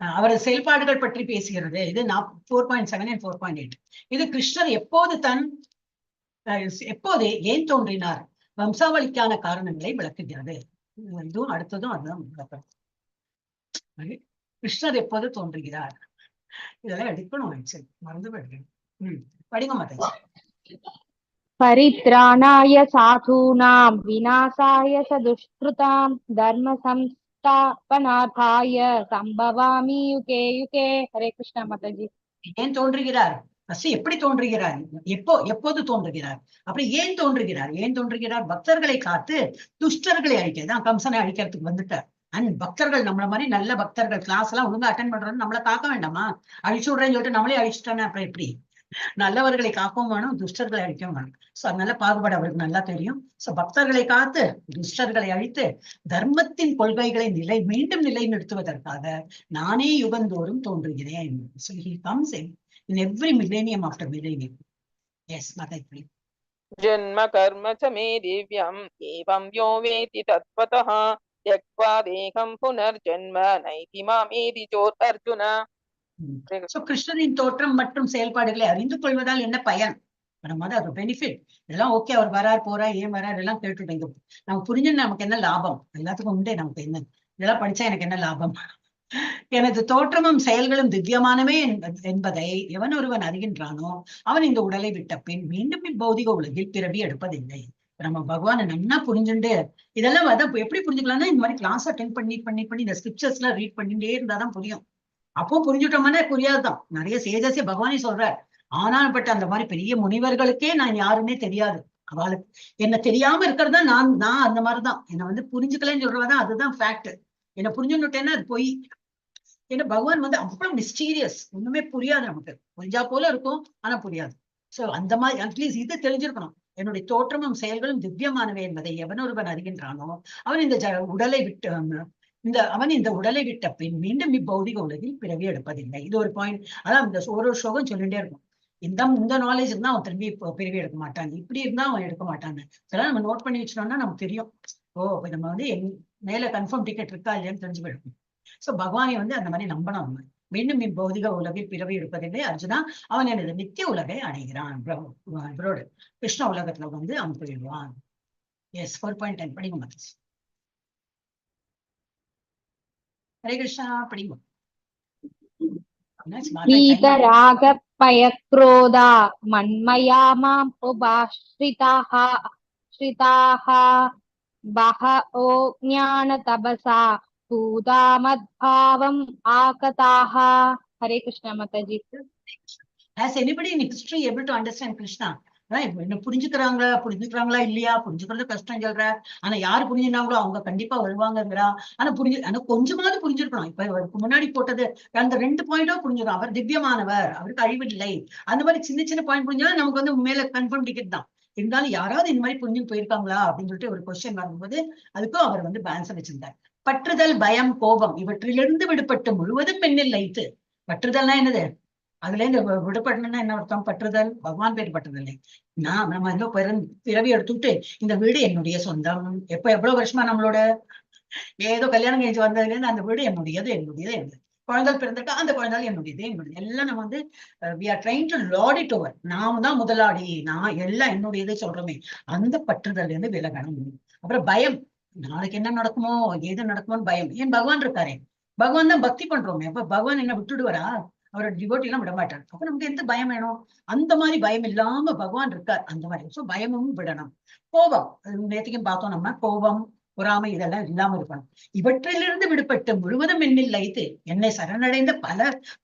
அவரது செயல்பாடுகள் பற்றி பேசுகிறது. இது 4.7 and 4.8. இது கிருஷ்ணர் எப்போது ஏன் தோன்றினார், வம்சாவளிக்கான காரணங்களை விளக்குகிறது. இதுவும் அடுத்ததும் அதுதான் விளக்கம். கிருஷ்ணர் எப்போது தோன்றுகிறார், இதெல்லாம் எடுக்கணும், மறந்து போயிடுறேன். படிங்க மாதாஜி. பரித்ராணாய சாதூனாம் விநாசாய சதுஷ்கிருதாம் தர்ம சம்ஸ்தாபனார்த்தாய சம்பவாமி யுகே யுகே. ஹரே கிருஷ்ணா மாதாஜி. ஏன் தோன்றுகிறார், எப்படி தோன்றுகிறார், எப்போது தோன்றுகிறார், அப்படி ஏன் தோன்றுகிறார்? பக்தர்களை காத்து துஷ்டர்களை அழிக்கதான், கம்சனை அழிக்கிறதுக்கு வந்துட்டார். அண்ட் பக்தர்கள் நம்மள மாதிரி நல்ல பக்தர்கள் கிளாஸ் எல்லாம் ஒழுங்கா அட்டென்ட் பண்றோம்னு நம்மளை காக்க வேண்டாமா? அழிச்சு விடுறேன்னு சொல்லிட்டு நம்மளே அழிச்சுட்டானே அப்புறம் எப்படி? நல்லவர்களை காக்கவும் வேணும், துஷ்டர்களை அழிக்கவும் வேணும். சோ அதனால பாகுபாடு அவருக்கு நல்லா தெரியும். சோ பக்தர்களை காத்து துஷ்டர்களை அழித்து தர்மத்தின் கொள்கைகளை மீண்டும் நிலைநிறுத்துவதற்காக நானே யுகந்தோறும் தோன்றுகிறேன். So he comes in every millennium after millennium. Yes, Mataji. जन्म कर्म च मे दिव्यम् एवं यो वेति तत्त्वतः त्यक्त्वा देहं पुनर्जन्म नैति मामेति चोदर्जुन. சோ கிருஷ்ணரின் தோற்றம் மற்றும் செயல்பாடுகளை அறிந்து கொள்வதால் என்ன பயன்? நம்ம அது பெனிஃபிட். இதெல்லாம் ஓகே, அவர் வரார் போறார் ஏன் வரார் எல்லாம் கேட்டுட்டீங்க. நம்ம புரிஞ்சு நமக்கு என்ன லாபம்? எல்லாத்துக்கும் உண்டே நமக்கு என்ன, இதெல்லாம் படிச்சா எனக்கு என்ன லாபம்? எனது தோற்றமும் செயல்களும் திவ்யமானவே என்பதை எவன் ஒருவன் அறிகின்றானோ அவன் இந்த உடலை விட்ட பின் மீண்டும் இப்பௌதிக உலகில் பிறவி எடுப்பதில்லை. நம்ம பகவானை நன்னா புரிஞ்சுட்டு இதெல்லாம் அதான் எப்படி புரிஞ்சுக்கலாம்னா, இந்த மாதிரி கிளாஸ் அட்டென்ட் பண்ணி இந்த ஸ்கிரிப்சர்ஸ் எல்லாம் ரீட் பண்ணிட்டே இருந்தாதான் புரியும். அப்போ புரிஞ்சுட்டோம்னா புரியாதுதான். நிறைய சேஜஸே பகவானே சொல்றார். ஆனால் பட் அந்த மாதிரி பெரிய முனிவர்களுக்கே நான் யாருன்னே தெரியாது. அவளுக்கு என்ன தெரியாம இருக்கிறது தான் நான் அந்த மாதிரிதான். என்னை வந்து புரிஞ்சுக்கலன்னு சொல்றதான் அதுதான் ஃபேக்ட். என்ன புரிஞ்சுட்டேன்னா அது பொய். ஏன்னா பகவான் வந்து அவ்வளவு மிஸ்டீரியஸ், ஒண்ணுமே புரியாது நமக்கு. புரிஞ்சா போல இருக்கும் ஆனா புரியாது. சோ அந்த மாதிரி அட்லீஸ்ட் இது தெரிஞ்சிருக்கணும். என்னுடைய தோற்றமும் செயல்களும் திவ்யமானவை என்பதை எவன் ஒருவன் அறிகின்றானோ அவன் இந்த உடலை விட்ட பின் மீண்டும் இப்பௌதிக உலகில் பிறவி எடுப்பதில்லை. இது ஒரு பாயிண்ட். அதான் இந்த ஒரு ஸ்லோகம் சொல்லிட்டே இருக்கும். இந்த நாலேஜ் இருந்தா அவன் திரும்பி பிறவி எடுக்க மாட்டான், இப்படி இருந்தா அவன் எடுக்க மாட்டான்னு இதெல்லாம் நம்ம நோட் பண்ணி வச்சிட்டோம்னா நமக்கு தெரியும். நம்ம வந்து மேல கன்ஃபார்ம் டிக்கெட் இருக்கா இல்லையான்னு தெரிஞ்சு போயிடும். சோ பகவானை வந்து அந்த மாதிரி நம்பணும். அவன் மீண்டும் இப்பௌதிக உலகில் பிறவி எடுப்பதில்லை அர்ஜுனா, அவன் எனது நித்திய உலகை அடைகிறான். இவரோடு கிருஷ்ண உலகத்துல வந்து அவன் போயிடுவான். எஸ், 4.10 படிங்க மாதாஜி. ஹரே கிருஷ்ணா படிங்க. வீதராக பயக்ரோதா மன்மயா மாம் உபாஸ்ரிதாஹ பஹஓ ஞான தபசா பூதாமத்பாவம் ஆகதாஹ. Hare Krishna Mataji. Has anybody in history able to understand Krishna? என்ன புரிஞ்சுக்கிறாங்களா இல்லையா? புரிஞ்சுக்கிறது கஷ்டம் சொல்ற. ஆனா யாரு புரிஞ்சுனாங்களோ அவங்க கண்டிப்பா வருவாங்கிறா. ஆனா கொஞ்சமாவது புரிஞ்சிருக்கணும். இப்ப முன்னாடி போட்டது அந்த 2 பாயிண்டோ புரிஞ்சிடும். அவர் திவ்யமானவர், அவருக்கு அழிவில்லை, அந்த மாதிரி சின்ன சின்ன பாயிண்ட் புரிஞ்சாலும் நமக்கு வந்து மேல கன்ஃபார்ம் டிக்கெட் தான். இருந்தாலும் யாராவது இந்த மாதிரி புரிஞ்சு போயிருக்காங்களா அப்படின்னு சொல்லிட்டு ஒரு கொஸ்டின் வரும்போது அதுக்கும் அவர் வந்து ஆன்சர் வச்சிருந்தார். பற்றுதல், பயம், கோபம் இவற்றிலிருந்து விடுபட்டு முழுவதும் பெண்ணில் லைத்து. பற்றுதல்னா என்னது? அதுல இருந்து விடுபடணும்னா என்ன அர்த்தம்? பற்றுதல், பகவான் பேர் பற்றுதல். நம்ம ஏதோ பிறவி எடுத்துட்டு இந்த வீடு என்னுடைய சொந்தம், எவ்வளவு வருஷமா நம்மளோட ஏதோ கல்யாணம் கழிச்சு வந்ததுல இருந்து அந்த வீடு என்னுடையது என்னுடையது என்னது, குழந்தை பிறந்திருக்கா அந்த குழந்தை என்னுடையது என்னுடையது எல்லாம் நம்ம வந்து we are trying to lord it over. நாம தான் முதலாளி, நான் எல்லாம் என்னுடையதே சொல்றோமே, அந்த பற்றுதல் இருந்து விலகணும். அப்புறம் பயம், நாளைக்கு என்ன நடக்குமோ ஏது நடக்குமோன்னு பயம். ஏன் பகவான் இருக்காரே, பகவான் தான் பக்தி பண்றோமே, அப்ப பகவான் என்ன விட்டுடுவாரா? அவரோட டிவோட்டி எல்லாம் விட மாட்டார். அப்ப நமக்கு எந்த பயம் வேணும்? அந்த மாதிரி பயம் இல்லாம பகவான் இருக்கார், அந்த மாதிரி. சோ பயமும் விடணும். கோபம், நேற்றுக்கும் பார்த்தோம் நம்ம, கோபம், பொறாமை இதெல்லாம் இல்லாம இருக்கணும். இவற்றிலிருந்து விடுபட்டு முழுவதும் என்னில் லைத்து என்னை சரணடைந்த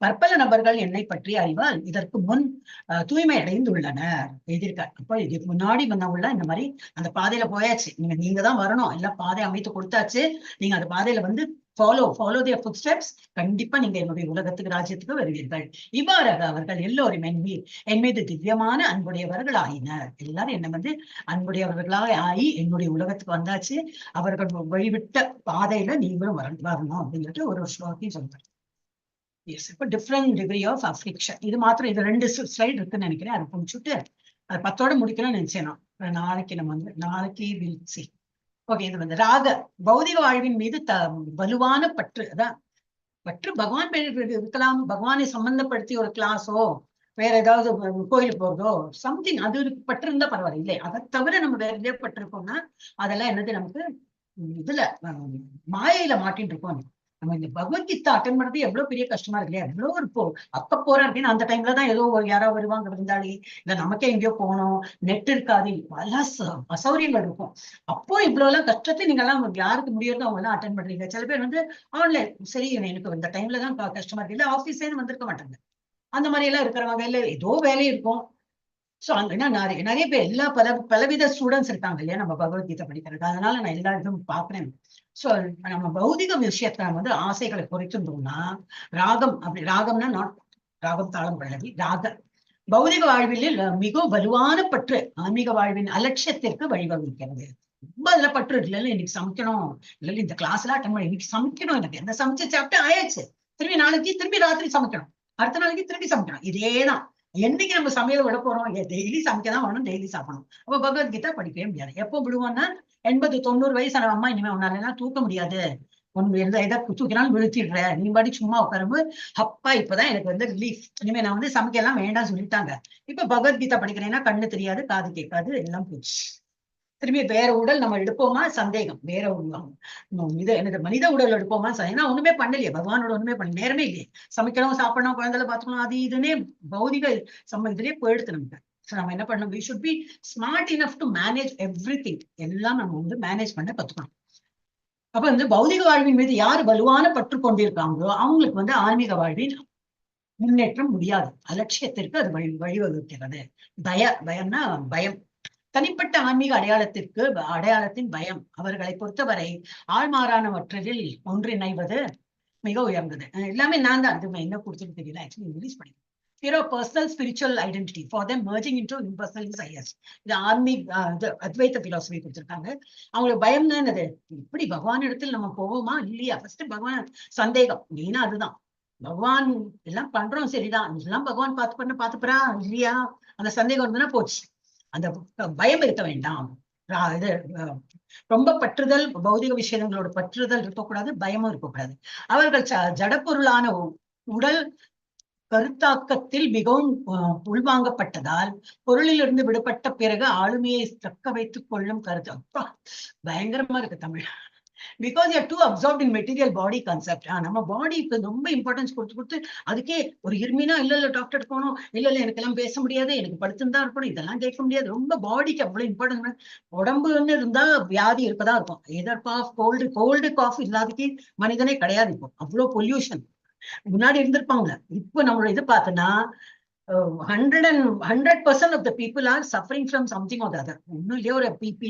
பற்பல நபர்கள் என்னை பற்றி அறிவால் இதற்கு முன் தூய்மை அடைந்துள்ளனர் எழுதியிருக்கார். அப்ப இதுக்கு முன்னாடி வந்தவங்கள இந்த மாதிரி அந்த பாதையில போயாச்சு, நீங்க தான் வரணும், எல்லாம் பாதை அமைத்து கொடுத்தாச்சு, நீங்க அந்த பாதையில வந்து follow their footsteps. கண்டிப்பா நீங்க என்னுடைய உலகத்துக்கு, ராஜ்யத்துக்கு வருவீர்கள். இவ்வாறாக அவர்கள் எல்லோரும் என் மீது திவ்யமான அன்புடையவர்கள் ஆயினர். எல்லாரும் என்ன வந்து அன்புடையவர்களாக ஆகி என்னுடைய உலகத்துக்கு வந்தாச்சு, அவர்கள் வழிவிட்ட பாதையில நீங்களும் வரணும் அப்படின்ட்டு ஒரு ஸ்லோகத்தையும் சொல்றாங்க. இப்ப டிஃப்ரெண்ட் டிகிரி ஆஃப் அஃப்ளிக்ஷன். இது மாத்திரம், இது 2 ஸ்லைடு இருக்குன்னு நினைக்கிறேன், அதை முடிச்சுட்டு அது 10ஓட முடிக்கணும்னு நினைச்சேன். நாளைக்கு நம்ம வந்து வில் சி. ஓகே, இது வந்து ராக, பௌதிக வாழ்வின் மீது வலுவான பற்று. அதான் பற்று பகவான் பேர் இருக்கலாம், பகவானை சம்பந்தப்படுத்தி ஒரு கிளாஸோ வேற ஏதாவது கோயிலுக்கு போறதோ சம்திங், அது பற்று இருந்தா பரவாயில்ல. இல்லை, அதை தவிர நம்ம வேற எதே பட்டிருக்கோம்னா அதெல்லாம் என்னது, நமக்கு இதுல மாயையில மாட்டின்னு இருக்கோம். நம்ம இந்த பகவத்கீதா அட்டன் பண்றது எவ்வளவு பெரிய கஷ்டமா இருக்கு இல்லையா? எவ்வளவு அப்ப போறா அப்படின்னு அந்த டைம்ல தான் ஏதோ யாராவது வருவாங்க விருந்தாளி, இல்ல நமக்கே எங்கேயோ போகணும், நெட் இருக்காது, பல அசௌரியங்கள் இருக்கும். அப்போ இவ்வளவு எல்லாம் கஷ்டத்தை நீங்க எல்லாம் யாருக்கு முடியறதோ அவங்க எல்லாம் அட்டன் பண்றீங்க. சில பேர் வந்து ஆன்லைன், சரி எனக்கு இந்த டைம்ல தான் கஷ்டமா இருக்கு, இல்ல ஆபீஸ்ல வந்திருக்க மாட்டாங்க, அந்த மாதிரி எல்லாம் இருக்கிறவங்க, இல்ல ஏதோ வேலை இருக்கும். சோ அங்கன்னா நிறைய பேர் எல்லா பலவித ஸ்டூடெண்ட்ஸ் இருக்காங்க இல்லையா நம்ம பகவத்கீதை படிக்கிறது. அதனால நான் எல்லா இதுவும் பாக்குறேன். சோ நம்ம பௌதிக விஷயத்துல வந்து ஆசைகளை குறைச்சிருந்தோம்னா, ராகம், அப்படி ராகம்னா நாட் ராகம் தாளம் பல்லவி, ராக பௌதிக வாழ்வில் மிக வலுவான பற்று ஆன்மீக வாழ்வின் அலட்சியத்திற்கு வழிவகுக்கிறது. ரொம்ப அதுல பற்று இல்லைல்ல, இன்னைக்கு சமைக்கணும், இல்ல இந்த கிளாஸ் எல்லாம் அட்டன் பண்ண, இன்னைக்கு சமைக்கணும், எனக்கு என்ன சமைச்சு சாப்பிட்டு ஆயாச்சு, திரும்பி நாளைக்கு திரும்பி ராத்திரி சமைக்கணும், அடுத்த நாளைக்கு திரும்பி சமைக்கணும், இதேதான். என்னைக்கு நம்ம சமையல் விட போறோம்? டெய்லி சமைக்கதான் வரணும், டெய்லி சாப்பிடணும். அப்ப பகவத்கீதா படிக்கவே முடியாது. எப்போ விடுவோம்னா 80-90 வயசான அம்மா, இனிமே உன்னால தூக்க முடியாது, எதை தூக்கினாலும் விழுத்திடுற, நீ பாடி சும்மா உட்காரும்போது அப்பா இப்பதான் எனக்கு வந்து ரிலீஃப், இனிமே நான் வந்து சமைக்க எல்லாம் வேண்டாம் சொல்லிட்டாங்க. இப்ப பகவத்கீதா படிக்கிறேன்னா கண்ணு தெரியாது, காது கேட்காது, எல்லாம் போச்சு. திரும்பி வேற உடல் நம்ம எடுப்போமா? சந்தேகம். வேற இது என்னது மனித உடல் எடுப்போமா? ஏன்னா ஒண்ணுமே பண்ணலையே, பகவானோட ஒண்ணுமே பண்ண நேரமே இல்லையே. சமைக்கணும், சாப்பிடணும், குழந்தைல பாத்துக்கணும், அது இதுன்னே பௌதிக இதுலயே போயிடுத்து நமக்கு. நம்ம என்ன பண்ணணும்? we should be smart enough to manage everything. எல்லாம் நம்ம வந்து மேனேஜ் பண்ண கத்துக்கணும். அப்ப வந்து பௌதிக வாழ்வின் மீது யார் வலுவான பற்று கொண்டிருக்காங்களோ அவங்களுக்கு வந்து ஆன்மீக வாழ்வின் முன்னேற்றம் முடியாது. அலட்சியத்திற்கு அது வழிவகுக்கிறது. பயம்னா பயம், தனிப்பட்ட ஆன்மீக அடையாளத்தின் பயம் அவர்களை பொறுத்தவரை ஆழ்மாறானவற்றில் ஒன்றிணைவது மிக உயர்ந்தது. எல்லாமே நான் தான், அது என்ன கொடுத்துட்டு தெரியல, ஆக்சுவலி இங்கிலீஷ் படிக்கிறேன். Personal spiritual identity for them merging into impersonal is highest. இது அத்வைத பிலாசபி கொடுத்திருக்காங்க. அவங்களுக்கு பயம் தான் என்னது, இப்படி பகவான் இடத்தில் நம்ம போவோமா இல்லையா, ஃபர்ஸ்ட் பகவான் சந்தேகம் மெயினா அதுதான். பகவான் எல்லாம் பண்றோம் சரிதான், எல்லாம் பகவான் பாத்துப்பறா இல்லையா, அந்த சந்தேகம் இருந்ததுன்னா போச்சு. அந்த பயம் இருக்க வேண்டாம். இது ரொம்ப பற்றுதல், பௌதிக விஷயங்களோட பற்றுதல் இருக்கக்கூடாது, பயமும் இருக்கக்கூடாது. அவர்கள் ஜடப்பொருளான உடல் கருத்தாக்கத்தில் மிகவும் உள்வாங்கப்பட்டதால் பொருளிலிருந்து விடுபட்ட பிறகு ஆளுமையை தக்க வைத்துக் கொள்ளும் கருத்து. அப்பா பயங்கரமா இருக்கு Tamil. Because you are too observed in material body concept. நம்ம பாடிக்கு ரொம்ப இம்பார்ட்டன்ஸ் கொடுத்து அதுக்கே ஒரு இருமினா இல்ல டாக்டர் போகணும், இல்ல எனக்கு எல்லாம் பேச முடியாது, எனக்கு படுத்துதான் இருக்கணும், இதெல்லாம் கேட்க முடியாது. ரொம்ப பாடிக்கு அவ்வளவு இம்பார்ட்டன்ஸ். உடம்புன்னு இருந்தா வியாதி இருக்கதா இருக்கும். எதர் காஃப், கோல்டு காஃப் இல்லாதக்கு மனிதனே கிடையாது. இப்போ அவ்வளவு பொல்யூஷன். முன்னாடி இருந்திருப்பாங்க. இப்ப நம்மளோட இது பார்த்தோன்னா 100% of the people are suffering from something or the other. ஒன்னும் இல்லையோ ஒரு பிபி,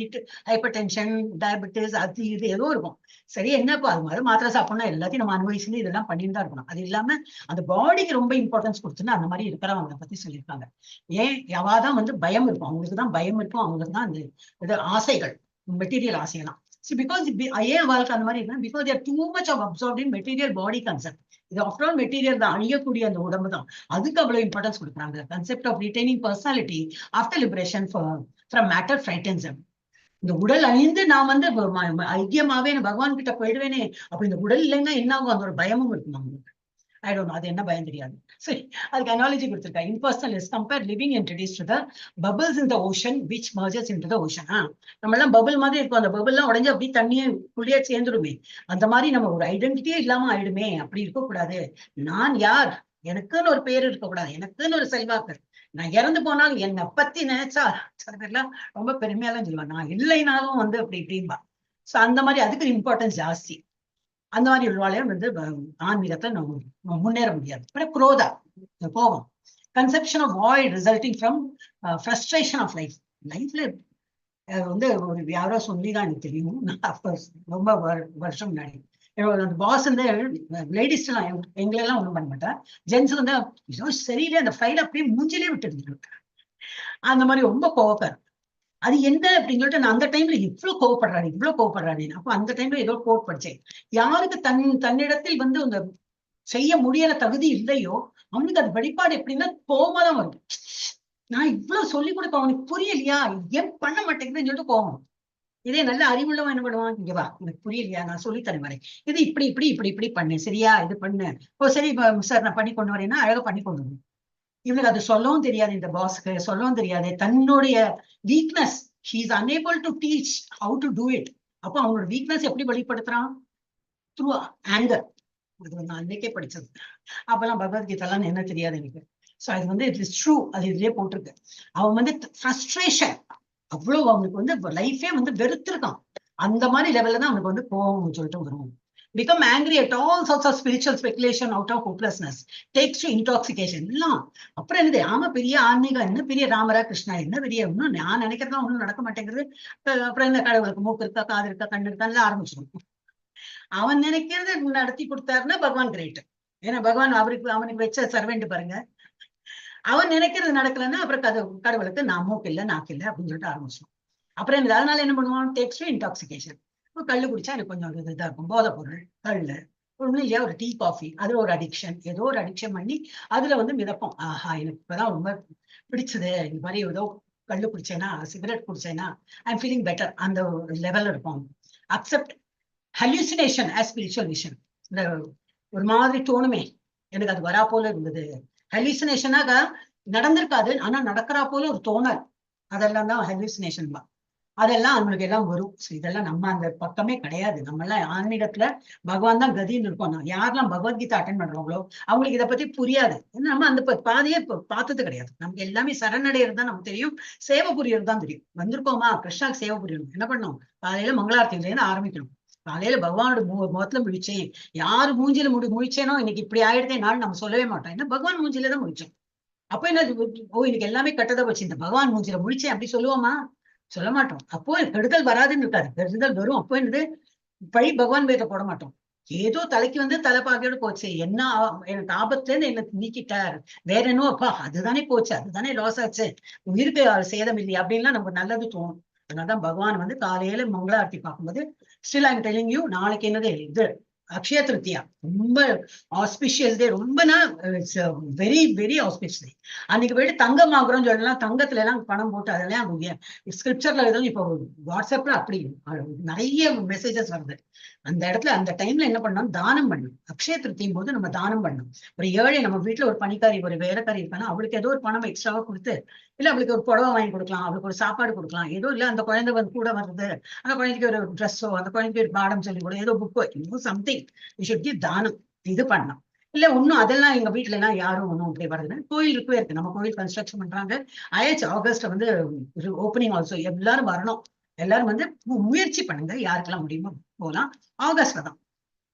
ஹைப்பர் டென்ஷன், டயபெட்டிஸ், அது இது ஏதோ இருக்கும். சரி, என்னப்பா அது மாதிரி மாத்திரை சாப்பிடணும், எல்லாத்தையும் நம்ம அனுபவிச்சுன்னு இதெல்லாம் பண்ணிட்டு தான் இருக்கணும். அது இல்லாம அந்த பாடிக்கு ரொம்ப இம்பார்ட்டன்ஸ் கொடுத்துன்னு அந்த மாதிரி இருக்கிறவங்க பத்தி சொல்லியிருக்காங்க. ஏன் எவாதான் வந்து பயம் இருக்கும், அவங்களுக்கு தான் பயம் இருக்கும், அவங்களுக்கு தான் அந்த இது ஆசைகள், மெட்டீரியல் ஆசையெல்லாம். பிகாஸ் ஏன் அவளுக்கு அந்த மாதிரி இருக்குன்னா, because there too much of observed in material body concept. இது ஆஃப்டர் ஆல் மெட்டீரியல் தான், அழியக்கூடிய அந்த உடம்பு தான். அதுக்கு அவ்வளவு இம்பார்ட்டன்ஸ் கொடுக்குறாங்க. Concept of retaining personality after liberation from matter frightens. இந்த உடல் அழிந்து நான் வந்து ஐக்கியமாவே பகவான் கிட்ட போயிடுவேனே, அப்ப இந்த உடல் இல்லைன்னா என்ன ஆகும், அந்த ஒரு பயமும் இருக்கும் அவங்களுக்கு. ஐ டோன்ட் நோ, அது என்ன பயம் தெரியாது. சரி, அதுக்கு அனாலஜி கொடுத்துருக்கேன். Impersonal is compare living entities to the bubbles in the ocean which merges into the ocean. நம்ம எல்லாம் பபிள் மாதிரி இருக்கும், அந்த பபிள் எல்லாம் உடஞ்சு அப்படியே தண்ணியே குளியா சேர்ந்துடுமே. அந்த மாதிரி நம்ம ஒரு ஐடென்டிட்டியே இல்லாம ஆயிடுமே. அப்படி இருக்கக்கூடாது. நான் யார், எனக்குன்னு ஒரு பேர் இருக்கக்கூடாது, எனக்குன்னு ஒரு செல்வாக்கு. நான் இறந்து போனாலும் என்னை பத்தி நினைச்சா சில பேர்லாம் ரொம்ப பெருமையாலாம் சொல்லுவாங்க, நான் இல்லைனாலும் வந்து அப்படி இப்படின்பா. சோ அந்த மாதிரி அதுக்கு இம்பார்ட்டன்ஸ் ஜாஸ்தி. அந்த மாதிரி உள்ளவாளையும் வந்து ஆன்மீகத்தை நம்ம முன்னேற முடியாது. அப்புறம் குரோதா, கோபம், conception of void resulting from frustration of life. லைஃப்ல வந்து ஒரு யாரோ சொல்லிதான் எனக்கு தெரியும், அப்கோர்ஸ் ரொம்ப வருஷம் முன்னாடி. அந்த பாஸ் வந்து லேடிஸ் எல்லாம் எங்களெல்லாம் ஒண்ணும் பண்ண மாட்டேன், ஜென்ஸ் வந்து ஏதோ சரியில்லை அந்த ஃபைல் அப்படியே மூஞ்சிலே விட்டு அந்த மாதிரி ரொம்ப கோவக்கார். அது என்ன அப்படின்னு சொல்லிட்டு நான் அந்த டைம்ல இவ்வளவு கோவப்படுறானே. அப்போ அந்த டைம்ல ஏதோ கோட் படிச்சேன். யாருக்கு தன்னிடத்தில் வந்து அந்த செய்ய முடியற தகுதி இல்லையோ அவனுக்கு அது வெளிப்பாடு எப்படின்னா கோவமாதான் வரும். நான் இவ்வளவு சொல்லி கொடுப்பேன், அவனுக்கு புரியலையா, ஏன் பண்ண மாட்டேங்குதுன்னு சொல்லிட்டு கோவம். இதே நல்ல அறிவுள்ளவன் என்ன பண்ணுவான், இங்க வா, எனக்கு புரியலையா, நான் சொல்லித்தரேன் வரேன், இது இப்படி இப்படி இப்படி இப்படி பண்ணு, சரியா, இது பண்ணு, ஓ சரி சார் நான் பண்ணி கொண்டு வரேன்னா அழகா பண்ணி கொண்டு வரேன். இவனுக்கு அது சொல்லவும் தெரியாது, இந்த பாஸ்க்கு சொல்லவும் தெரியாது. தன்னுடைய weakness he is unable to teach how to do it. அப்போ அவனோட வீக்னஸ் எப்படி வெளிப்படுத்துறான், த்ரூ ஆங்கர். அது நான் அன்னைக்கே படிச்சது. அப்பெல்லாம் பகவத்கீதைலாம் என்ன தெரியாது எனக்கு. சோ அது வந்து இட் இஸ் ட்ரூ, அது இதுலயே போட்டிருக்கு. அவன் வந்து ஃப்ரஸ்ட்ரேஷன் அவ்வளவு அவனுக்கு வந்து லைஃபே வந்து வெறுத்திருக்கான். அந்த மாதிரி லெவல்ல தான் அவனுக்கு வந்து கோவம் சொல்லிட்டு வரும். Become angry at all sorts of spiritual speculation out of hopelessness, takes to intoxication. எல்லாம் அப்புறம் என்னது, ஆமா பெரிய ஆன்மீகம் என்ன, பெரிய ராமரா கிருஷ்ணா என்ன, பெரிய ஒன்னும் நான் நினைக்கிறதா ஒன்னும் நடக்க மாட்டேங்கிறது. அப்புறம் என்ன, கடவுளுக்கு மூக்கு இருக்கா, காது இருக்கா, கண்ணு இருக்கான்னு ஆரம்பிச்சிடும். அவன் நினைக்கிறது நடத்தி கொடுத்தாருன்னா பகவான் கிரேட். ஏன்னா பகவான் அவனுக்கு வச்ச சர்வெண்ட் பாருங்க. அவன் நினைக்கிறது நடக்கலன்னா அப்புறம் கடவுளுக்கு நான் மூக்கு இல்லை, நாக்கு இல்லை அப்படின்னு சொல்லிட்டு ஆரம்பிச்சிடும். அப்புறம் என்ன, அதனால என்ன பண்ணுவான், டேக்ஸ் டு இன்டாக்சிகேஷன். கல்லு குடிச்சா எனக்கு கொஞ்சம் இதா இருக்கும், போதை பொருள், கல்லு ஒண்ணும் இல்லையா, ஒரு டீ காஃபி, அதுல ஒரு அடிக்ஷன், ஏதோ ஒரு அடிக்ஷன் பண்ணி அதுல வந்து மிதப்போம். ஆஹா எனக்கு இப்பதான் ரொம்ப பிடிச்சது, இந்த மாதிரி ஏதோ கல்லு குடிச்சேன்னா, சிகரெட் குடிச்சேன்னா ஐ எம் ஃபீலிங் பெட்டர், அந்த லெவல் இருக்கும். Accept hallucination as spiritual vision. இந்த ஒரு மாதிரி தோணுமே, எனக்கு அது வரா போல இருந்தது. ஹல்யூசினேஷனாக நடந்திருக்காது, ஆனா நடக்கிறா போல ஒரு தோணல், அதெல்லாம் தான் ஹல்யூசினேஷன் தான். அதெல்லாம் அவங்களுக்கு எல்லாம் வரும். இதெல்லாம் நம்ம அந்த பக்கமே கிடையாது. நம்ம எல்லாம் ஆன்மீகத்துல பகவான் தான் கதின்னு இருக்கோம். யாரெல்லாம் பகவத்கீதை அட்டென்ட் பண்றாங்களோ அவங்களுக்கு இதை பத்தி புரியாது. நம்ம அந்த பாதையே பார்த்தது கிடையாது. நமக்கு எல்லாமே சரணடைகிறது தான் நமக்கு தெரியும், சேவை புரியறது தான் தெரியும். வந்திருக்கோமா கிருஷ்ணாக்கு சேவை புரியணும், என்ன பண்ணணும், காலையில மங்களாரத்திலேருந்து ஆரம்பிக்கணும். காலையில பகவானோட முகத்துல முழிச்சேன், யாரு மூஞ்சில முழிச்சேனோ இன்னைக்கு இப்படி ஆயிடுதே நாள் நம்ம சொல்லவே மாட்டோம். ஏன்னா பகவான் மூஞ்சில தான் முழிச்சோம். அப்ப என்ன, ஓ இன்னைக்கு எல்லாமே கட்டதை வச்சு இந்த பகவான் மூஞ்சில முழிச்சேன் அப்படி சொல்லுவோமா, சொல்ல மாட்டோம். அப்போ கெடுதல் வராதுன்னு இருக்காது, கெடுதல் வரும். அப்போ என்னது, பழி பகவான் பேரை போட மாட்டோம். ஏதோ தலைக்கு வந்து தலைப்பாகையோட போச்சு, என்ன எனக்கு ஆபத்துல இருந்து என்ன நீக்கிட்டார், வேற என்ன, அப்பா அதுதானே போச்சு, அதுதானே லாஸ் ஆச்சு, உயிருக்கு சேதம் இல்லையா அப்படின்லாம் நமக்கு நல்லது தோணும். அதனாலதான் பகவான் வந்து காலையில மங்களாரத்தி பார்க்கும்போது, ஸ்டில் ஐம் டெல்லிங் யூ, நாளைக்கு என்னது இது அக்ஷய திருத்தியா, ரொம்ப ஆஸ்பிஷியஸ் டே, ரொம்பனா வெரி வெரி ஆஸ்பிஷியஸ் டே. அன்னைக்கு போயிட்டு தங்கம் வாங்குறோம்னு சொல்லலாம், தங்கத்துல எல்லாம் பணம் போட்டு அதெல்லாம் ஸ்கிரிப்சர்ல எதுவும் இப்போ வாட்ஸ்அப்ல அப்படி நிறைய மெசேஜஸ் வருது. அந்த இடத்துல அந்த டைம்ல என்ன பண்ணணும், தானம் பண்ணணும். அக்ஷய திருத்தியும் போது நம்ம தானம் பண்ணணும். ஒரு ஏழை, நம்ம வீட்டுல ஒரு பணிக்காரி, ஒரு வேலைக்காரி இருக்கானா, அவளுக்கு ஏதோ ஒரு பணம் எக்ஸ்ட்ராவா கொடுத்து, இல்ல அவளுக்கு ஒரு புடவை வாங்கி கொடுக்கலாம், அவளுக்கு ஒரு சாப்பாடு கொடுக்கலாம், ஏதோ இல்ல அந்த குழந்தை வந்து கூட வருது, அந்த குழந்தைக்கு ஒரு ட்ரெஸ்ஸோ, அந்த குழந்தைக்கு ஒரு பாடம் சொல்லி கூட ஏதோ புக்கோ, ஏதோ சம்திங் தானம் இது பண்ணலாம். இல்ல ஒன்னும் அதெல்லாம் எங்க வீட்டுல எல்லாம் யாரும் ஒன்னும் அப்படி வருதுன்னு, கோயில் இருக்கவே இருக்கு, நம்ம கோயில் கன்ஸ்ட்ரக்ஷன் பண்றாங்க, ஆயிடுச்சு ஆகஸ்ட்ல வந்து ஓப்பனிங் ஆல்சோ, எல்லாரும் வரணும், எல்லாரும் வந்து முயற்சி பண்ணுங்க, யாருக்கெல்லாம் முடியுமோ போகலாம், ஆகஸ்ட்ல தான்.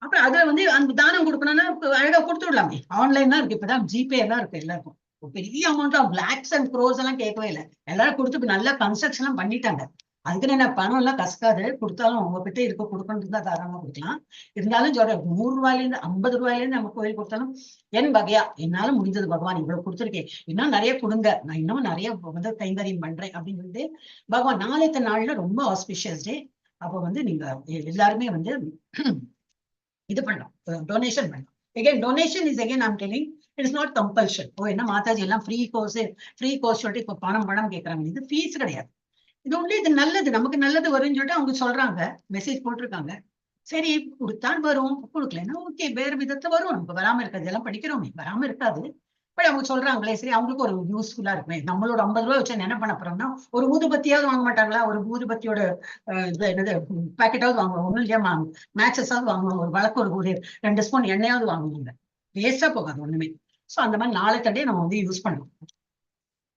அப்புறம் அதுல வந்து அந்த தானம் கொடுக்கணும்னா அழகா கொடுத்து விடலாமே, ஆன்லைன் தான் இருக்கு, இப்பதான் ஜிபே எல்லாம் இருக்கு எல்லாருக்கும், பெரிய amount of lakhs and crores எல்லாம் கேட்கவே இல்லை. எல்லாரும் கொடுத்து நல்லா கன்ஸ்ட்ரக்ஷன் எல்லாம் பண்ணிட்டாங்க. அதுக்குன்னு என்ன பணம் எல்லாம் கசக்காது, கொடுத்தாலும் உங்ககிட்ட இருக்க கொடுக்கணும் தான் தாராளமா கொடுக்கலாம். இருந்தாலும் சொல்றேன், 100 ரூபாயிலேருந்து 50 ரூபாயிலேருந்து நம்ம கோயில் கொடுத்தாலும் என் வகையா என்னால முடிஞ்சது பகவான் இவ்வளவு கொடுத்துருக்கேன், இன்னும் நிறைய கொடுங்க, நான் இன்னும் நிறைய வந்து கைங்கரியம் பண்றேன் அப்படின்னு வந்து பகவான். நாளைத்த நாள்ல ரொம்ப ஆஸ்பிஷியஸ் டே. அப்போ வந்து நீங்க எல்லாருமே வந்து இது பண்ணலாம், டொனேஷன் பண்ணலாம். Again, donation is again I'm telling, it is not compulsion. ஓ என்ன மாதாஜி எல்லாம் ஃப்ரீ கோர்ஸ் சொல்லிட்டு இப்ப பணம் கேட்கறாங்க. இது ஃபீஸ் கிடையாது. இது ஒண்ணு, இது நல்லது, நமக்கு நல்லது வரும்னு சொல்லிட்டு அவங்க சொல்றாங்க, மெசேஜ் போட்டிருக்காங்க. சரி கொடுத்தான் வரும், கொடுக்கலன்னா ஓகே, வேறு விதத்துல வரும். நமக்கு வராம இருக்காது, இதெல்லாம் படிக்கிறோமே, வராம இருக்காது. பட் அவங்க சொல்றாங்களே, சரி அவங்களுக்கு ஒரு யூஸ்ஃபுல்லா இருக்குமே. நம்மளோட 50 ரூபாய் வச்சு என்ன பண்ண போறோம்னா, ஒரு ஊதுபத்தியாவது வாங்க மாட்டாங்களா? ஒரு ஊதுபத்தியோட இது என்னது பாக்கெட்டாவது வாங்குவோம், ஒன்னும் இல்லையா மேட்சஸாவது வாங்குவோம், ஒரு வழக்கு ஒரு 2 ஸ்பூன் எண்ணெயாவது வாங்குவாங்க. வேஸ்டா போகாது ஒண்ணுமே. சோ அந்த மாதிரி நாளை தண்டையே நம்ம வந்து யூஸ் பண்ணுவோம்.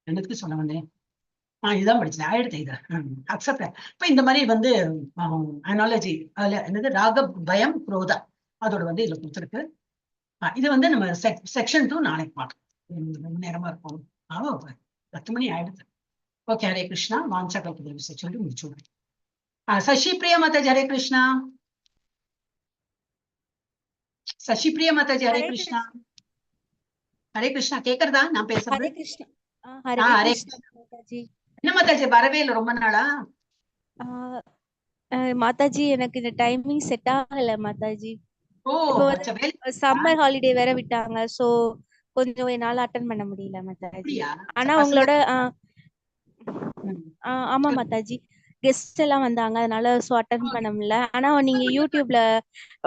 எனக்கு சொல்ல வந்தேன், இதுதான் படிச்சேன், ஆயிடுத்து இது அக்செப்ட். இப்ப இந்த மாதிரி வந்து அனாலஜி அதுல என்னது ராக பயம் குரோதா அதோட வந்து இதுல கொடுத்துருக்கு. இது வந்து நம்ம செக்ஷன் 2 நாளைக்கு பார்க்கலாம். ரொம்ப நேரமா இருக்கும், 10 மணி ஆயிடுது. ஓகே, ஹரே கிருஷ்ணா. வாஞ்சா கல்பதேவி சொல்லி முடிச்சுடுறேன். சசி பிரியா மாதாஜி ஹரே கிருஷ்ணா. சசி பிரியா மாதாஜி ஹரே கிருஷ்ணா. ஹரே கிருஷ்ணா, கேக்குறதா நான் பேசுறது? ஹரே கிருஷ்ணா. ஹரே கிருஷ்ணா மாதாஜி. என்ன மாதாஜி வரவே இல்லை ரொம்ப நாளா? மாதாஜி எனக்கு இந்த டைமிங் செட் ஆகல மாதாஜி. ஓ, இப்போ வந்து சம்மர் ஹாலிடே வேற விட்டாங்க, சோ கொஞ்சம் என்னால அட்டெண்ட் பண்ண முடியல மாதாஜி. ஆனா உங்களோட ஆமா மாதாஜி, கெஸ்ட் எல்லாம் வந்தாங்க, அதனால சோ அட்டெண்ட் பண்ண முடியல. ஆனா நீங்க யூடியூப்ல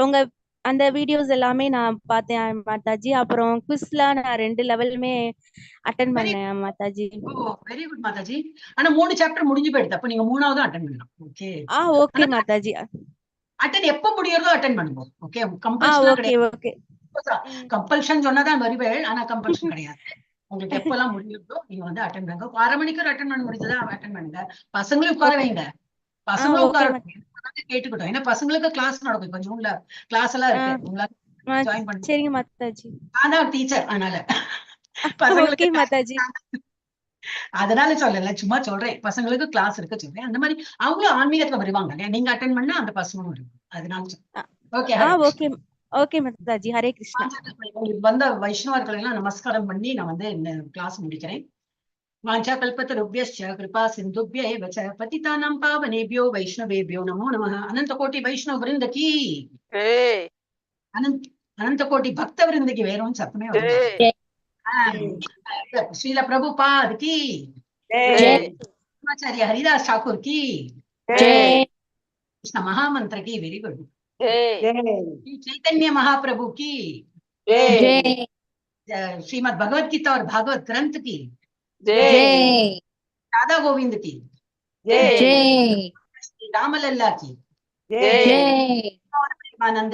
உங்க அந்த வீடியோஸ் எல்லாமே நான் பார்த்தேன் மாதாஜி. அப்புறம் குவிஸ்ல நான் 2 லெவலுமே அட்டெண்ட் பண்ணேன் மாதாஜி. ஓ வெரி குட் மாதாஜி. ஆனா 3 சாப்டர் முடிஞ்சு போயிடுது, அப்ப நீங்க 3ஆவது அட்டெண்ட் பண்ணலாம். Okay okay Mataji. அட்டெண்ட் எப்ப முடியறதோ அட்டெண்ட் பண்ணுங்க. ஓகே, கம்பல்ஷன் கிடையாது. ஓகே கம்பல்ஷன் சொன்னதான் வருவேன், ஆனா கம்பல்ஷன் கிடையாது. உங்களுக்கு எப்பெல்லாம் முடியுதோ நீங்க வந்து அட்டெண்ட் பண்ணுங்க. 1/2 மணிக்கு அட்டெண்ட் பண்ண முடிஞ்சதா அட்டெண்ட் பண்ணுங்க. பசங்களும் உட்கார வைங்க, பசங்களும் உட்கார கேட்டுக்கிட்டோம். ஏன்னா பசங்களுக்கு கிளாஸ் நடக்கும், கொஞ்சம் உள்ள கிளாஸ் எல்லாம் இருக்கு, உங்களால ஜாயின் பண்ண. சரிங்க மாதாஜி. நான் தான் டீச்சர், அதனால ஓகே மாதாஜி. அதனால சொல்லல, சும்மா சொல்றேன், பசங்களுக்கு கிளாஸ் இருக்க சொல்றேன். அந்த மாதிரி அவங்களும் ஆன்மீகத்துல வருவாங்க இல்லையா, நீங்க அட்டெண்ட் பண்ணா அந்த பசங்களும் வருவாங்க, அதனால. Okay okay okay Mataji. Hare Krishna. உங்களுக்கு வந்த வைஷ்ணவர்கள் எல்லாம் நமஸ்காரம் பண்ணி நான் வந்து இந்த கிளாஸ் முடிக்கிறேன். வாஞ்சா கல்பத்தருப்யஸ்ச கிருபா சிந்துப்ய ஏவ ச பதிதானாம் பாவனேபியோ வைஷ்ணவேபியோ நமோ நமः. அனந்த கோட்டி வைஷ்ணவ விருந்த கீ, அனந்த கோட்டி பக்த விருந்த கீ. வேற ஒன்றும் சத்தமே வருது. ஸ்ரீல பிரபுபாத் கி, ஆச்சாரிய ஹரிதாஸ் ठाकुर की, कृष्ण महामंत्र की. Very good. चैतन्य महाप्रभु की, श्रीमद् भगवत गीता और भागवत ग्रंथ की, राधा गोविंद की, रामलल्ला की, आनंद